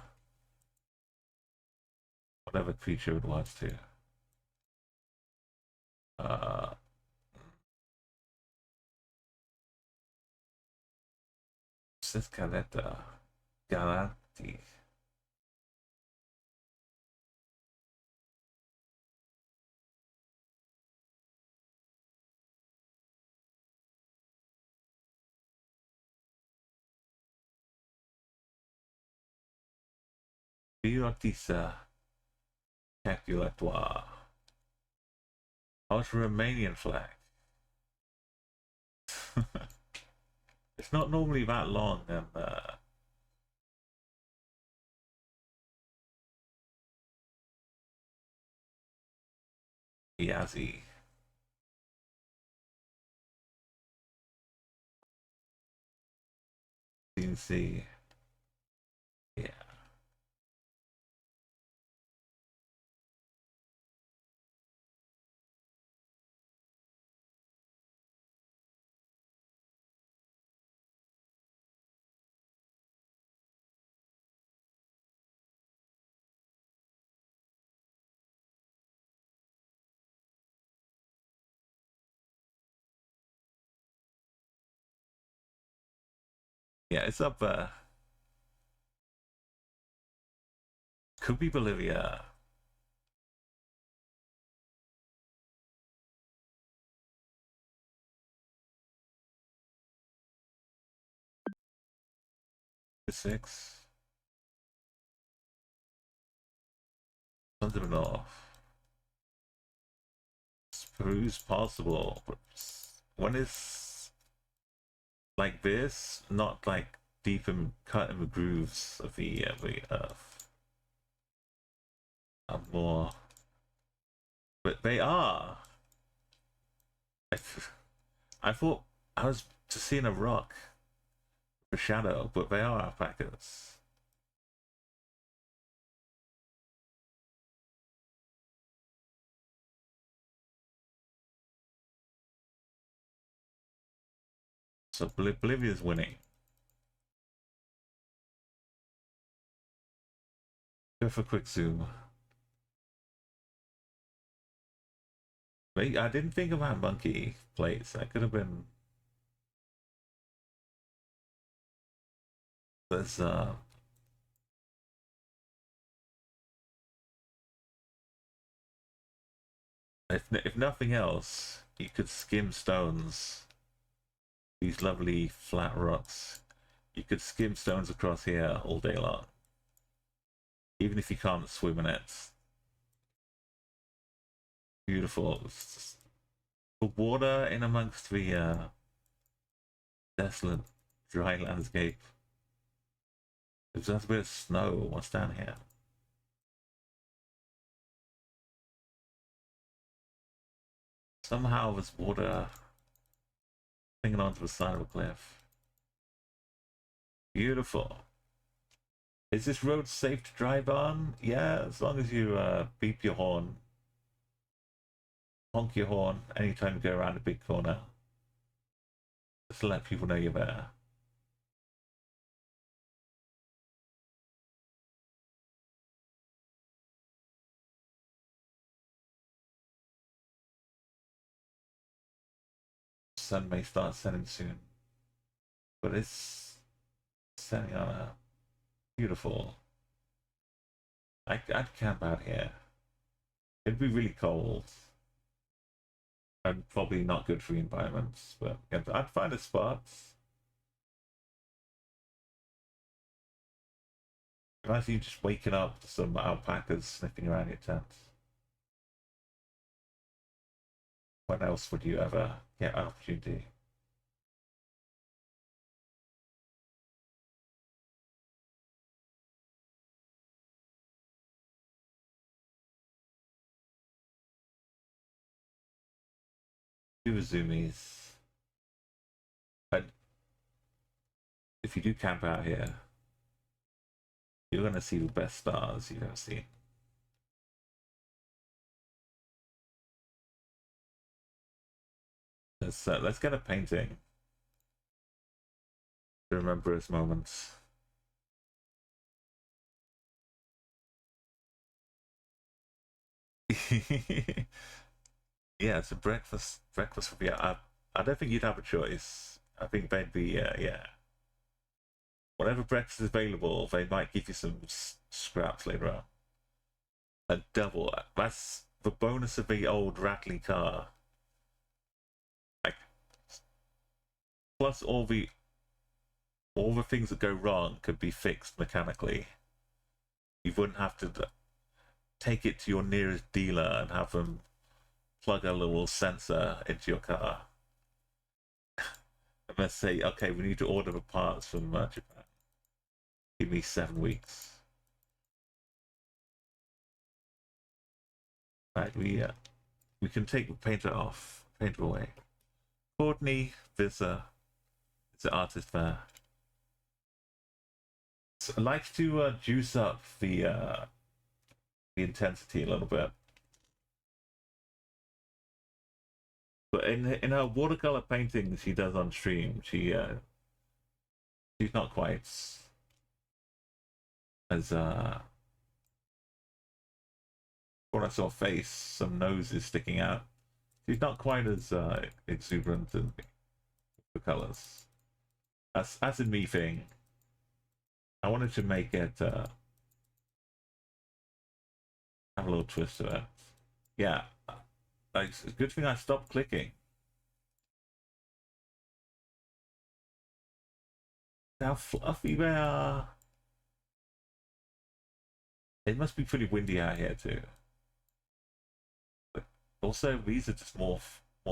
Whatever creature it was too. 25K'd. Garanti. Biotisa. Calculatoire. How's the Romanian flag? It's not normally that long and Yazzie. CNC. Yeah. Yeah, it's up there. Could be Bolivia. Six. Sons of the North. peruse possible, but when it's like this, not like deep and cut in the grooves of the earth, are more. But they are. I thought I was just seeing a rock, a shadow, but they are alpacas. So Bolivia's winning. Go for a quick zoom. Wait, I didn't think about monkey plates. That could have been. There's if nothing else, you could skim stones. These lovely flat rocks. You could skim stones across here all day long. Even if you can't swim in it. Beautiful. The water in amongst the desolate dry landscape. There's just a bit of snow. What's down here? Somehow there's water hanging onto the side of a cliff. Beautiful. Is this road safe to drive on? Yeah, as long as you beep your horn. Honk your horn anytime you go around a big corner. Just to let people know you're there. Sun may start setting soon, but it's setting on a beautiful. I'd camp out here. It'd be really cold and probably not good for the environment, but I'd find a spot. Imagine you just waking up to some alpacas sniffing around your tent. When else would you ever get an opportunity? Do the zoomies. But if you do camp out here, you're going to see the best stars you've ever seen. Let's get a painting to remember his moments. Yeah, it's a breakfast for me. I don't think you'd have a choice. I think they'd be yeah. Whatever breakfast is available, they might give you some scraps later on. A double. That's the bonus of the old rattly car. Like, plus all the things that go wrong could be fixed mechanically. You wouldn't have to take it to your nearest dealer and have them plug a little sensor into your car. And let's say, okay, we need to order the parts from Japan. Give me 7 weeks. Right, we can take the painter off, paint away. Courtney, there's an artist there. So I like to juice up the intensity a little bit. But in her watercolor paintings she does on stream, she's not quite as when I saw a face, some noses sticking out. She's not quite as exuberant in the colors. As in me thing. I wanted to make it have a little twist to it. Yeah. Like, it's a good thing I stopped clicking. How fluffy they are. It must be pretty windy out here too. Also, these are just more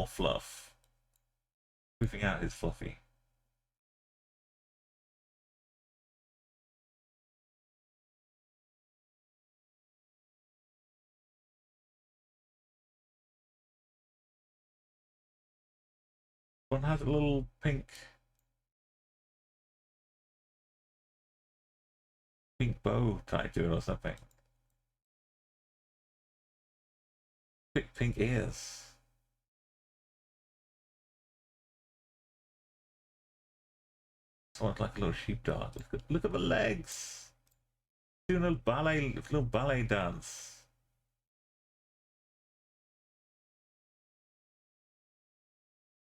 fluff. Moving out is fluffy. One has a little pink bow tied to it or something. Pink ears. This one's like a little sheepdog. Look at the legs. Doing a little ballet dance.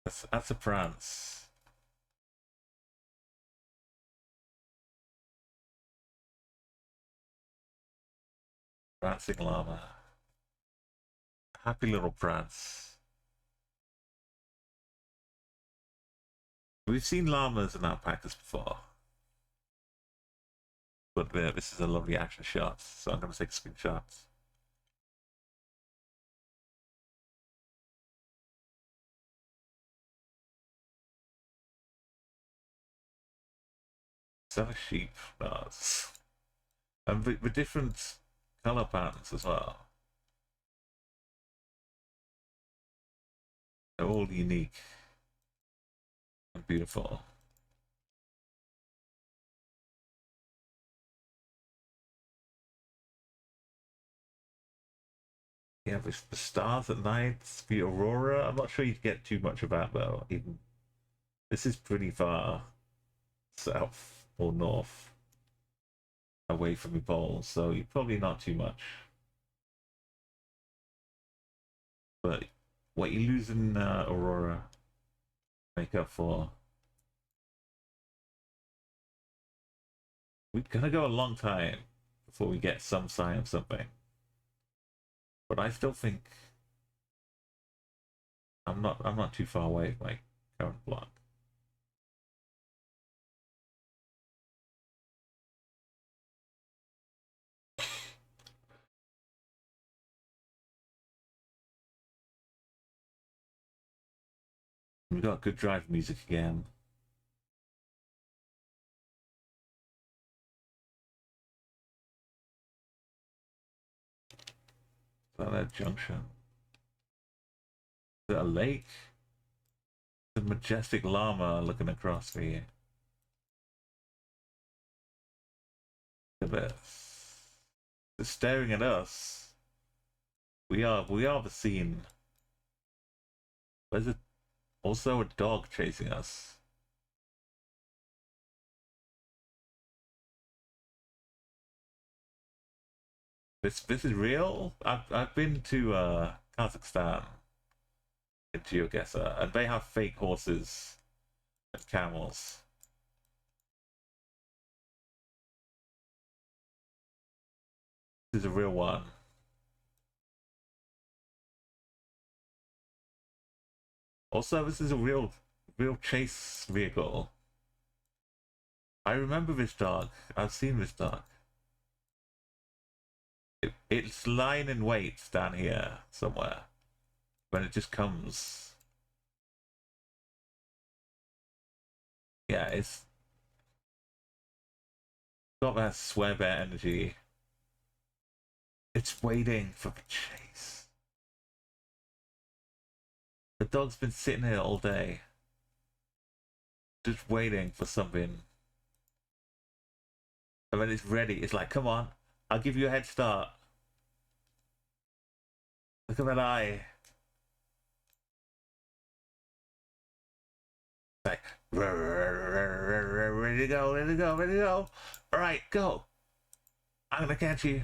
That's a prance. Prancing llama. Happy little prance. We've seen llamas and alpacas before. But this is a lovely action shot, so I'm going to take screenshots. Is that a sheep? No, and the different color patterns as well. They're all unique and beautiful. Yeah, the stars at night, the aurora. I'm not sure you'd get too much of that though. Even this is pretty far south or north away from the poles, so you're probably not too much. But what you lose in aurora, make up for. We're gonna go a long time before we get some sign of something. But I still think I'm not too far away from my current block. We got good drive music again. Is that a junction? Is it a lake? The majestic llama looking across the. Look at this. They're staring at us. We are the scene. There's also a dog chasing us. This is real. I've been to Kazakhstan, in Geogessa, and they have fake horses and camels. This is a real one. Also, this is a real chase vehicle. I remember this dog. I've seen this dog. It's lying in wait down here somewhere when it just comes. Yeah, it's got that swear bear energy. It's waiting for the chase. The dog's been sitting here all day, just waiting for something. And when it's ready, it's like, come on, I'll give you a head start. Look at that eye. Like, ready to go, ready to go, ready to go. All right, go. I'm gonna catch you.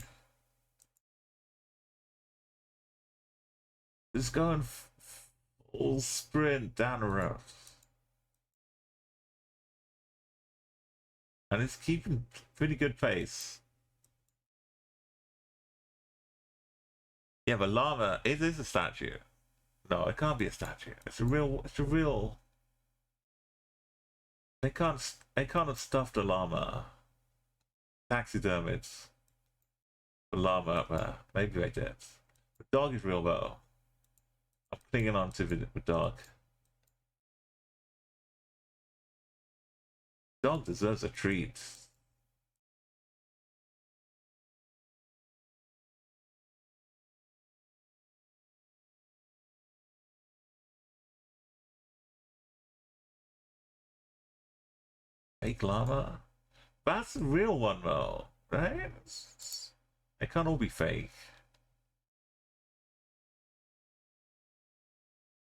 Just going full sprint down the road. And it's keeping pretty good pace. Yeah, but llama, it is a statue. No, it can't be a statue. It's a real. They can't have stuffed a llama. Taxidermied a llama up there. Maybe they did. The dog is real though. I'm clinging on to the dog. Dog deserves a treat. Fake llama? That's the real one though, right? They can't all be fake.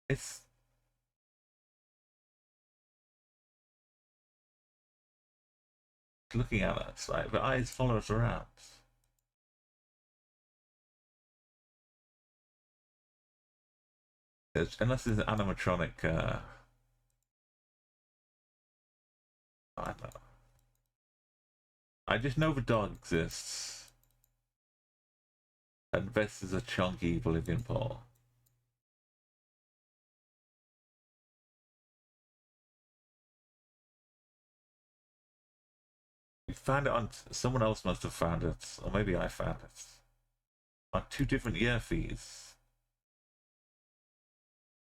It's looking at us, like the eyes follow us around. Unless it's an animatronic, I don't know. I just know the dog exists. And this is a chunky Bolivian pole. We found it on, someone else must have found it, or maybe I found it. On 2 different year feeds.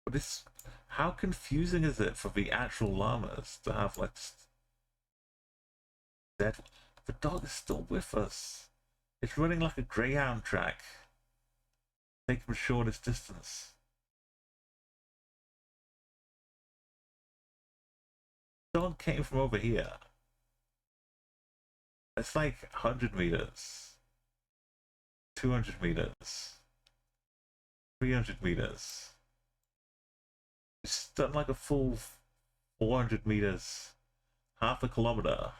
But it's, how confusing is it for the actual llamas to have like dead? The dog is still with us. It's running like a greyhound track. Taking the shortest distance. Dog came from over here. It's like 100 meters, 200 meters, 300 meters. It's done like a full 400 meters, half a kilometer,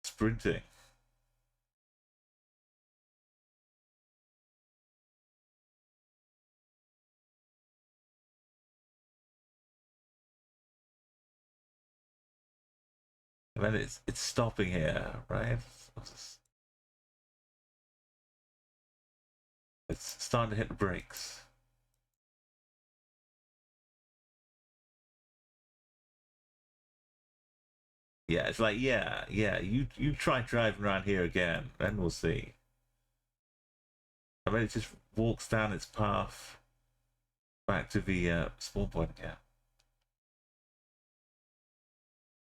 sprinting. And then it's stopping here, right? It's starting to hit the brakes. Yeah, it's like, yeah, you try driving around here again, then we'll see. And then it just walks down its path back to the spawn point again.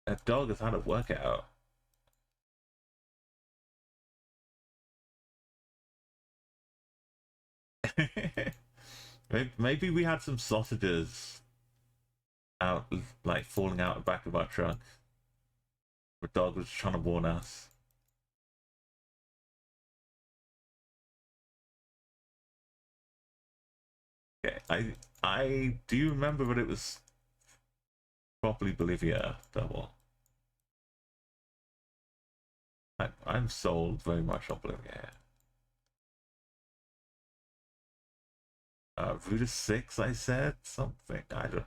That dog has had a workout. Maybe we had some sausages out, like falling out the back of our truck. The dog was trying to warn us. Okay, I do you remember that it was properly Bolivia double? I'm sold very much on Bolivia. Route 6, I said something. I don't know.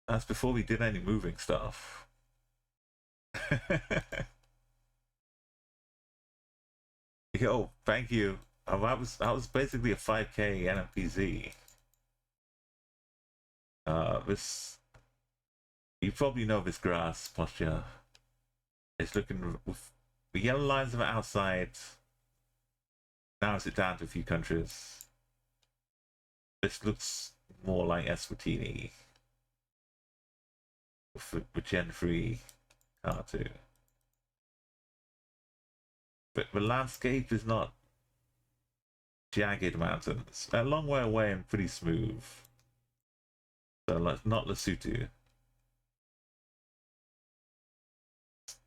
That's before we did any moving stuff. Yo, thank you. That was basically a 5K NMPZ. This, you probably know this grass posture. It's looking with the yellow lines on the outside. Narrows it down to a few countries. This looks more like Eswatini with Gen 3 R2. But the landscape is not jagged mountains. A long way away and pretty smooth. So not Lesotho.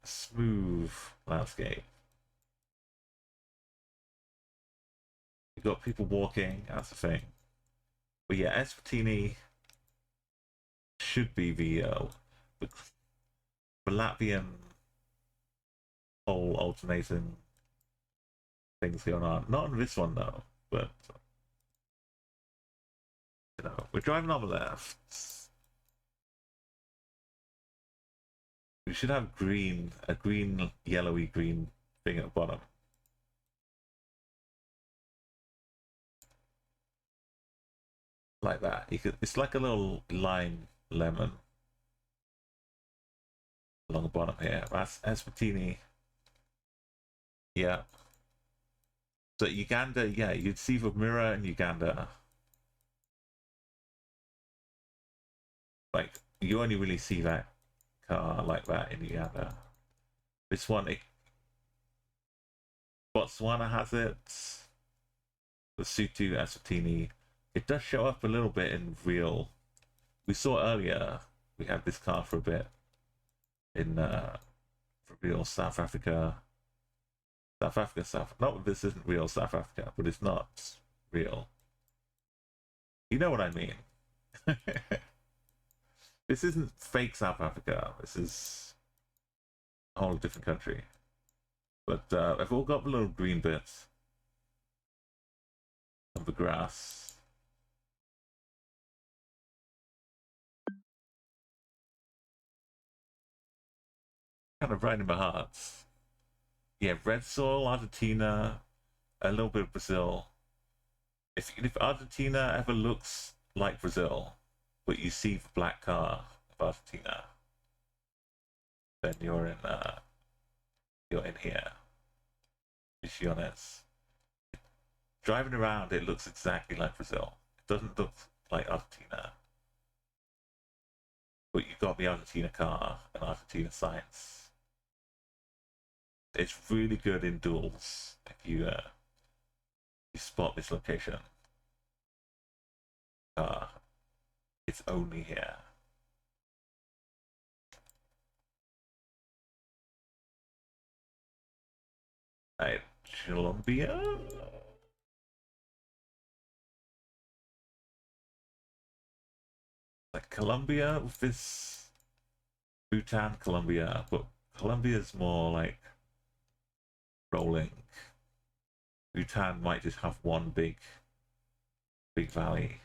Smooth landscape. You got people walking, that's the thing. But yeah, Eswatini should be the Latvian whole alternating things going on. Not on this one though, but you know, we're driving on the left. We should have a green, yellowy green thing at the bottom. like that. You could, it's like a little lime lemon along the bottom here. That's Eswatini. Yeah. So Uganda, yeah, you'd see the mirror in Uganda. Like, you only really see that car like that in Uganda. This one, Botswana has it. The Sutu Eswatini. It does show up a little bit in real. We saw earlier, we had this car for a bit in for real South Africa. Not this isn't real South Africa, but it's not real. You know what I mean? This isn't fake South Africa. This is a whole different country. But I've all got the little green bits of the grass. Kind of right in my heart. Yeah, red soil, Argentina, a little bit of Brazil. If Argentina ever looks like Brazil, but you see the black car of Argentina, then you're in here. Misiones. Driving around, it looks exactly like Brazil. It doesn't look like Argentina, but you've got the Argentina car and Argentina signs. It's really good in duels if you spot this location. It's only here. Right, Colombia. Like Colombia with this Bhutan, Colombia, but Colombia's more like rolling. Bhutan might just have one big valley.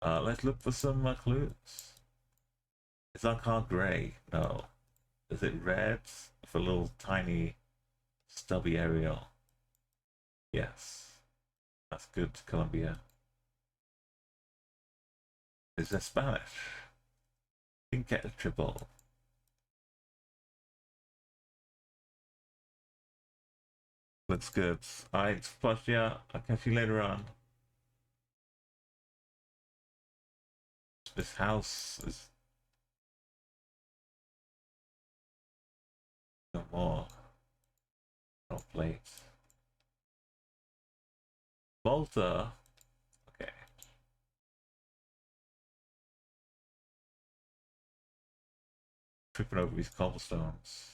Let's look for some clues. Is our car grey? No. Is it red with a little tiny stubby aerial? Yes. That's good, Colombia. Is there Spanish? Didn't get a triple. Looks good. Alright, plus yeah, I'll catch you later on. This house is no more. No plates. Malta. Okay. Tripping over these cobblestones.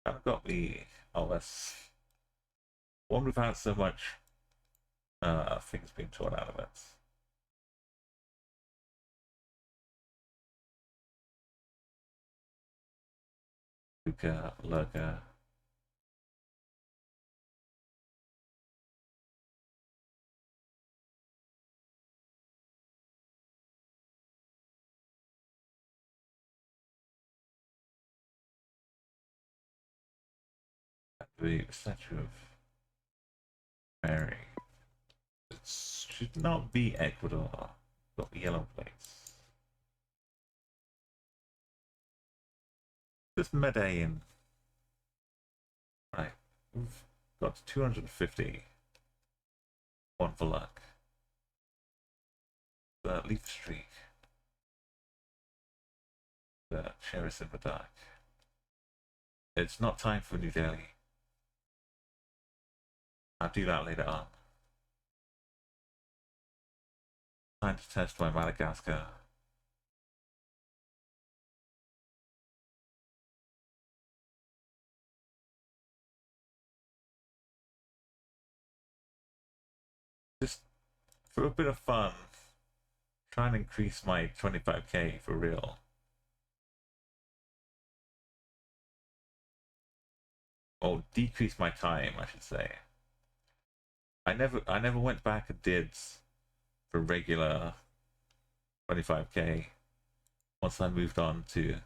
I've got the OS one without so much things being torn out of it. Luca, Lurker. The statue of Mary. It should not be Ecuador. Got the yellow plates. Just Medellin. Right. We've got 250. One for luck. The leaf streak. The Cherish in the dark. It's not time for New Delhi. I'll do that later on. Time to test my Madagascar. Just for a bit of fun, try and increase my 25K for real. or decrease my time, I should say. I never went back and did for regular 25K once I moved on to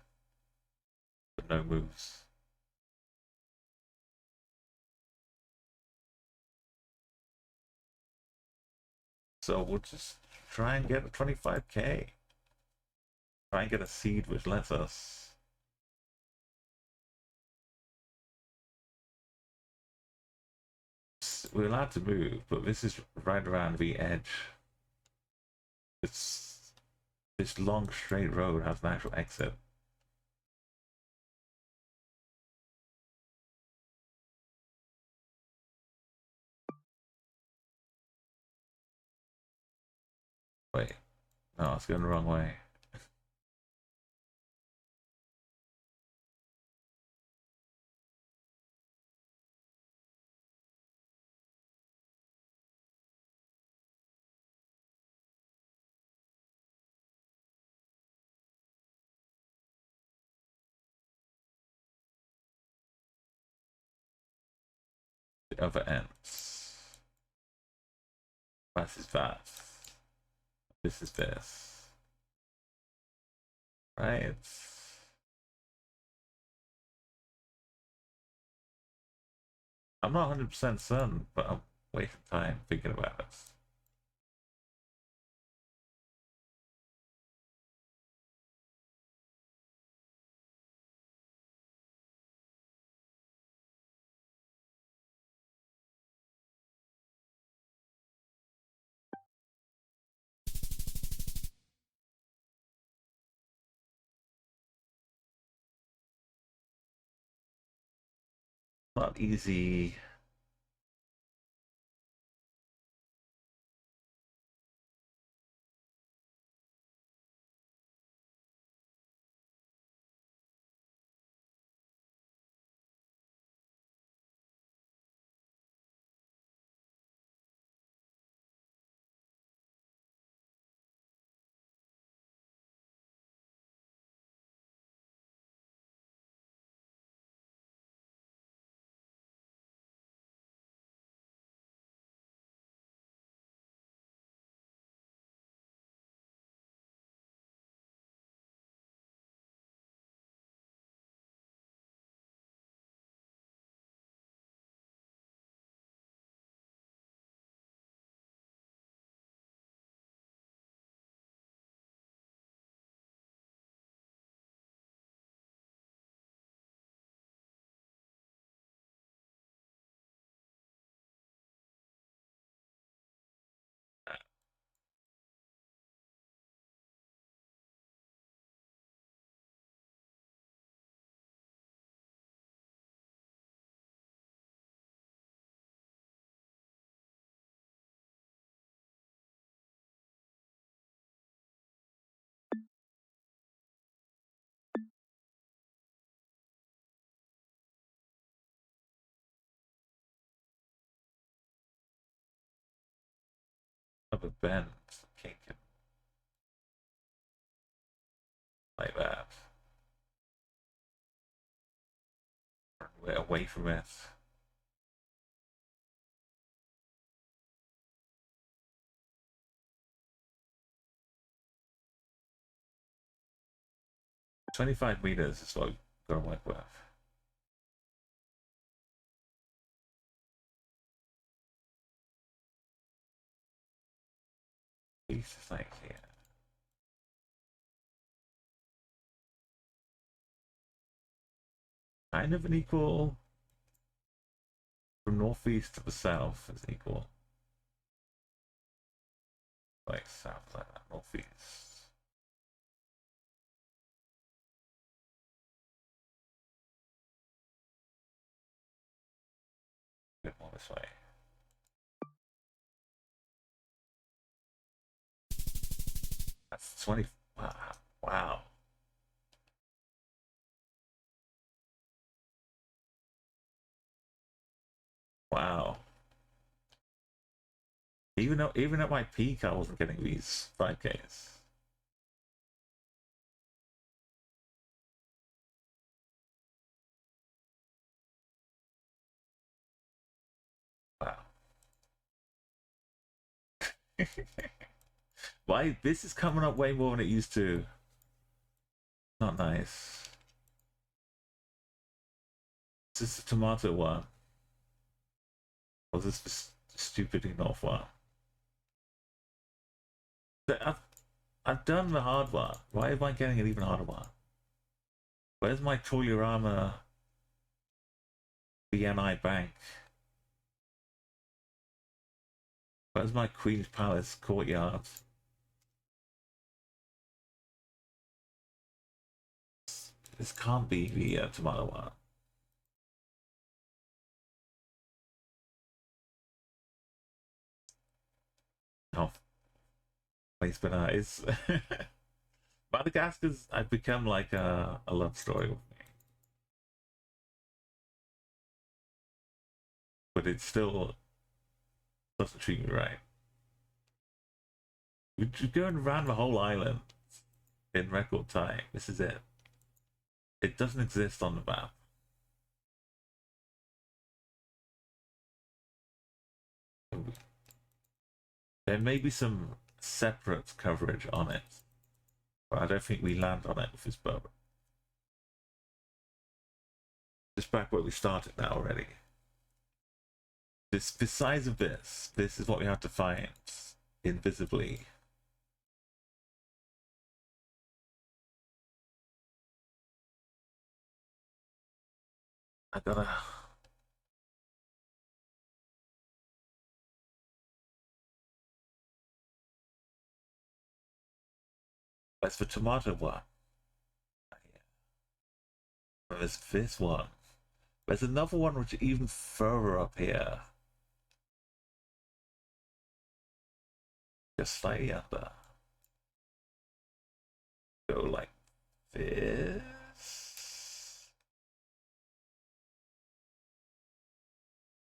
no moves. So we'll just try and get a 25K. Try and get a seed which lets us. We're allowed to move, but this is right around the edge. It's this long straight road has an actual exit. Wait, no, it's going the wrong way. The other ends. This is that. This is this. Right? I'm not 100% certain, but I'm wasting time thinking about it. Not easy. Of a bend, kinking like that. We're away from it. $25 is what I'm gonna work with. East is like here. Kind of an equal. From northeast to the south is equal. Like south like that, northeast. A bit more this way. That's 20. Wow. Wow. Wow. Even at my peak, I wasn't getting these 5Ks. Why? This is coming up way more than it used to. Not nice. Is this the tomato one? Or is this the stupid enough one? I've done the hard one. Why am I getting an even harder one? Where's my Toilerama BNI Bank? Where's my Queen's Palace Courtyard? This can't be the tomato one. Oh, place banana is. Madagascar's. I've become like a love story with me, but it still doesn't treat me right. We just go and around the whole island in record time. This is it. It doesn't exist on the map. There may be some separate coverage on it, but I don't think we land on it with this boat. Just back where we started now already. The size of this is what we have to find invisibly. I gotta. That's the tomato one. There's this one. There's another one which is even further up here. Just slightly under. Go like this.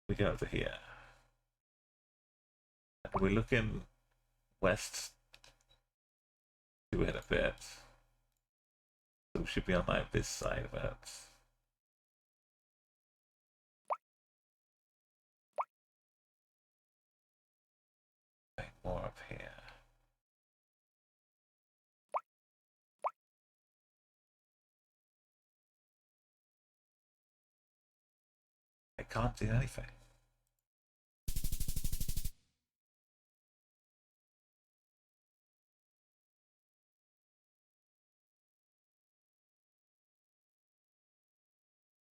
We go over here. And we're looking west to it a bit. So we should be on like this side of it. More up here. I can't do anything.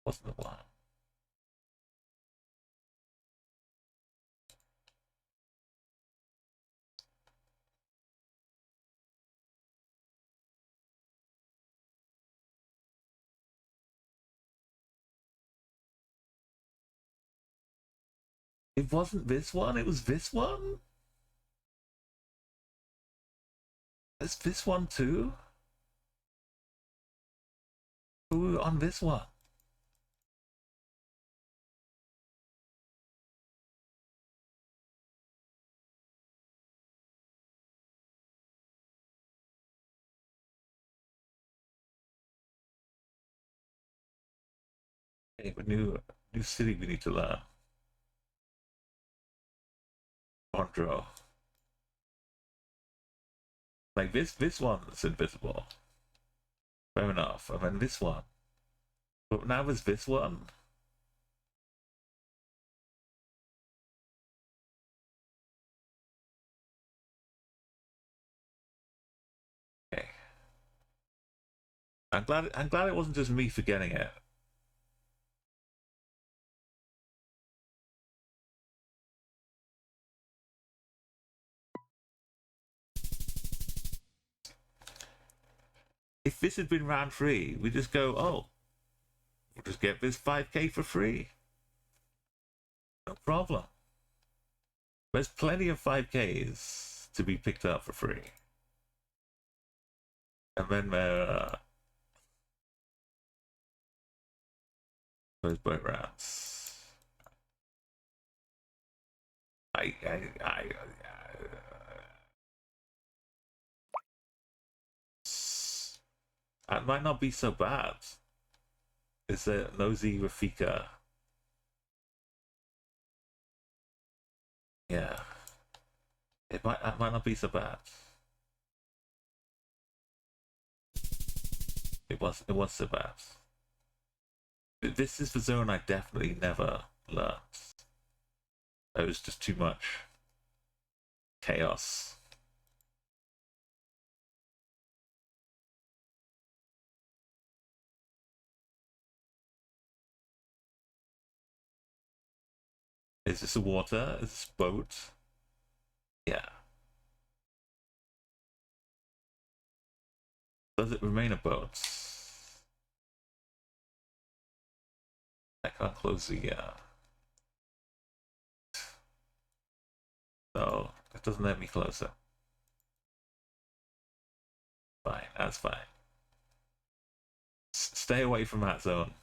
Wasn't the one. It wasn't this one, it was this one? It's this one too? Who on this one? Okay, a new city we need to learn. Bondro. Like this one's invisible. Fair enough. And then this one. But now there's this one. Okay. I'm glad it wasn't just me forgetting it. If this had been round 3, we just go, oh, we'll just get this 5K for free. No problem. There's plenty of 5Ks to be picked up for free. And then those boat rounds. That might not be so bad. Is a nosy Rafika? Yeah. It might not be so bad. It was so bad. This is the zone I definitely never learned. It was just too much chaos. Is this a water? Is this a boat? Yeah. Does it remain a boat? I can't close the so it doesn't let me close it. Fine, that's fine. Stay away from that zone.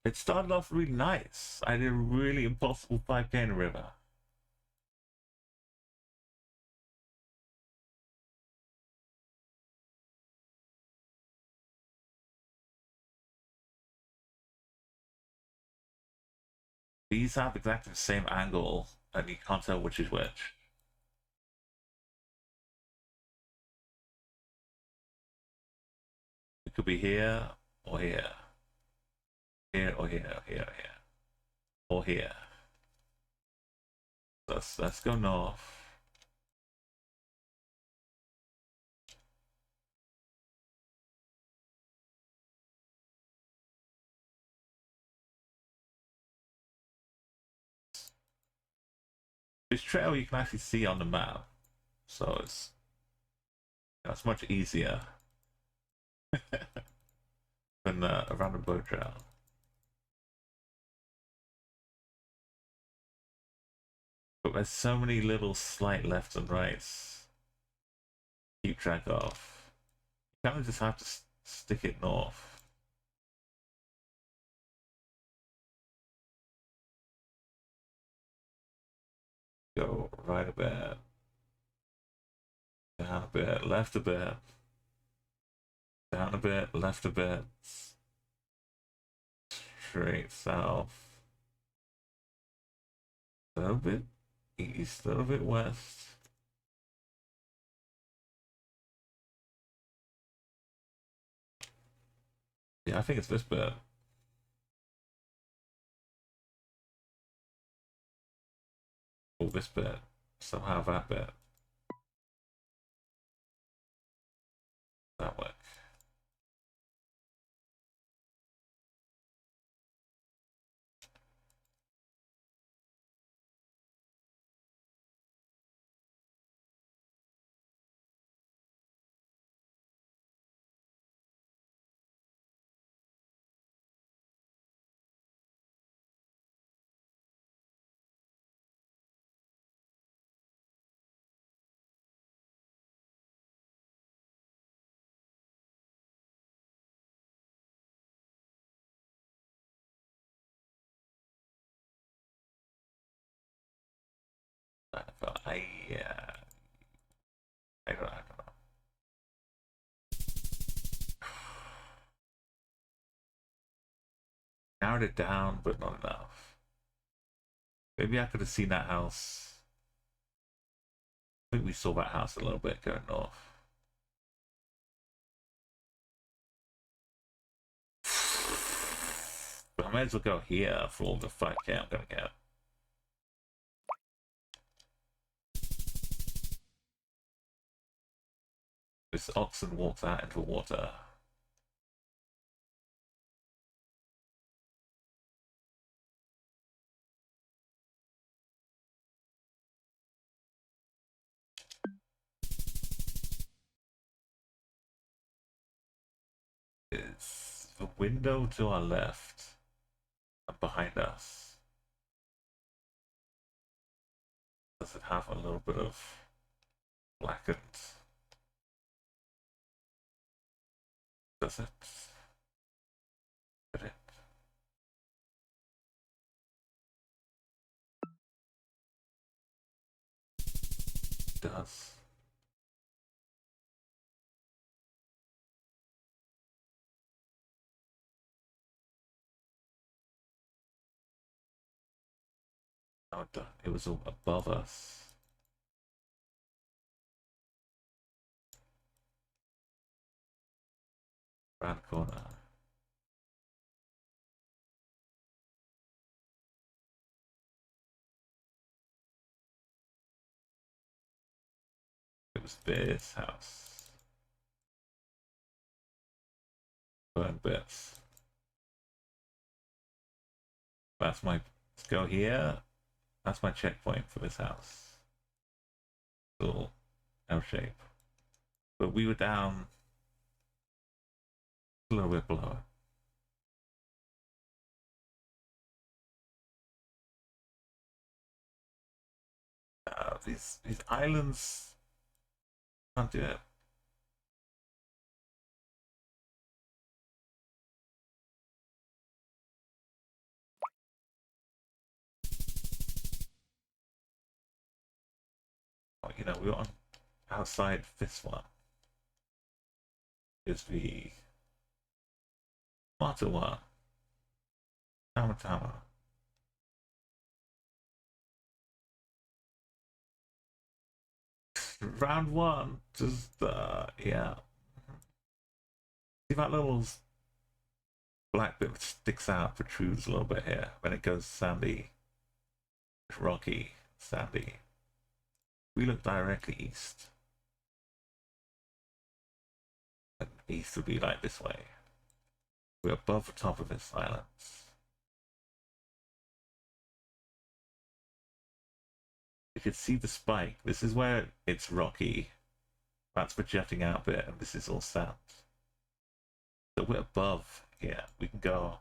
It started off really nice. I did a really impossible 5K in a river. These have exactly the same angle, and you can't tell which is which. It could be here, or here. Here, or here, or here, or here. Or here. Let's go north. This trail you can actually see on the map, so that's much easier than a random boat trail. But there's so many little slight lefts and rights to keep track of. You kind of just have to stick it north. Go right a bit, down a bit, left a bit, down a bit, left a bit, straight south, a little bit east, a little bit west. Yeah, I think it's this bit. Or this bit. Somehow that bit. That way. I don't know. Narrowed it down, but not enough. Maybe I could have seen that house. I think we saw that house a little bit going north. But I might as well go here for all the 5K I'm gonna get. This oxen walks out into water. Is the window to our left and behind us? Does it have a little bit of blackened? Does it? Did it? Does. Oh, it was all above us. Round the corner. It was this house. Burn bits. That's my. Let's go here. That's my checkpoint for this house. Little L shape. But we were down a little bit below. These islands can't do it. Oh, you know, we were on outside this one. Is the smarter one. Tama. Round one, just yeah. See that little black bit sticks out, protrudes a little bit here when it goes sandy, rocky, sandy. We look directly east. And east would be like this way. We're above the top of this island. You can see the spike. This is where it's rocky. That's projecting out a bit, and this is all sand. So we're above here. We can go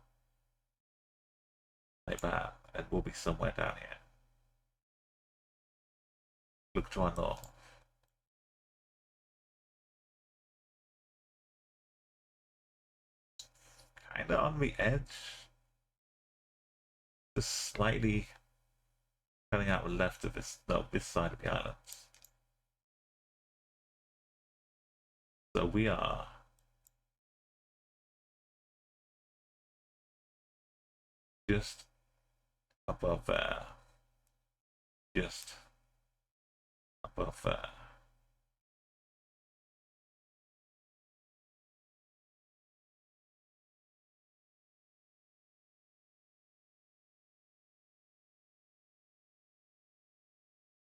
like that, and we'll be somewhere down here. Look to our north. Kinda on the edge. Just slightly cutting out the left of this, no, this side of the island. So we are just above there. Just above there.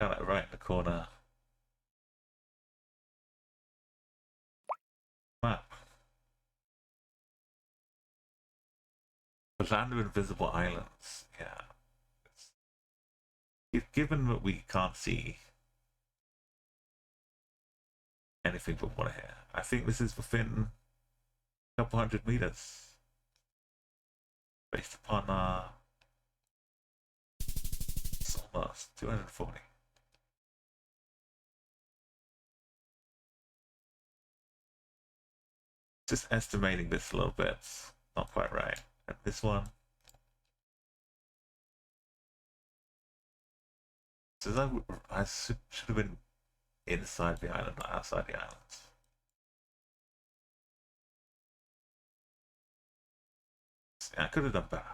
Kind of right in the corner. Map. The land of invisible islands. Yeah. Given that we can't see anything but water here, I think this is within a couple 100 meters. Based upon it's almost 240. Just estimating this a little bit. Not quite right. And this one. So I should have been inside the island, not outside the island. Yeah, I could have done better.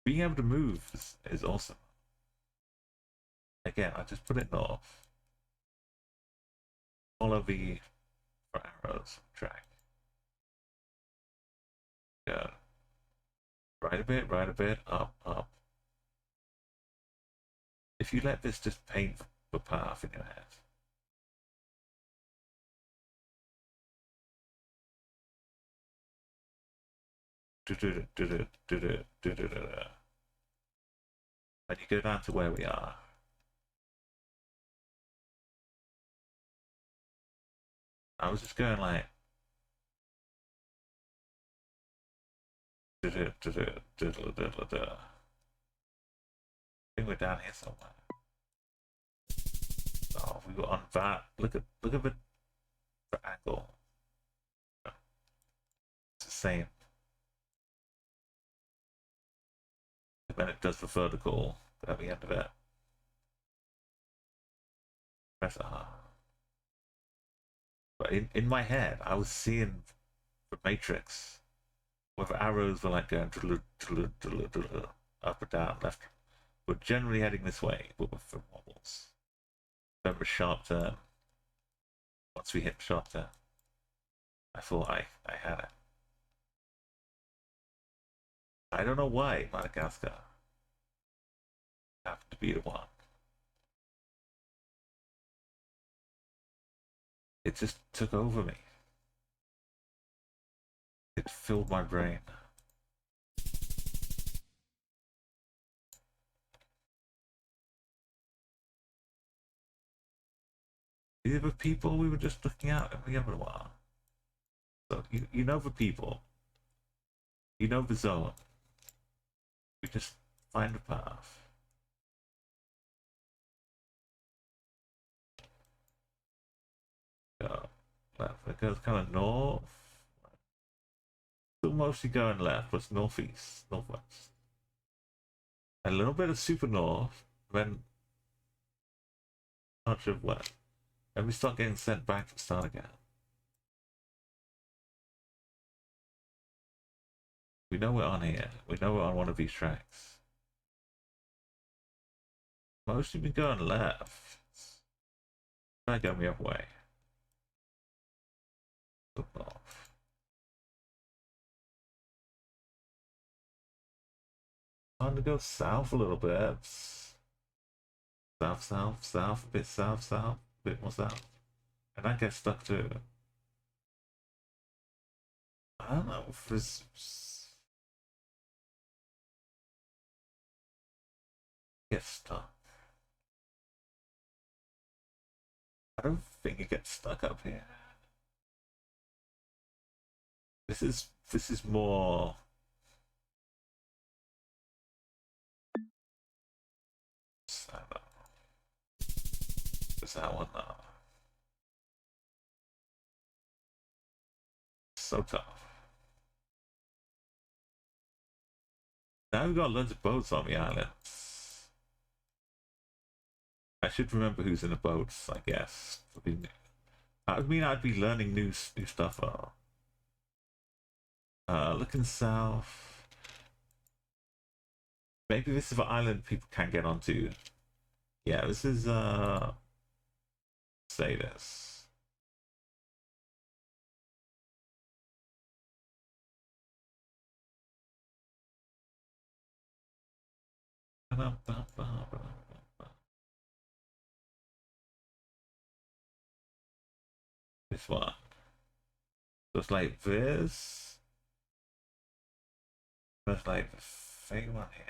Being able to move is awesome. Again, I just put it north. Follow the arrows track. Go. Right a bit, up. If you let this just paint the path in your head. And you go down to where we are. I was just going like I think we're down here somewhere. Oh, we were on that. Look at the angle. It's the same. And then it does the vertical at the end of it. Press R. But in my head, I was seeing the Matrix, where the arrows were like going up and down, left, but generally heading this way, but with the wobbles. Remember sharp turn. Once we hit sharp turn, I thought I had it. I don't know why Madagascar happened to be the one. It just took over me. It filled my brain. These are the people we were just looking at in the other one. So you know the people. You know the zone. We just find a path. Go left. It goes kind of north. Still mostly going left, but it's northeast, northwest. A little bit of super north, then much of west. And we start getting sent back to start again. We know we're on here. We know we're on one of these tracks. Mostly been going left. Try to go the other way. Look north. Time to go south a little bit. South, south, south, a bit south, south, a bit more south. And I get stuck too. I don't know if this... Get stuck. I don't think it gets stuck up here. This is more... I don't know. Is that one now? So tough. Now we've got loads of boats on the islands. I should remember who's in the boats, I guess. I mean, I'd be learning new stuff. Looking south. Maybe this is an island people can get onto. Yeah, this is say this. This one. So it's like this. There's like the same one here.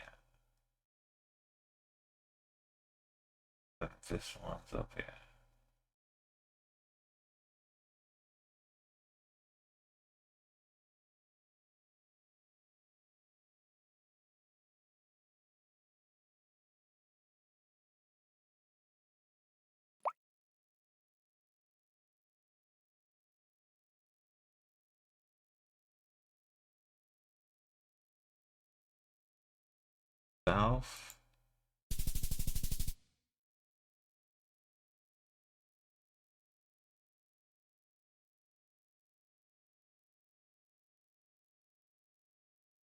But this one's up here. South.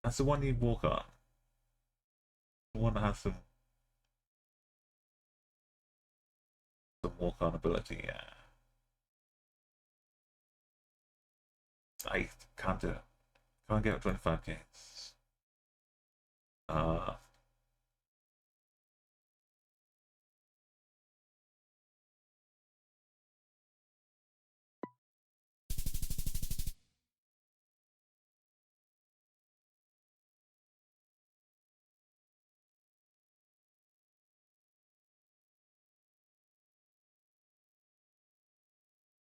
That's the one you walk on. The one that has some walk on ability, yeah. I can't do it. Can't get 25K'd.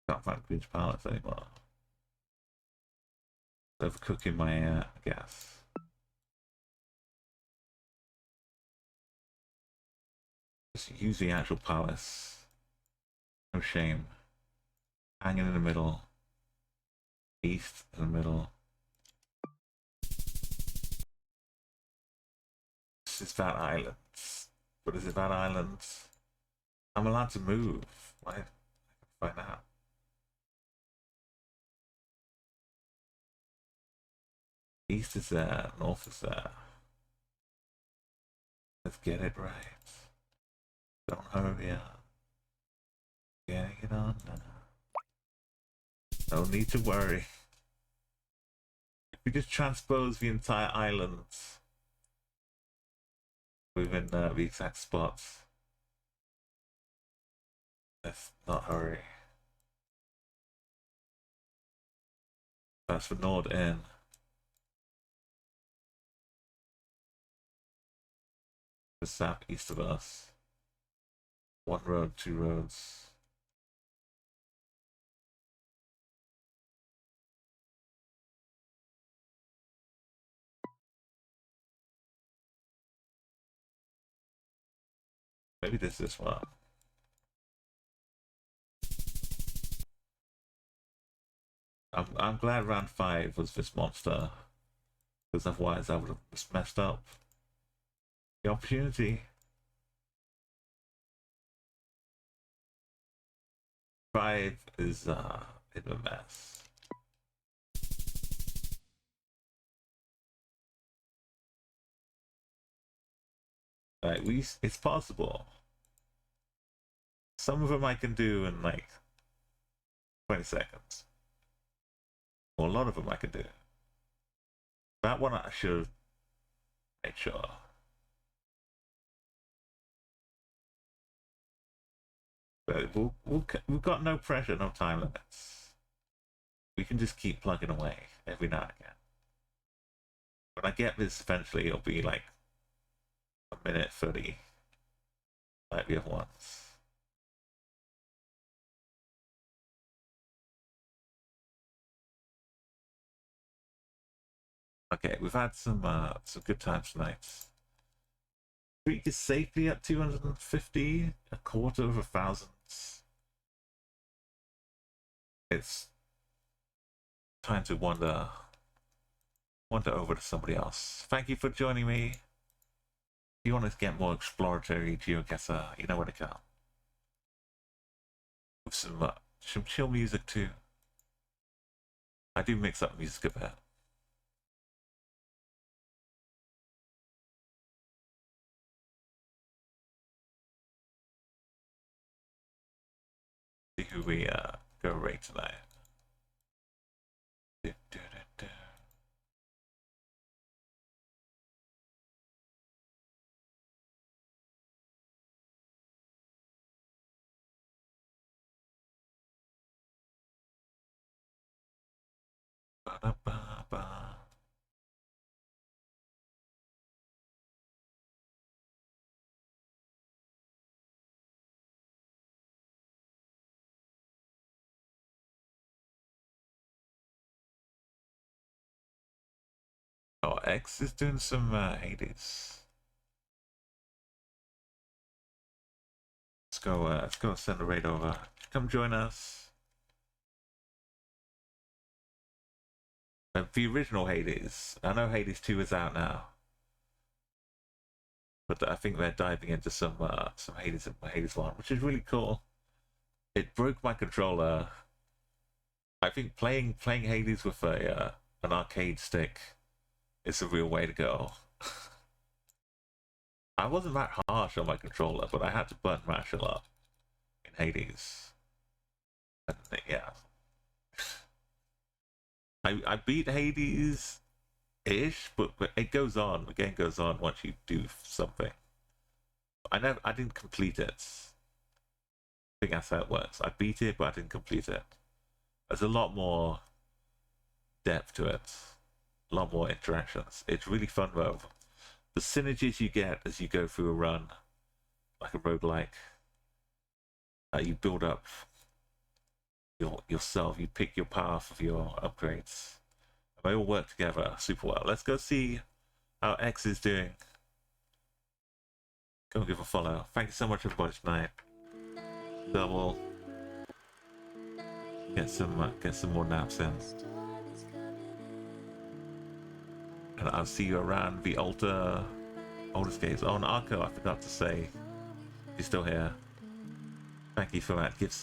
Can't find Queen's Palace anymore. Overcooking my gas. Just use the actual palace. No shame. Hanging in the middle. East in the middle. This is that island. But is it that island? I'm allowed to move. I can find out. East is there, north is there. Let's get it right. Don't hurry up. Getting it on now. No need to worry. If we just transpose the entire island within the exact spots, let's not hurry. That's the Nord End. The southeast of us. One road, two roads. Maybe this one. I'm glad round 5 was this monster, because otherwise I would have just messed up the opportunity. 5 is in a mess. Like it's possible. Some of them I can do in like 20 seconds. Well, a lot of them I can do. That one I should make sure. But we've got no pressure, no time limits. We can just keep plugging away every now and again. When I get this, eventually it'll be like a minute 30, like the other ones. Okay, we've had some good times tonight. Streak is safely at 250, a quarter of 1,000. It's time to wander over to somebody else. Thank you for joining me. If you want to get more exploratory geoguesser, you know where to go. With some chill music too. I do mix up music a bit. See who we go rate tonight. Ba-da-ba-ba. Oh, X is doing some Hades. Let's go send a raid over. Come join us. The original Hades. I know Hades 2 is out now, but I think they're diving into some Hades 1, which is really cool. It broke my controller. I think playing Hades with an arcade stick is the real way to go. I wasn't that harsh on my controller, but I had to button mash a lot in Hades. And yeah. I beat Hades-ish, but it goes on. The game goes on once you do something. I didn't complete it. I think that's how it works. I beat it, but I didn't complete it. There's a lot more depth to it. A lot more interactions. It's really fun though. The synergies you get as you go through a run, like a roguelike, you build up yourself, you pick your path of your upgrades. And they all work together super well. Let's go see how X is doing. Go and give a follow. Thank you so much everybody tonight. Double. Get some more naps in. And I'll see you around the older escapes. Oh, and Arco, I forgot to say, if you're still here, thank you for that gift.